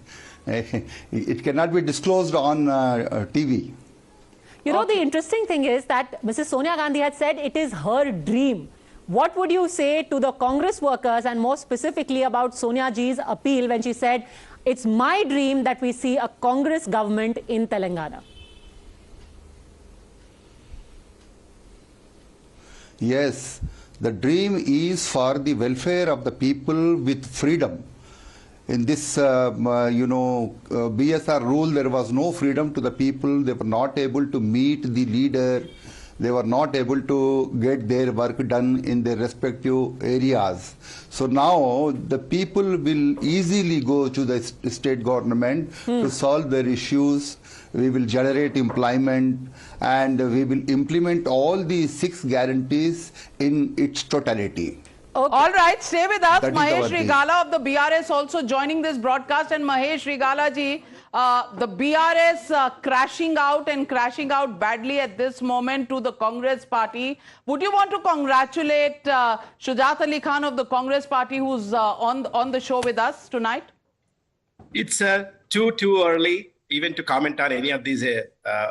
it cannot be disclosed on TV. You know, the interesting thing is that Mrs. Sonia Gandhi had said it is her dream. What would you say to the Congress workers and more specifically about Sonia ji's appeal when she said, it's my dream that we see a Congress government in Telangana? Yes, the dream is for the welfare of the people with freedom. In this, BSR rule, there was no freedom to the people. They were not able to meet the leader. They were not able to get their work done in their respective areas. So now the people will easily go to the state government to solve their issues. We will generate employment and we will implement all the 6 guarantees in its totality. Okay. All right, stay with us. Mahesh Rigala of the BRS also joining this broadcast. And Mahesh Rigala ji, the BRS crashing out and crashing out badly at this moment to the Congress party. Would you want to congratulate Shujat Ali Khan of the Congress party who's on the show with us tonight? It's too early even to comment on any of these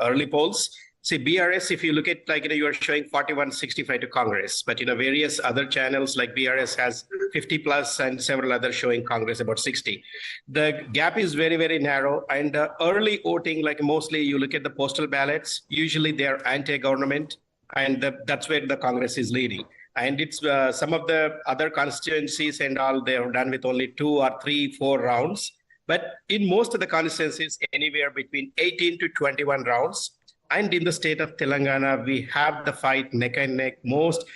early polls. See, BRS, if you look at, you are showing 41-65 to Congress, but, various other channels like BRS has 50 plus and several others showing Congress about 60. The gap is very, very narrow, and early voting, mostly you look at the postal ballots, usually they're anti-government, and that's where the Congress is leading. And it's some of the other constituencies and all, they are done with only 2 or 3, 4 rounds. But in most of the constituencies, anywhere between 18 to 21 rounds. And in the state of Telangana, we have the fight neck and neck,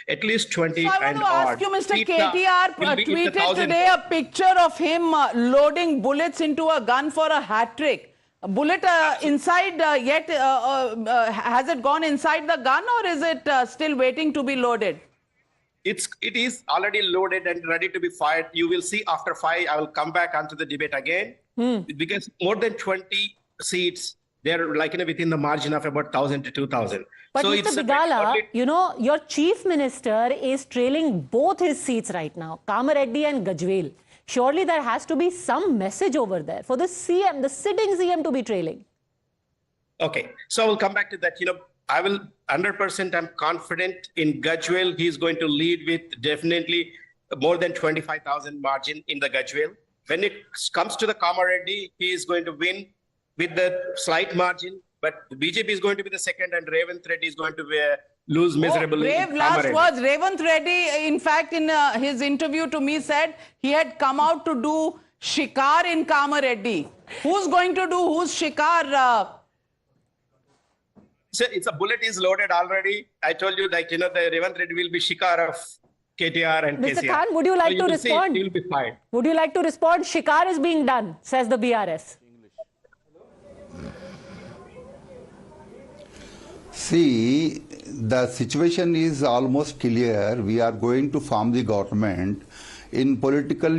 at least 20 and odd. So I want to ask you, Mr. KTR tweeted today a picture of him loading bullets into a gun for a hat trick. A bullet inside yet, has it gone inside the gun or is it still waiting to be loaded? It is already loaded and ready to be fired. You will see after 5, I will come back onto the debate again. Because more than 20 seats, they're within the margin of about 1,000 to 2,000. But so Mr. Bigala, your chief minister is trailing both his seats right now, Kamareddy and Gajwel. Surely there has to be some message over there for the CM, the sitting CM to be trailing. Okay, so I will come back to that. I will 100%, I'm confident in Gajwel. He's going to lead with definitely more than 25,000 margin in the Gajwel. When it comes to the Kamareddy, he is going to win with the slight margin, but the BJP is going to be the second and Revanth Reddy is going to lose miserably. Brave last words. Revanth Reddy, in fact, in his interview to me said he had come out to do shikar in Kamareddy. Who's going to do whose shikar? So it's a bullet is loaded already. I told you the Revanth Reddy will be shikar of KTR and KCR. Mr. Khan, would you like to respond? He will be fine. Would you like to respond? Shikar is being done, says the BRS. See, the situation is almost clear. We are going to form the government. In political,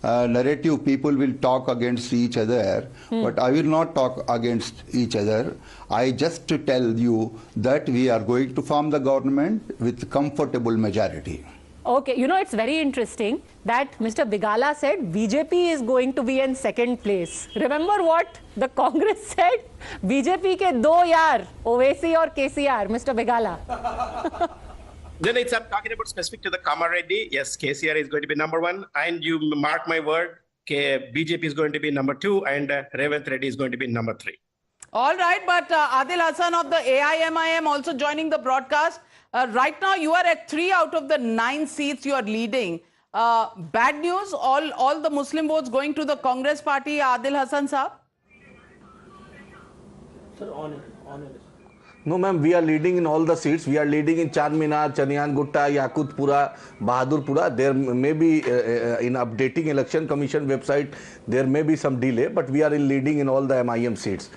narrative, people will talk against each other, but I will not talk against each other. I just tell you that we are going to form the government with comfortable majority. Okay, it's very interesting that Mr. Bigala said BJP is going to be in second place. Remember what the Congress said? BJP ke do yaar, Owaisi or KCR, Mr. Bigala. Then I'm talking about specific to the Kamareddy. Yes, KCR is going to be number 1. And you mark my word, BJP is going to be number 2 and Revanth Reddy is going to be number 3. All right, but Adil Hassan of the AIMIM also joining the broadcast. Right now, you are at 3 out of the 9 seats you are leading. Bad news, all the Muslim votes going to the Congress party, Adil Hassan sahab? Sir, on it. No, ma'am, we are leading in all the seats. We are leading in Charminar, Chaniyan Gutta, Yakutpura, Bahadurpura. There may be, in updating Election Commission website, there may be some delay, but we are leading in all the MIM seats.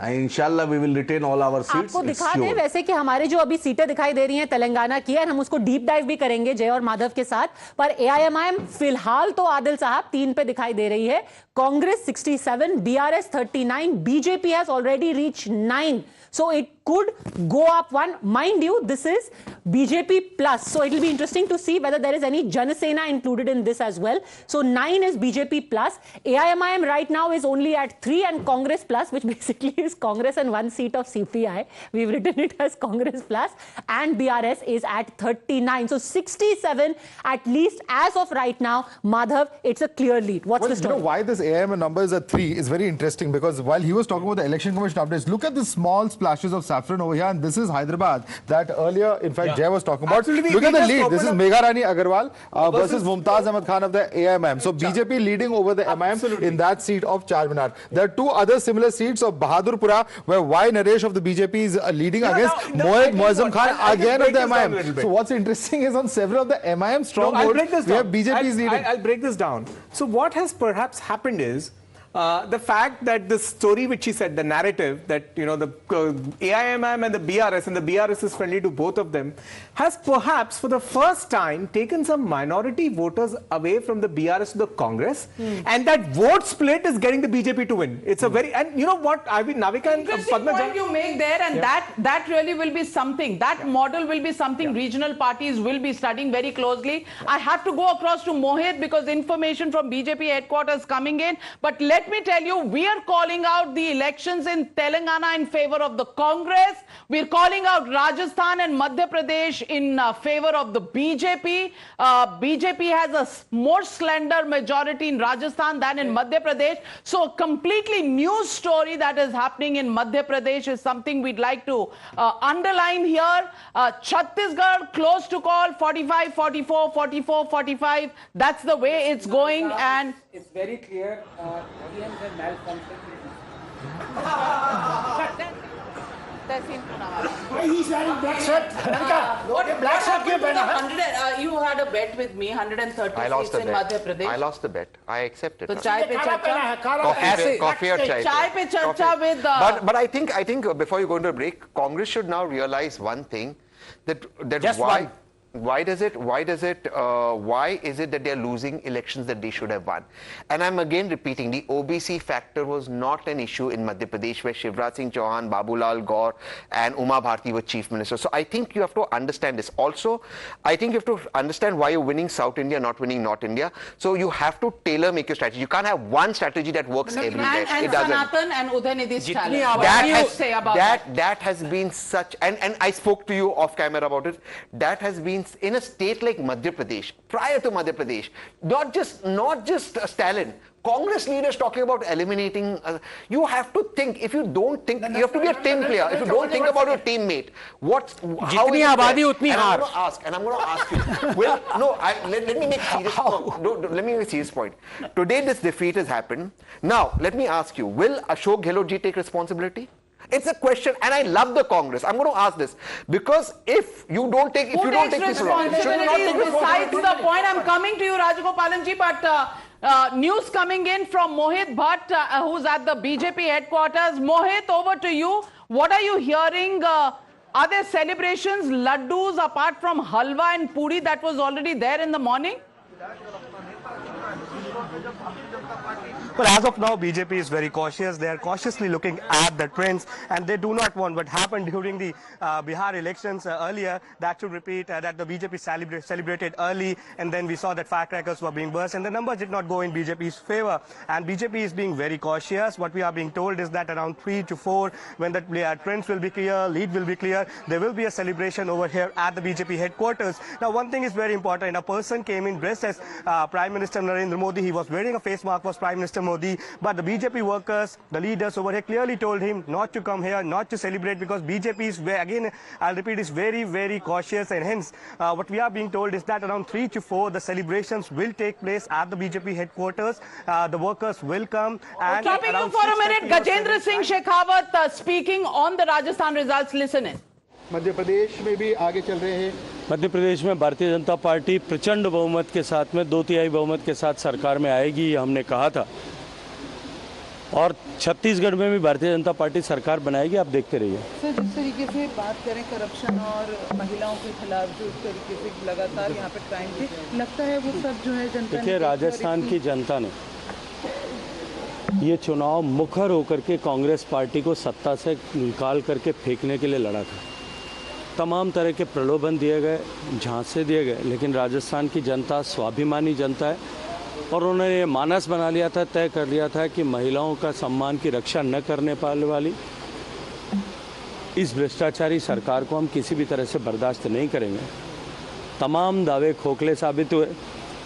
And inshallah we will retain all our seats. आपको दिखा दें वैसे कि हमारे जो अभी सीटें दिखाई दे रही हैं तेलंगाना की है, हम उसको डीप डाइव भी करेंगे जय और माधव के साथ, पर AIMIM फिलहाल तो आदिल साहब 3 पे दिखाई दे रही है. Congress 67, BRS 39, BJP has already reached 9. So it could go up one. Mind you, this is BJP plus. So it will be interesting to see whether there is any Janasena included in this as well. So 9 is BJP plus. AIMIM right now is only at 3, and Congress plus, which basically is Congress and 1 seat of CPI. We've written it as Congress plus, and BRS is at 39. So 67 at least as of right now. Madhav, it's a clear lead. What's the story? You know why this AIMIM number is at 3 is very interesting, because while he was talking about the election commission updates, look at the small splashes of saffron over here, and this is Hyderabad that earlier, in fact, Jay was talking about. Absolutely, look at the lead. This is Megharani Agarwal versus Mumtaz Ahmad Khan of the AIMIM. So BJP leading over the MIM in that seat of Charminar. There are 2 other similar seats of Bahadurpura, where Y. Naresh of the BJP is leading against Mohit Moazzam Khan again of the MIM. So what's interesting is on several of the MIM strongholds, we have BJP's leading. I'll break this down. So what has perhaps happened is the fact that the story which he said, the narrative that, you know, the AIMIM and the BRS is friendly to both of them, has perhaps for the first time taken some minority voters away from the BRS to the Congress, and that vote split is getting the BJP to win. It's a very, and you know what, I mean, Navika and Padma point you make there, and that really will be something. That model will be something regional parties will be studying very closely. I have to go across to Mohit because information from BJP headquarters coming in, but let me tell you, we are calling out the elections in Telangana in favor of the Congress. We're calling out Rajasthan and Madhya Pradesh in favor of the BJP. BJP has a more slender majority in Rajasthan than in Madhya Pradesh. So a completely new story that is happening in Madhya Pradesh is something we'd like to underline here. Chhattisgarh close to call, 45, 44, 44, 45. That's the way it's going, and it's very clear. EMs have malfunctioned. He's wearing black shirt. Black shirt. You had a bet with me, 130 seats in Madhya Pradesh. I lost the bet. I accepted. So chai pe charcha. Coffee or chai? Chai pe charcha with. But I think before you go into a break, Congress should now realize one thing, that Just why is it that they're losing elections that they should have won? And I'm again repeating, the OBC factor was not an issue in Madhya Pradesh, where Shivraj Singh Chauhan, Babulal Gaur and Uma Bharti were chief ministers. So I think you have to understand this. Also, I think you have to understand why you're winning South India, not winning North India. So you have to make your strategy. You can't have one strategy that works everywhere. And Sanatan and Udhaynidhi's challenge. What do you say about that? That has been such, and I spoke to you off camera about it, that has been in a state like Madhya Pradesh, prior to Madhya Pradesh, not just Stalin, Congress leaders talking about eliminating. You have to think. If you don't think, you have to be a team player. If you don't think about your teammate, how is it? And I'm going to ask you. Well, no, let me make serious point. Let me make a serious point. Today, this defeat has happened. Now, let me ask you: will Ashok Gehlot ji take responsibility? It's a question, and I love the Congress. I'm going to ask this because if you don't take responsibility, besides the point, I'm coming to you, Rajagopalan ji, but news coming in from Mohit Bhatt, who's at the BJP headquarters. Mohit, over to you. What are you hearing? Are there celebrations, laddus, apart from halwa and puri that was already there in the morning? But as of now, BJP is very cautious. They are cautiously looking at the trends, and they do not want what happened during the Bihar elections earlier. That should repeat, that the BJP celebrated early, and then we saw that firecrackers were being burst, and the numbers did not go in BJP's favor. And BJP is being very cautious. What we are being told is that around 3 to 4, when the trends will be clear, lead will be clear, there will be a celebration over here at the BJP headquarters. Now, one thing is very important. A person came in dressed as Prime Minister Narendra Modi. He was wearing a face mark, was Prime Minister Modi, but the BJP workers, the leaders over here clearly told him not to come here, not to celebrate, because BJP is, again, I'll repeat, is very, very cautious, and hence what we are being told is that around 3 to 4, the celebrations will take place at the BJP headquarters. The workers will come. And stopping you for a minute, Gajendra Singh Shekhawat speaking on the Rajasthan results. Listen in. Madhya Pradesh में भी आगे चल रहे हैं। मध्य प्रदेश में Bharatiya Janata party प्रचंड बहुमत के साथ में 2/3 बहुमत के साथ सरकार में आएगी, हमने कहा था, और छत्तीसगढ़ में भी भारतीय जनता पार्टी सरकार बनाएगी। आप देखते रहिए। सर, जिस तरीके से बात करें करप्शन और महिलाओं के खिलाफ जो इस तरीके से लगातार यहाँ पे क्राइम थे, लगता है वो सब जो है जनता, देखिए, राजस्थान की जनता ने ये चुनाव मुखर होकर के कांग्रेस पार्टी को सत्ता से निकाल करके फेंकने के लिए लड़ा था। तमाम तरह के प्रलोभन दिए गए, झांसे दिए गए, लेकिन राजस्थान की जनता स्वाभिमानी जनता है और उन्होंने ये मानस बना लिया था, तय कर लिया था कि महिलाओं का सम्मान की रक्षा न करने पाने वाली इस भ्रष्टाचारी सरकार को हम किसी भी तरह से बर्दाश्त नहीं करेंगे। तमाम दावे खोखले साबित हुए,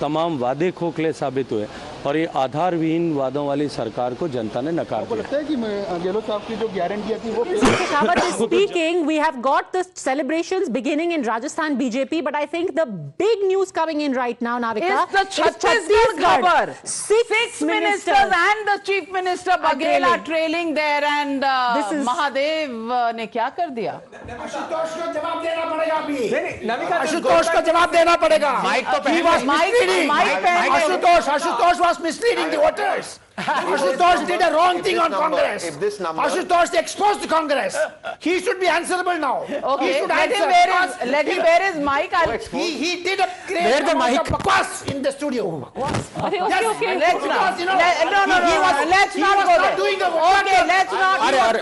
तमाम वादे खोखले साबित हुए और ये आधारविहीन वादों वाली सरकार को जनता ने नकार दिया। लगता है कि गहलोत साहब की जो गारंटी थी वो Shekhawat is speaking. We have got the celebrations beginning in Rajasthan BJP, but I think the big news coming in right now, Navika, is the Chhattisgarh cover. Six ministers and the chief minister Baghel are trailing there, and Mahadev ने क्या कर दिया? आशुतोष को जवाब देना पड़ेगा अभी। आशुतोष को जवाब देना पड़ेगा। Ashutosh was misleading the voters. Ashutosh did a wrong thing on Congress. Ashutosh exposed Congress. He should be answerable now. Okay, he should let him wear his mic. He did a great amount of bakwas in the studio. Okay, let's not. Let's not go there. Okay, let's not.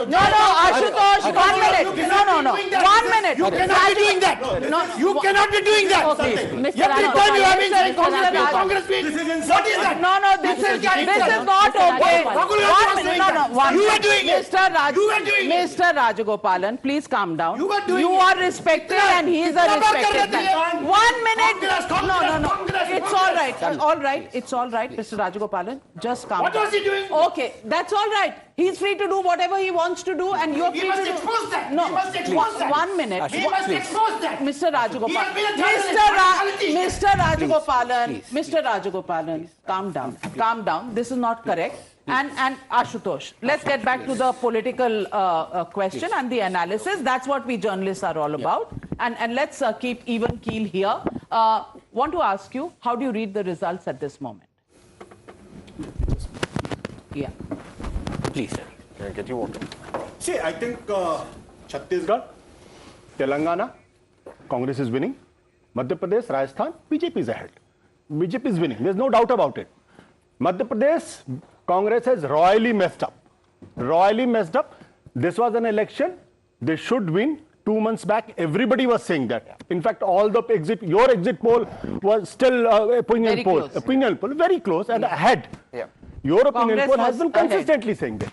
No, Ashutosh, 1 minute. No. 1 minute. You cannot be doing that. No, you cannot be doing that. Okay, every time you have been saying Congress means, what is that? No, this is not okay. You were doing it. Mr. Rajagopalan, please calm down. You are respected and he is a respected man. 1 minute. No. It's all right. It's all right, Mr. Rajagopalan. Just calm down. What was he doing? Okay, that's all right. He's free to do whatever he wants to do, and you're free to do. He must expose that. No, he must expose that. 1 minute. He must expose that. Mr. Rajagopalan. Mr. Rajagopalan, calm down. This is not correct. And Ashutosh, let's get back to the political question and the analysis. That's what we journalists are all about. And let's keep even keel here. Want to ask you, how do you read the results at this moment? Yeah. Please, sir. Can I get you water? See, I think Chhattisgarh, Telangana, Congress is winning. Madhya Pradesh, Rajasthan, BJP is ahead. BJP is winning. There's no doubt about it. Madhya Pradesh, Congress has royally messed up. This was an election. They should win. 2 months back, everybody was saying that. In fact, all the your exit poll was still opinion poll, very close and ahead. Yeah. Your opinion poll has been consistently saying that.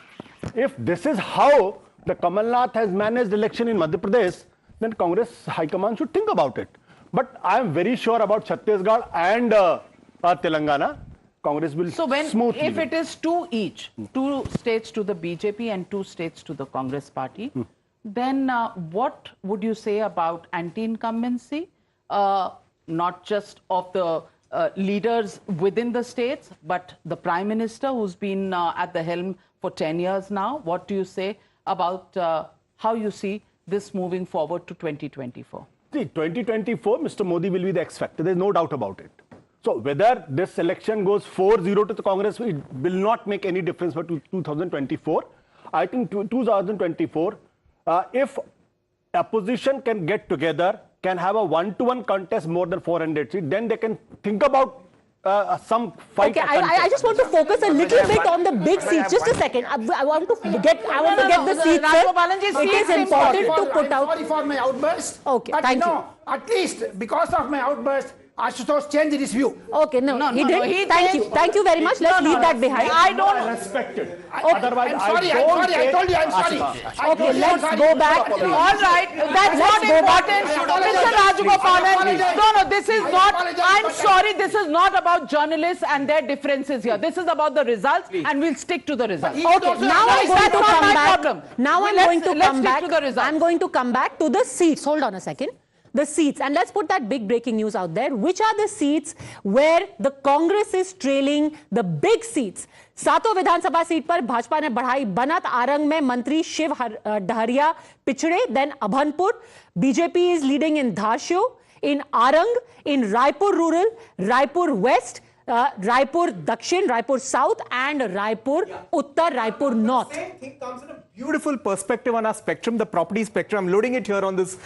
If this is how the Kamal Nath has managed election in Madhya Pradesh, then Congress High Command should think about it. But I am very sure about Chhattisgarh and Telangana. Congress will smoothly. If it is 2 each, 2 states to the BJP and 2 states to the Congress party, then what would you say about anti-incumbency, not just of the leaders within the states, but the Prime Minister who's been at the helm for 10 years now? What do you say about how you see this moving forward to 2024? See, 2024, Mr. Modi will be the X factor. There's no doubt about it. So whether this election goes 4-0 to the Congress, it will not make any difference for 2024. I think 2024, if opposition can get together, can have a 1-to-1 contest more than 400 seats, then they can think about some fight. Okay, I just want to focus a little bit on the big seats. Just a second. I want to get the seats. It is important to put out. Sorry for my outburst. Okay, but thank you. At least because of my outburst, Ashutosh changed his view. Okay, no, he did. Thank you very much. Let's leave that behind. I don't respect it. Otherwise, I'm sorry. I told you I'm sorry. Okay, let's go back. All right, that's not important. Mr. Rajagopalan, no, this is not. I'm sorry, this is not about journalists and their differences here. This is about the results, and we'll stick to the results. Okay, now I'm going to come back. Now I'm going to come back. I'm going to come back to the seats. Hold on a second. The seats, and let's put that big breaking news out there. Which are the seats where the Congress is trailing the big seats? सातों विधानसभा seat पर भाजपा ने बढ़ाई बनत. आरंग में मंत्री शिव डहरिया पिछड़े. Then Abhanpur, BJP is leading in Dhashu, in Arang, in Raipur Rural, Raipur West, Raipur Dakshin, Raipur South, and Raipur Uttar, Raipur North. Same thing comes in a beautiful perspective on our spectrum, the property spectrum. I'm loading it here on this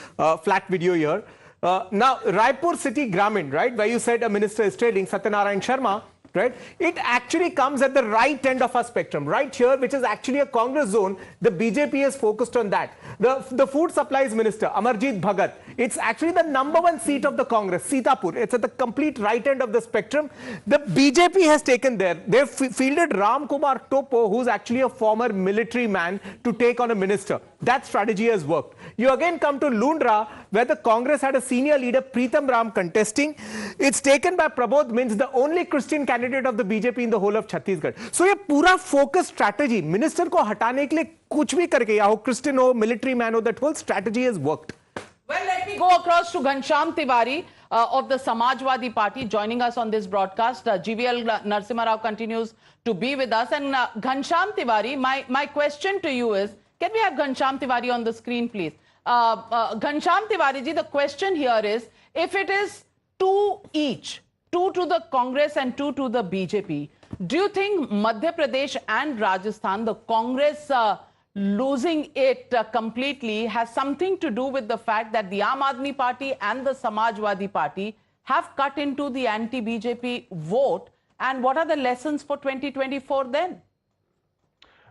flat video here. Now, Raipur City Gramin, right, where you said a minister is trailing, Satyanarayan Sharma, right? It actually comes at the right end of our spectrum, right here, which is actually a Congress zone. The BJP is focused on that. The Food Supplies Minister, Amarjit Bhagat, it's actually the #1 seat of the Congress, Sitapur. It's at the complete right end of the spectrum. The BJP has taken there. They've fielded Ram Kumar Topo, who's actually a former military man, to take on a minister. That strategy has worked. You again come to Lundra, where the Congress had a senior leader, Preetam Ram, contesting. It's taken by Prabodh Mins, the only Christian candidate of the BJP in the whole of Chhattisgarh. So ये पूरा focus strategy, minister को हटाने के लिए कुछ भी करके, या हो Christian हो, military man हो, that whole strategy has worked. Well, let me go across to Ghanshyam Tiwari of the Samajwadi Party joining us on this broadcast. GVL Narasimha Rao continues to be with us. And Ghanshyam Tiwari, my question to you is, can we have Ghanshyam Tiwari on the screen, please? Ghanshyam Tiwari ji, the question here is, if it is 2 each, 2 to the Congress and 2 to the BJP, do you think Madhya Pradesh and Rajasthan, the Congress losing it completely, has something to do with the fact that the Aam Aadmi Party and the Samajwadi Party have cut into the anti-BJP vote? And what are the lessons for 2024 then?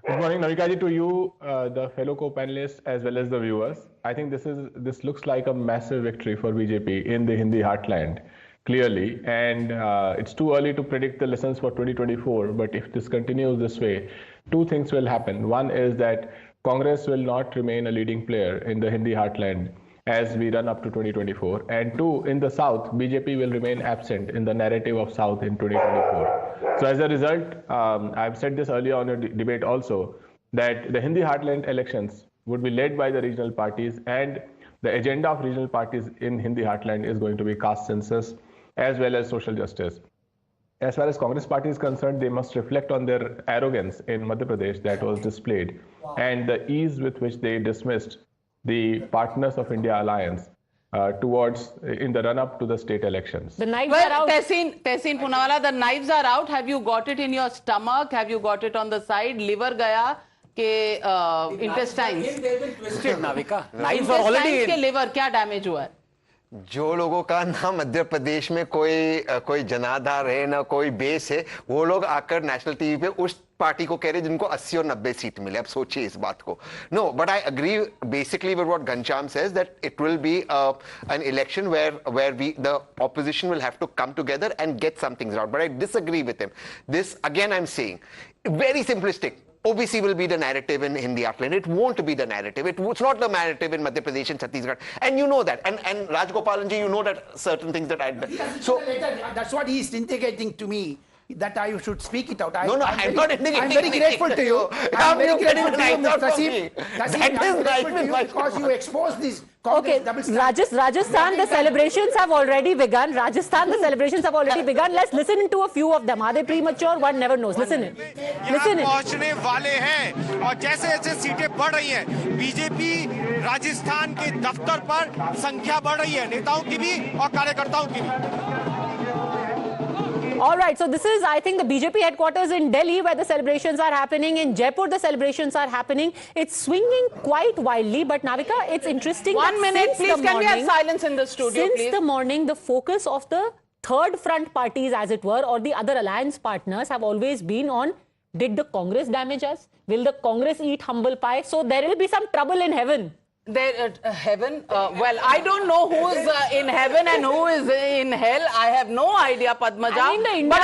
Good morning, Navika ji, to you, the fellow co-panelists, as well as the viewers. I think this looks like a massive victory for BJP in the Hindi heartland, clearly. And it's too early to predict the lessons for 2024. But if this continues this way, 2 things will happen. One is that Congress will not remain a leading player in the Hindi heartland as we run up to 2024. And 2, in the South, BJP will remain absent in the narrative of South in 2024. So as a result, I've said this earlier on a debate also, that the Hindi heartland elections would be led by the regional parties, and the agenda of regional parties in Hindi heartland is going to be caste census as well as social justice. As far as Congress party is concerned, they must reflect on their arrogance in Madhya Pradesh that was displayed, and the ease with which they dismissed the partners of India alliance in the run-up to the state elections. The knives are out. Tehseen Poonawalla, the knives are out. Have you got it in your stomach? Have you got it on the side? Liver gaya ke intestines? Twisted, Navika. Knives are already in. Intestines ke liver kya damage hua hai? जो लोगों का ना मध्य प्रदेश में कोई जनाधार है ना कोई बेस है, वो लोग आकर नेशनल टीवी पे उस पार्टी को कह रहे जिनको 80 और 90 सीट मिले. अब सोचिए इस बात को. No, but I agree basically with what Ghanshyam says, that it will be an election where the opposition will have to come together and get some things out. But I disagree with him. This again, I'm saying, very simplistic. OBC will be the narrative in Hindi heartland. It won't be the narrative. It's not the narrative in Madhya Pradesh and Chhattisgarh. And you know that. And Rajgopalan ji, you know that certain things that I did. So that's what he's indicating to me, that I should speak it out. I'm not indicating. I'm very grateful to you. I'm very grateful to you, Mr. Tassim, because you exposed this. Okay, Rajasthan, the celebrations have already begun. Let's listen to a few of them. Are they premature? One never knows. Listen in. पहुंचने वाले हैं और जैसे जैसे सीटें बढ़ रही हैं, बीजेपी राजस्थान के दफ्तर पर संख्या बढ़ रही है, नेताओं की भी और कार्यकर्ताओं की भी. All right, so this is, I think, the BJP headquarters in Delhi, where the celebrations are happening. In Jaipur, the celebrations are happening. It's swinging quite wildly, but Navika, it's interesting. 1 minute, please. Can we have silence in the studio, please? Since the morning, the focus of the third front parties, as it were, or the other alliance partners, have always been on, did the Congress damage us? Will the Congress eat humble pie? So there will be some trouble in heaven. Heaven? Well, I don't know who is in heaven and who is in hell. I have no idea, Padmaja. But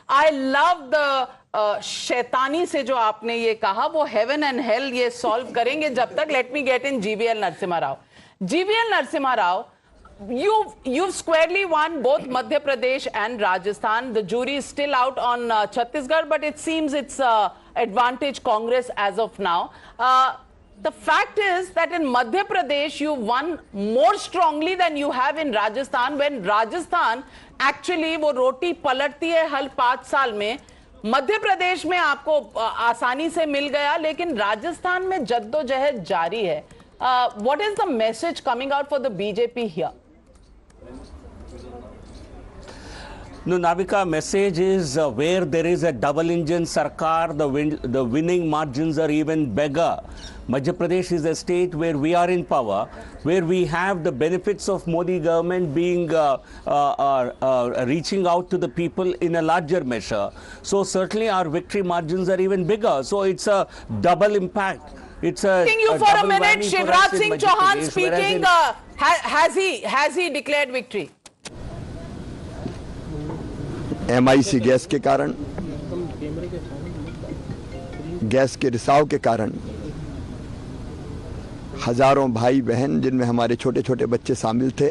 I love the शैतानी से जो आपने ये कहा, वो heaven and hell ये solve करेंगे जब तक. Let me get in GVL Narasimha Rao. GVL Narasimha Rao, you've squarely won both Madhya Pradesh and Rajasthan. The jury is still out on Chhattisgarh, but it seems it's advantage Congress as of now. The fact is that in Madhya Pradesh, you won more strongly than you have in Rajasthan, when Rajasthan actually वो रोटी पलटती है हर 5 साल में. मध्य प्रदेश में आपको आसानी से मिल गया, लेकिन राजस्थान में जद्दोजहद जारी है. What is the message coming out for the BJP here? No, Navika, message is where there is a double-engine sarkar, the winning margins are even bigger. Madhya Pradesh is a state where we are in power, where we have the benefits of Modi government being reaching out to the people in a larger measure. So certainly our victory margins are even bigger. So it's a double impact. It's a you for a minute, Shivraj Singh Chauhan speaking. Has he declared victory? MIC gas के कारण, gas के रिसाव के कारण हजारों भाई बहन जिनमें हमारे छोटे छोटे बच्चे शामिल थे,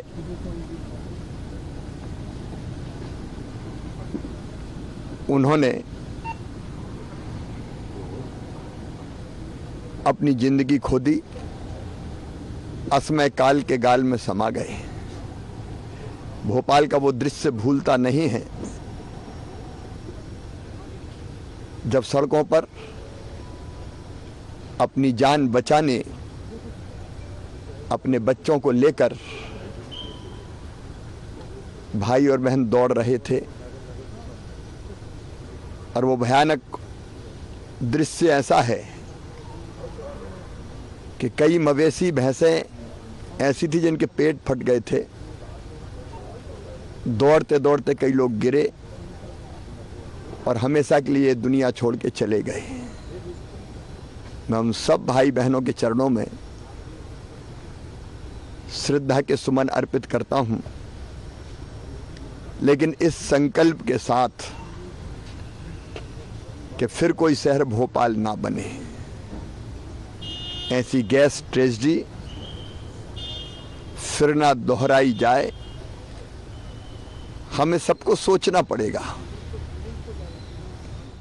उन्होंने अपनी जिंदगी खो दी, असमय काल के गाल में समा गए। भोपाल का वो दृश्य भूलता नहीं है जब सड़कों पर अपनी जान बचाने अपने बच्चों को लेकर भाई और बहन दौड़ रहे थे और वो भयानक दृश्य ऐसा है कि कई मवेशी भैंसें ऐसी थी जिनके पेट फट गए थे। दौड़ते दौड़ते कई लोग गिरे और हमेशा के लिए दुनिया छोड़ के चले गए। मैं उन सब भाई बहनों के चरणों में श्रद्धा के सुमन अर्पित करता हूं, लेकिन इस संकल्प के साथ कि फिर कोई शहर भोपाल ना बने। ऐसी गैस ट्रेजेडी फिर ना दोहराई जाए, हमें सबको सोचना पड़ेगा।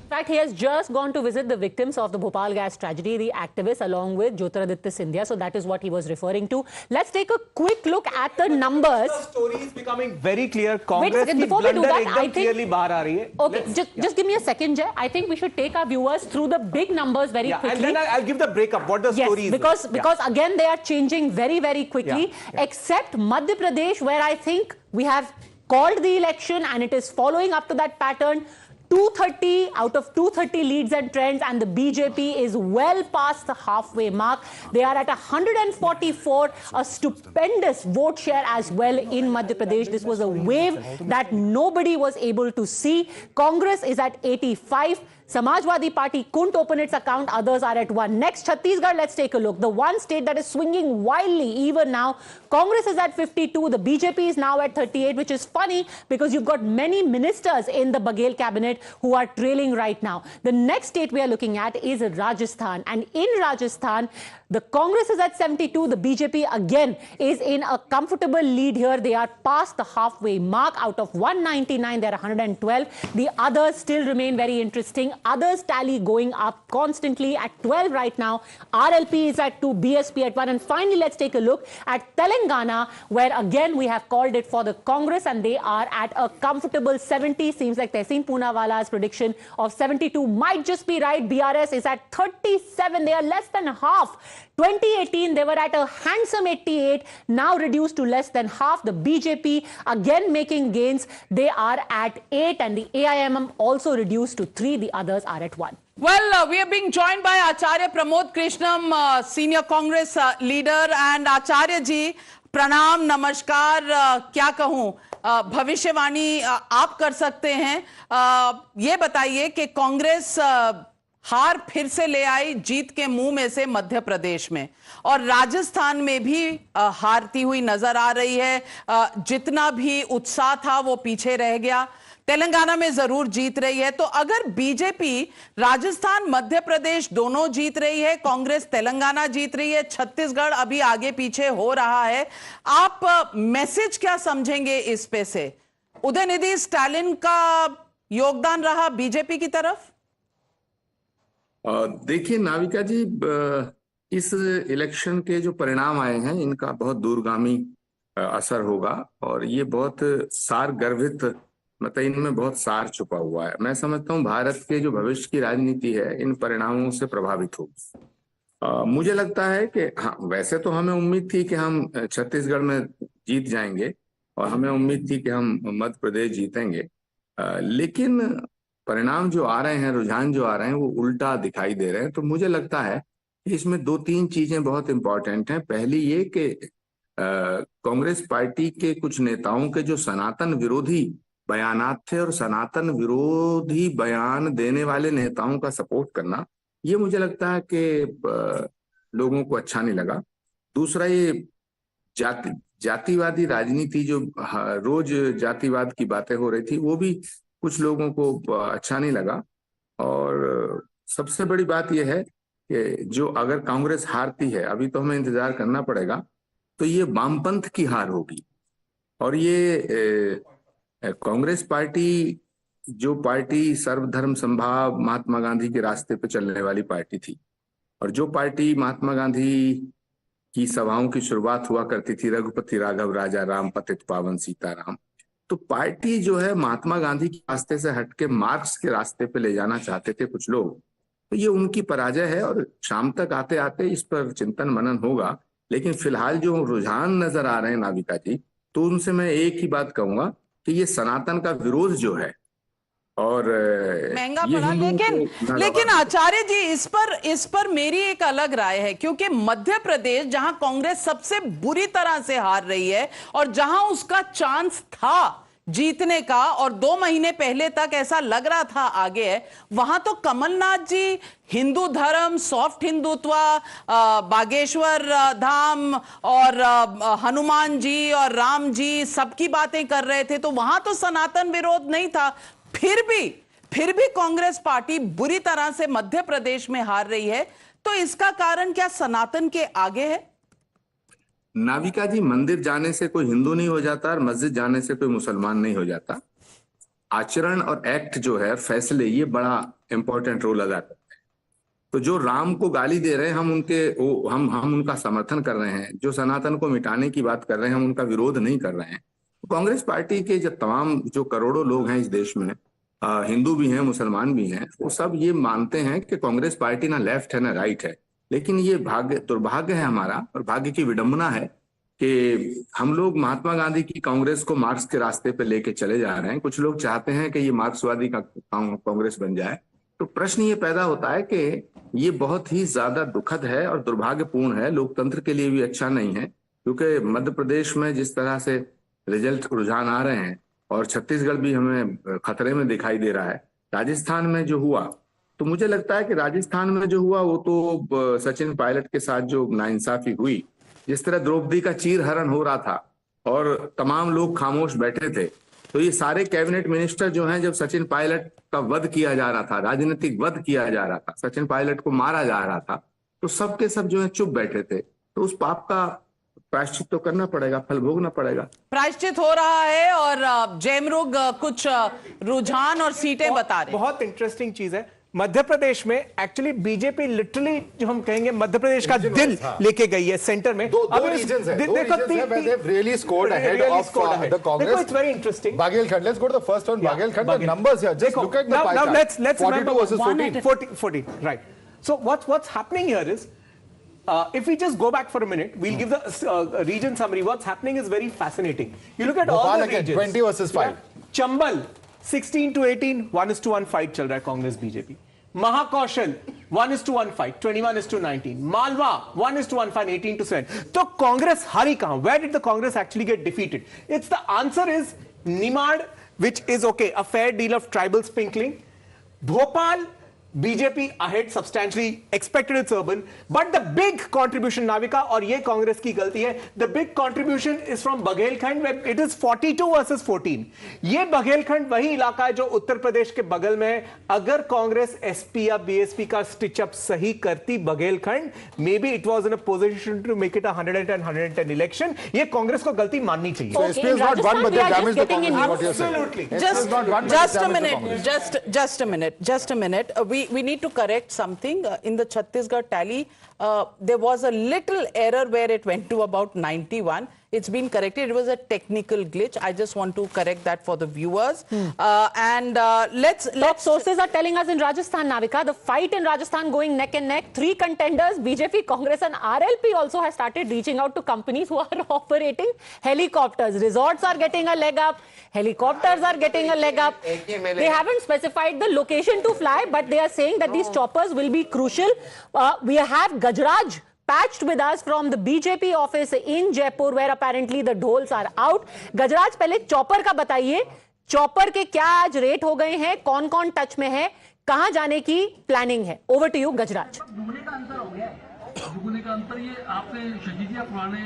In fact, he has just gone to visit the victims of the Bhopal gas tragedy, the activists, along with Jyotiraditya Scindia. So that is what he was referring to. Let's take a quick look at the numbers. The story is becoming very clear. Congress Wait, before we do that, I think clearly bahar aa rahi hai. Okay, just give me a second, Jay. I think we should take our viewers through the big numbers very quickly. And then I'll give the breakup. What the story is. Because again, they are changing very, very quickly. Except Madhya Pradesh, where I think we have called the election and it is following up to that pattern. 230 out of 230 leads and trends, and the BJP is well past the halfway mark. They are at 144, a stupendous vote share as well in Madhya Pradesh. This was a wave that nobody was able to see. Congress is at 85. Samajwadi Party couldn't open its account. Others are at 1. Next, Chhattisgarh, let's take a look. The one state that is swinging wildly even now. Congress is at 52. The BJP is now at 38, which is funny because you've got many ministers in the Baghel cabinet who are trailing right now. The next state we are looking at is Rajasthan. And in Rajasthan, the Congress is at 72. The BJP again is in a comfortable lead here. They are past the halfway mark. Out of 199, they're 112. The others still remain very interesting. Others tally going up constantly at 12 right now. RLP is at 2, BSP at 1. And finally, let's take a look at Telangana, where again we have called it for the Congress and they are at a comfortable 70. Seems like Tehseen Poonawala's prediction of 72 might just be right. BRS is at 37. They are less than half. 2018, they were at a handsome 88, now reduced to less than half. The BJP again making gains. They are at 8 and the AIMM also reduced to 3. The others are at 1. Well, we are being joined by Acharya Pramod Krishnam, senior Congress leader, and Acharya ji, pranam, namaskar, kya कहूं, भविष्यवाणी आप कर सकते हैं। ये बताइए कि कांग्रेस हार फिर से ले आई जीत के मुंह में से मध्य प्रदेश में, और राजस्थान में भी हारती हुई नजर आ रही है। जितना भी उत्साह था वो पीछे रह गया। तेलंगाना में जरूर जीत रही है। तो अगर बीजेपी राजस्थान मध्य प्रदेश दोनों जीत रही है, कांग्रेस तेलंगाना जीत रही है, छत्तीसगढ़ अभी आगे पीछे हो रहा है, आप मैसेज क्या समझेंगे इस पे से? उदयनिधि स्टालिन का योगदान रहा बीजेपी की तरफ? देखिए नाविका जी, इस इलेक्शन के जो परिणाम आए हैं इनका बहुत दूरगामी असर होगा और ये बहुत सार गर्भित, मतलब इनमें बहुत सार छुपा हुआ है। मैं समझता हूँ भारत के जो भविष्य की राजनीति है इन परिणामों से प्रभावित होगी। मुझे लगता है कि हाँ, वैसे तो हमें उम्मीद थी कि हम छत्तीसगढ़ में जीत जाएंगे और हमें उम्मीद थी कि हम मध्य प्रदेश जीतेंगे, लेकिन परिणाम जो आ रहे हैं, रुझान जो आ रहे हैं, वो उल्टा दिखाई दे रहे हैं। तो मुझे लगता है कि इसमें 2-3 चीजें बहुत इंपॉर्टेंट हैं। पहली ये कि कांग्रेस पार्टी के कुछ नेताओं के जो सनातन विरोधी बयानात थे और सनातन विरोधी बयान देने वाले नेताओं का सपोर्ट करना, ये मुझे लगता है कि लोगों को अच्छा नहीं लगा। दूसरा, ये जातिवादी राजनीति, जो रोज जातिवाद की बातें हो रही थी, वो भी कुछ लोगों को अच्छा नहीं लगा। और सबसे बड़ी बात यह है कि जो अगर कांग्रेस हारती है, अभी तो हमें इंतजार करना पड़ेगा, तो ये वामपंथ की हार होगी। और ये कांग्रेस पार्टी, जो पार्टी सर्वधर्म संभाव महात्मा गांधी के रास्ते पे चलने वाली पार्टी थी, और जो पार्टी महात्मा गांधी की सभाओं की शुरुआत हुआ करती थी, रघुपति राघव राजा राम पतित पावन सीताराम, तो पार्टी जो है महात्मा गांधी के रास्ते से हटके मार्क्स के रास्ते पे ले जाना चाहते थे कुछ लोग। तो ये उनकी पराजय है और शाम तक आते आते इस पर चिंतन मनन होगा। लेकिन फिलहाल जो रुझान नजर आ रहे हैं नाविका जी, तो उनसे मैं एक ही बात कहूंगा कि ये सनातन का विरोध जो है और महंगा पड़ा। लेकिन आचार्य जी, इस पर मेरी एक अलग राय है, क्योंकि मध्य प्रदेश जहां कांग्रेस सबसे बुरी तरह से हार रही है और जहां उसका चांस था जीतने का, और 2 महीने पहले तक ऐसा लग रहा था आगे है, वहां तो कमलनाथ जी हिंदू धर्म, सॉफ्ट हिंदुत्व, बागेश्वर धाम और हनुमान जी और राम जी सबकी बातें कर रहे थे, तो वहां तो सनातन विरोध नहीं था। फिर भी कांग्रेस पार्टी बुरी तरह से मध्य प्रदेश में हार रही है। तो इसका कारण क्या सनातन के आगे है? नाविका जी, मंदिर जाने से कोई हिंदू नहीं हो जाता और मस्जिद जाने से कोई मुसलमान नहीं हो जाता। आचरण और एक्ट जो है, फैसले, ये बड़ा इंपॉर्टेंट रोल अदा करते हैं। तो जो राम को गाली दे रहे हैं, हम उनका समर्थन कर रहे हैं। जो सनातन को मिटाने की बात कर रहे हैं, हम उनका विरोध नहीं कर रहे हैं। कांग्रेस पार्टी के जो करोड़ों लोग हैं इस देश में, हिंदू भी हैं, मुसलमान भी हैं, वो सब ये मानते हैं कि कांग्रेस पार्टी ना लेफ्ट है ना राइट है। लेकिन ये दुर्भाग्य है हमारा, और भाग्य की विडंबना है कि हम लोग महात्मा गांधी की कांग्रेस को मार्क्स के रास्ते पे लेके चले जा रहे हैं। कुछ लोग चाहते हैं कि ये मार्क्सवादी का कांग्रेस बन जाए। तो प्रश्न ये पैदा होता है कि ये बहुत ही ज्यादा दुखद है और दुर्भाग्यपूर्ण है, लोकतंत्र के लिए भी अच्छा नहीं है। क्योंकि मध्य प्रदेश में जिस तरह से रिजल्ट रुझान आ रहे हैं, और छत्तीसगढ़ भी हमें खतरे में दिखाई दे रहा है, राजस्थान में जो हुआ, तो मुझे लगता है कि राजस्थान में जो हुआ वो तो सचिन पायलट के साथ जो नाइंसाफी हुई, जिस तरह द्रौपदी का चीरहरण हो रहा था और तमाम लोग खामोश बैठे थे, तो ये सारे कैबिनेट मिनिस्टर जो हैं, जब सचिन पायलट का वध किया जा रहा था, राजनीतिक वध किया जा रहा था, सचिन पायलट को मारा जा रहा था, तो सब के सब जो है चुप बैठे थे। तो उस पाप का प्रायश्चित तो करना पड़ेगा, फल भोगना पड़ेगा। प्रायश्चित हो रहा है और जयमरुग कुछ रुझान और सीटें बता रहे हैं। बहुत इंटरेस्टिंग चीज है मध्य प्रदेश में। एक्चुअली बीजेपी लिटरली, जो हम कहेंगे, मध्य प्रदेश का दिल लेके गई है सेंटर में। दो रीजंस हैं, they've really scored ahead of the Congress. It's very interesting. Baghelkhand, let's go to the first one. Baghelkhand, the numbers here, just look at the pie chart. Now let's 42 versus 14. 14, right. So what's happening here is, if we just go back for a minute, we'll give the region summary. What's happening is very fascinating. You look at all the regions. 20 versus 5. Chambal 16 to 18, 1:1 fight चल रहा है Congress BJP. Mahakaushal 1:1 fight, 21:19. Malwa 1:1 fight, 18 to 7. तो कांग्रेस हारी कहां? Where did the Congress actually get defeated? It's the answer is Nimad, which is okay, a fair deal of tribal sprinkling. Bhopal, BJP ahead substantially, expected it's urban, but the big contribution, Navika, और ये कांग्रेस की गलती है, the big contribution is from Baghelkhand, where it is 42 versus 14. ये बघेलखंड वही इलाका है जो उत्तर प्रदेश के बगल में है। अगर कांग्रेस एसपी या बीएसपी का स्टिच अप सही करती Baghelkhand, maybe it was in a position to make it a 110 election. ये कांग्रेस को गलती माननी चाहिए। So SP has not won, but they damaged the Congress. What you're saying? Absolutely. Just a minute. We need to correct something. In the Chhattisgarh tally, there was a little error where it went to about 91. It's been corrected. It was a technical glitch. I just want to correct that for the viewers. Let's sources are telling us in Rajasthan, Navika, the fight in Rajasthan going neck and neck. 3 contenders, BJP, Congress and RLP also has started reaching out to companies who are operating helicopters. Resorts are getting a leg up. Helicopters are getting a leg up. They haven't specified the location to fly, but they are saying that these choppers will be crucial. We have Gajraj patched with us from the BJP office in Jaipur, where apparently the dhols are out. Gajraj, पहले chopper का बताइए, chopper के क्या आज rate हो गए हैं, कौन-कौन टच में है, कहां जाने की प्लानिंग है? ओवर टू यू गजराज। दुगने का अंतर ये आपने शजीद या पुराने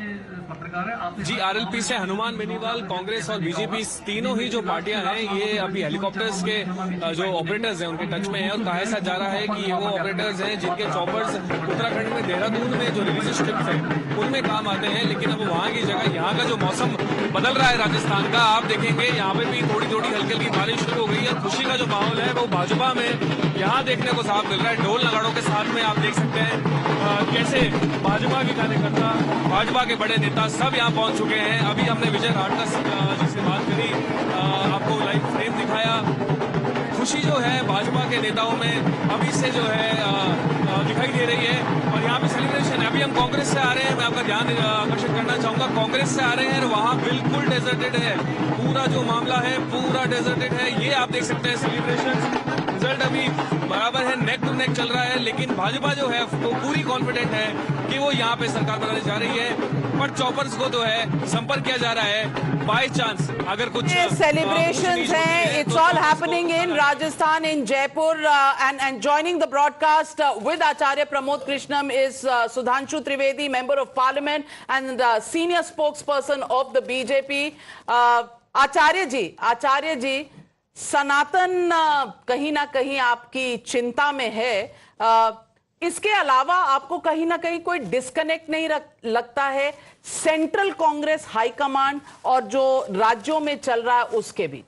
पत्रकार हैं आपने जी आरएलपी से हनुमान बेनीवाल, कांग्रेस और बीजेपी तीनों ही जो पार्टियां हैं ये अभी हेलीकॉप्टर्स के जो ऑपरेटर्स हैं उनके टच में है और कहा ऐसा जा रहा है कि ये वो ऑपरेटर्स हैं जिनके चॉपर्स उत्तराखंड में देहरादून में जो रिलीज स्ट्रिप्स है उनमें काम आते हैं, लेकिन अब वहाँ की जगह यहाँ का जो मौसम बदल रहा है राजस्थान का, आप देखेंगे यहाँ पे भी थोड़ी थोड़ी हल्की हल्की बारिश शुरू हो गई है। खुशी का जो माहौल है वो भाजपा में यहाँ देखने को साफ मिल रहा है। ढोल नगाड़ों के साथ में आप देख सकते हैं कैसे भाजपा के कार्यकर्ता, भाजपा के बड़े नेता सब यहाँ पहुंच चुके हैं। अभी हमने विजय राठकर जिससे बात करी, आपको लाइव फ्रेम दिखाया। खुशी जो है भाजपा के नेताओं में अभी से जो है दिखाई दे रही है और यहाँ पे सेलिब्रेशन है। अभी हम कांग्रेस से आ रहे हैं, मैं आपका ध्यान आकर्षित करना चाहूंगा, कांग्रेस से आ रहे हैं और वहाँ बिल्कुल डेजर्टेड है, पूरा जो मामला है पूरा डेजर्टेड है। ये आप देख सकते हैं सेलिब्रेशन, रिजल्ट अभी बराबर है, नेक टू नेक चल रहा है, लेकिन भाजपा जो है वो पूरी कॉन्फिडेंट है कि वो यहाँ पे सरकार बनाने जा रही है। पर चॉपर्स को जो है संपर्क किया जा रहा है, बाय चांस अगर कुछ celebrations हैं, it's all happening in Rajasthan, in Jaipur, and joining the broadcast with Acharya Pramod Krishnam is Sudhanshu Trivedi, member of Parliament and senior spokesperson of the BJP. आचार्य जी, सनातन कहीं ना कहीं आपकी चिंता में है, इसके अलावा आपको कहीं ना कहीं कोई डिस्कनेक्ट नहीं लगता है सेंट्रल कांग्रेस हाईकमांड और जो राज्यों में चल रहा है उसके बीच?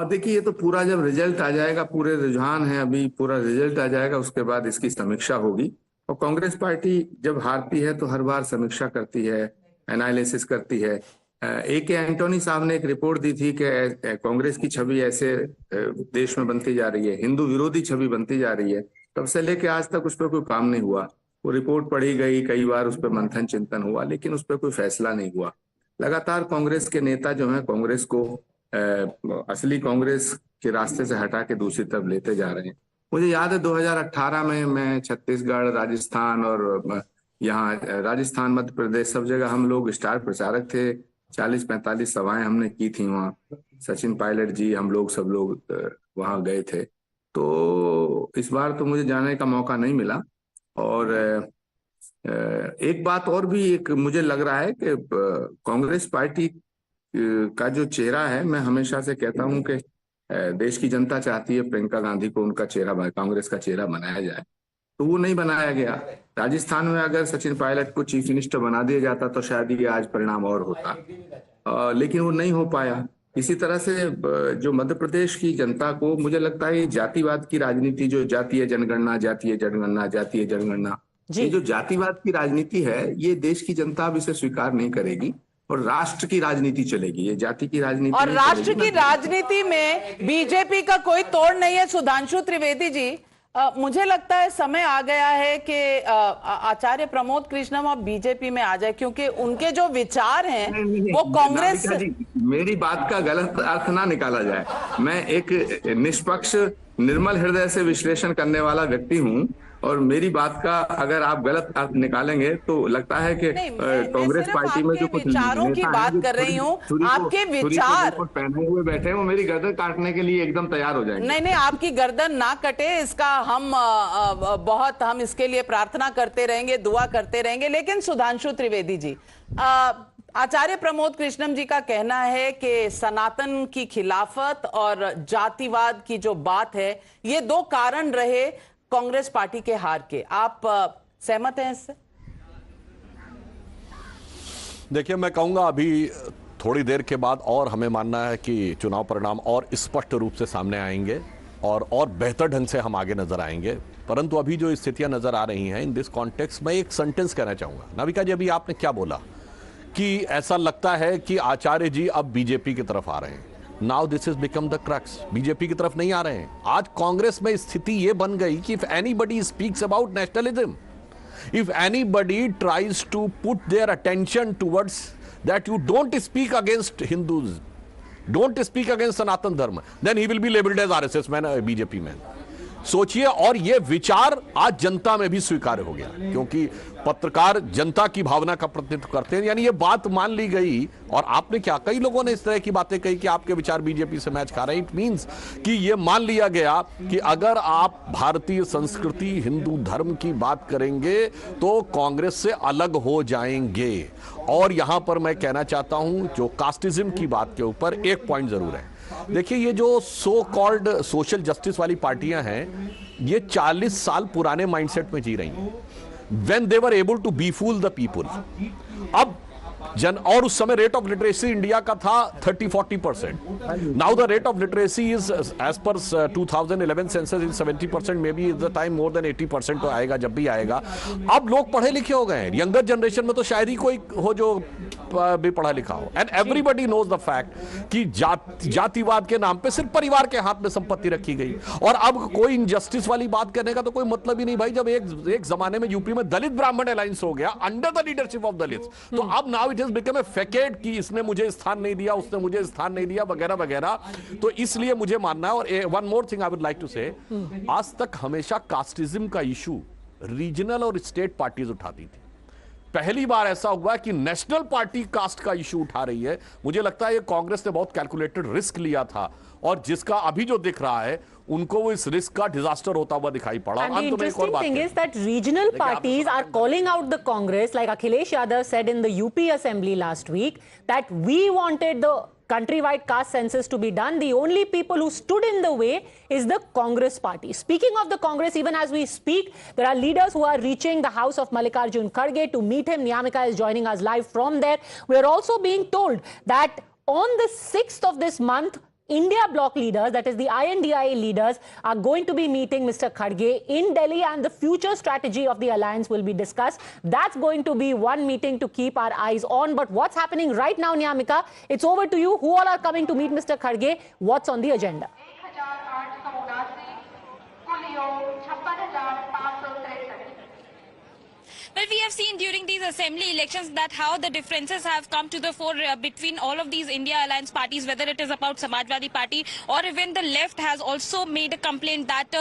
देखिए, ये तो पूरा जब रिजल्ट आ जाएगा, पूरे रुझान है, अभी पूरा रिजल्ट आ जाएगा, उसके बाद इसकी समीक्षा होगी। और कांग्रेस पार्टी जब हारती है तो हर बार समीक्षा करती है, एनालिसिस करती है। AK एंटोनी साहब ने एक रिपोर्ट दी थी कि कांग्रेस की छवि ऐसे देश में बनती जा रही है, हिंदू विरोधी छवि बनती जा रही है, तब से लेके आज तक उस पर कोई काम नहीं हुआ। वो रिपोर्ट पढ़ी गई, कई बार उस पर मंथन चिंतन हुआ, लेकिन उस पर कोई फैसला नहीं हुआ। लगातार कांग्रेस के नेता जो हैं कांग्रेस को असली कांग्रेस के रास्ते से हटा के दूसरी तरफ लेते जा रहे हैं। मुझे याद है 2018 में मैं छत्तीसगढ़, राजस्थान और यहाँ राजस्थान, मध्य प्रदेश, सब जगह हम लोग स्टार प्रचारक थे। 40-45 सभाएं हमने की थी वहाँ। सचिन पायलट जी, हम लोग सब लोग वहाँ गए थे। तो इस बार तो मुझे जाने का मौका नहीं मिला। और एक बात और भी एक मुझे लग रहा है कि कांग्रेस पार्टी का जो चेहरा है, मैं हमेशा से कहता हूं कि देश की जनता चाहती है प्रियंका गांधी को उनका चेहरा, कांग्रेस का चेहरा बनाया जाए, तो वो नहीं बनाया गया। राजस्थान में अगर सचिन पायलट को चीफ मिनिस्टर बना दिया जाता तो शायद ये आज परिणाम और होता, लेकिन वो नहीं हो पाया। इसी तरह से जो मध्य प्रदेश की जनता को, मुझे लगता है जातिवाद की राजनीति, जो जातीय जनगणना, जातीय जनगणना, जातीय जनगणना, ये जो जातिवाद की राजनीति है, ये देश की जनता अब इसे स्वीकार नहीं करेगी और राष्ट्र की राजनीति चलेगी। ये जाति की राजनीति और राष्ट्र की राजनीति में बीजेपी का कोई तोड़ नहीं है। सुधांशु त्रिवेदी जी, मुझे लगता है समय आ गया है कि आचार्य प्रमोद कृष्णम अब बीजेपी में आ जाए, क्योंकि उनके जो विचार हैं वो कांग्रेस। मेरी बात का गलत अर्थ ना निकाला जाए, मैं एक निष्पक्ष निर्मल हृदय से विश्लेषण करने वाला व्यक्ति हूँ, और मेरी बात का अगर आप गलत अर्थ निकालेंगे तो लगता है कि कांग्रेस पार्टी में जो कुछ विचारों की बात कर रही हूँ, आपके विचार पहने हुए बैठे हैं, वो मेरी गर्दन काटने के लिए एकदम तैयार हो जाएंगे। नहीं, आपकी गर्दन ना कटे, इसका हम इसके लिए प्रार्थना करते रहेंगे, दुआ करते रहेंगे। लेकिन सुधांशु त्रिवेदी जी, आचार्य प्रमोद कृष्णम जी का कहना है कि सनातन की खिलाफत और जातिवाद की जो बात है, ये दो कारण रहे कांग्रेस पार्टी के हार के। आप सहमत हैं इससे? देखिए, मैं कहूंगा अभी थोड़ी देर के बाद और हमें मानना है कि चुनाव परिणाम और स्पष्ट रूप से सामने आएंगे और बेहतर ढंग से हम आगे नजर आएंगे। परंतु अभी जो स्थितियां नजर आ रही हैं, इन दिस कॉन्टेक्स्ट में एक सेंटेंस कहना चाहूंगा। नाविका जी, अभी आपने क्या बोला कि ऐसा लगता है कि आचार्य जी अब बीजेपी की तरफ आ रहे हैं। Now this is become the crux, BJP की तरफ नहीं आ रहे हैं। आज कांग्रेस में स्थिति यह बन गई कि if anybody speaks about nationalism, if anybody tries to put their attention towards that, you don't speak against Hindus, don't speak against Sanatan Dharma, then he will be labeled as RSS man, BJP man. सोचिए, और ये विचार आज जनता में भी स्वीकार्य हो गया, क्योंकि पत्रकार जनता की भावना का प्रतिनिधित्व करते हैं। यानी ये बात मान ली गई, और आपने क्या, कई लोगों ने इस तरह की बातें कही कि आपके विचार बीजेपी से मैच खा रहे हैं। इट मींस कि ये मान लिया गया कि अगर आप भारतीय संस्कृति, हिंदू धर्म की बात करेंगे तो कांग्रेस से अलग हो जाएंगे। और यहां पर मैं कहना चाहता हूं, जो कास्टिज्म की बात के ऊपर एक पॉइंट जरूर है। देखिए, ये जो सो कॉल्ड सोशल जस्टिस वाली पार्टियां हैं, ये 40 साल पुराने माइंडसेट में जी रही हैं, when they were able to befool the people। अब और उस समय रेट ऑफ लिटरेसी इंडिया का था 30-40%। Now the rate of literacy is as per 2011 census is 70%, maybe is the time more than 80% तो आएगा, जब भी आएगा। अब लोग पढ़े लिखे हो गए हैं, यंगर जनरेशन में तो शायद ही कोई हो जो भी पढ़ा लिखा हो। And everybody knows the fact कि जातिवाद के नाम पे सिर्फ परिवार के हाथ में संपत्ति रखी गई। और अब कोई इनजस्टिस वाली बात करने का तो कोई मतलब ही नहीं भाई। जब एक जमाने में यूपी में दलित ब्राह्मण अलायंस हो गया अंडर द लीडरशिप ऑफ दलित, तो अब now it has become a facet कि इसने मुझे स्थान नहीं दिया, उसने मुझे स्थान नहीं दिया, वगैरह वगैरह। तो इसलिए मुझे मानना है। और one more thing I would like to say, आज तक हमेशा कास्टिज्म का इशू रीजनल और स्टेट पार्टीज उठाती थी। पहली बार ऐसा हुआ कि नेशनल पार्टी कास्ट का इशू उठा रही है। मुझे लगता है ये कांग्रेस ने बहुत कैलकुलेटेड रिस्क लिया था, और जिसका अभी जो दिख रहा है उनको वो इस रिस्क का डिजास्टर होता हुआ दिखाई पड़ा। And the interesting thing is that regional parties are calling out the Congress, like Akhilesh Yadav said in the UP Assembly last week, that we wanted the countrywide caste census to be done. The only people who stood in the way is the Congress party. Speaking of the Congress, even as we speak, there are leaders who are reaching the house of Mallikarjun Kharge to meet him. Niyamika is joining us live from there. We are also being told that on the 6th of this month, India bloc leaders, that is the INDIA leaders, are going to be meeting Mr. Kharge in Delhi, and the future strategy of the alliance will be discussed. That's going to be one meeting to keep our eyes on. But what's happening right now, Niyamika? It's over to you. Who all are coming to meet Mr. Kharge? What's on the agenda? Well, we have seen during these assembly elections that how the differences have come to the fore between all of these India alliance parties, whether it is about Samajwadi Party or even the left has also made a complaint that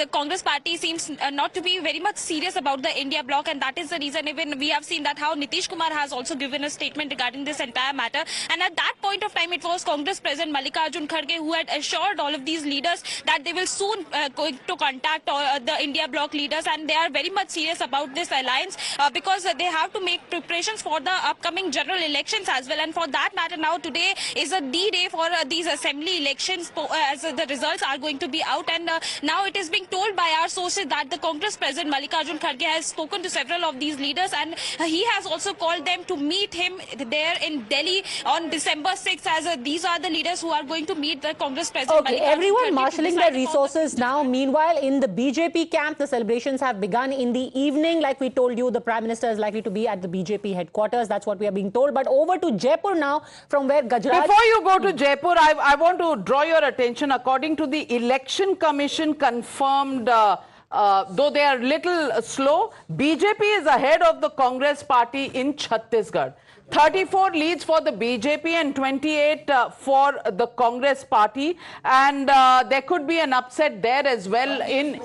the Congress party seems not to be very much serious about the India bloc, and that is the reason even we have seen that how Nitish Kumar has also given a statement regarding this entire matter. And at that point of time, it was Congress President Mallikarjun Kharge who had assured all of these leaders that they will soon going to contact the India bloc leaders, and they are very much serious about this alliance. Because they have to make preparations for the upcoming general elections as well. And for that matter, now today is a D-day for these assembly elections as the results are going to be out. And now it is being told by our sources that the Congress President Mallikarjun Kharge has spoken to several of these leaders, and he has also called them to meet him there in Delhi on December 6th, as these are the leaders who are going to meet the Congress President. Okay, everyone marshalling their resources now. Meanwhile, in the BJP camp, the celebrations have begun in the evening. Like we told you, the Prime Minister is likely to be at the BJP headquarters. That's what we are being told. But over to Jaipur now, from where Gajraj... Before you go to Jaipur, I want to draw your attention. According to the Election Commission confirmed, though they are little slow, BJP is ahead of the Congress party in Chhattisgarh. 34 leads for the BJP and 28 for the Congress party, and there could be an upset there as well in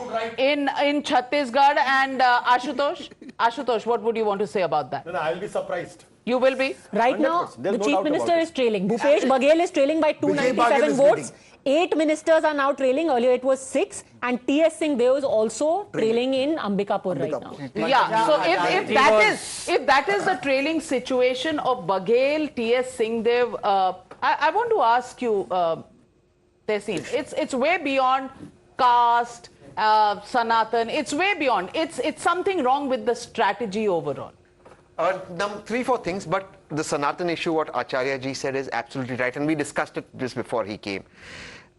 Chhattisgarh. And Ashutosh, what would you want to say about that? No, I'll be surprised. You will be? Right now, the Chief Minister is trailing. Bhupesh Baghel is trailing by 297 votes. 8 ministers are now trailing. Earlier it was 6. And T.S. Singh Dev is also trailing in Ambikapur right now. Yeah, so if that is the trailing situation of Baghel, T.S. Singh Dev, I want to ask you, Tehseen, it's way beyond caste, Sanatan, it's way beyond. It's something wrong with the strategy overall. 3-4 things, but the Sanatan issue, what Acharya ji said is absolutely right, and we discussed it just before he came.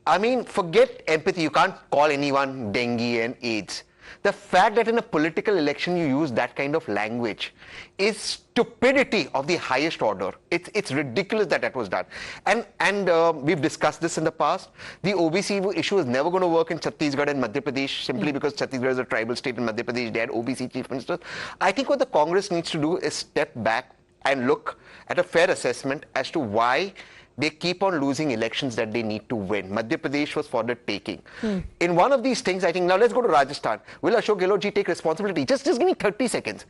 I mean, forget empathy. You can't call anyone dengue and AIDS. The fact that in a political election you use that kind of language is stupidity of the highest order. It's ridiculous that was done. And we've discussed this in the past. The OBC issue is never going to work in Chhattisgarh and Madhya Pradesh simply because Chhattisgarh is a tribal state and Madhya Pradesh, they had OBC chief ministers. I think what the Congress needs to do is step back and look at a fair assessment as to why they keep on losing elections that they need to win. Madhya Pradesh was for the taking. In one of these things, I think, now let's go to Rajasthan. Will Ashok Gehlot ji take responsibility? Just give me 30 seconds.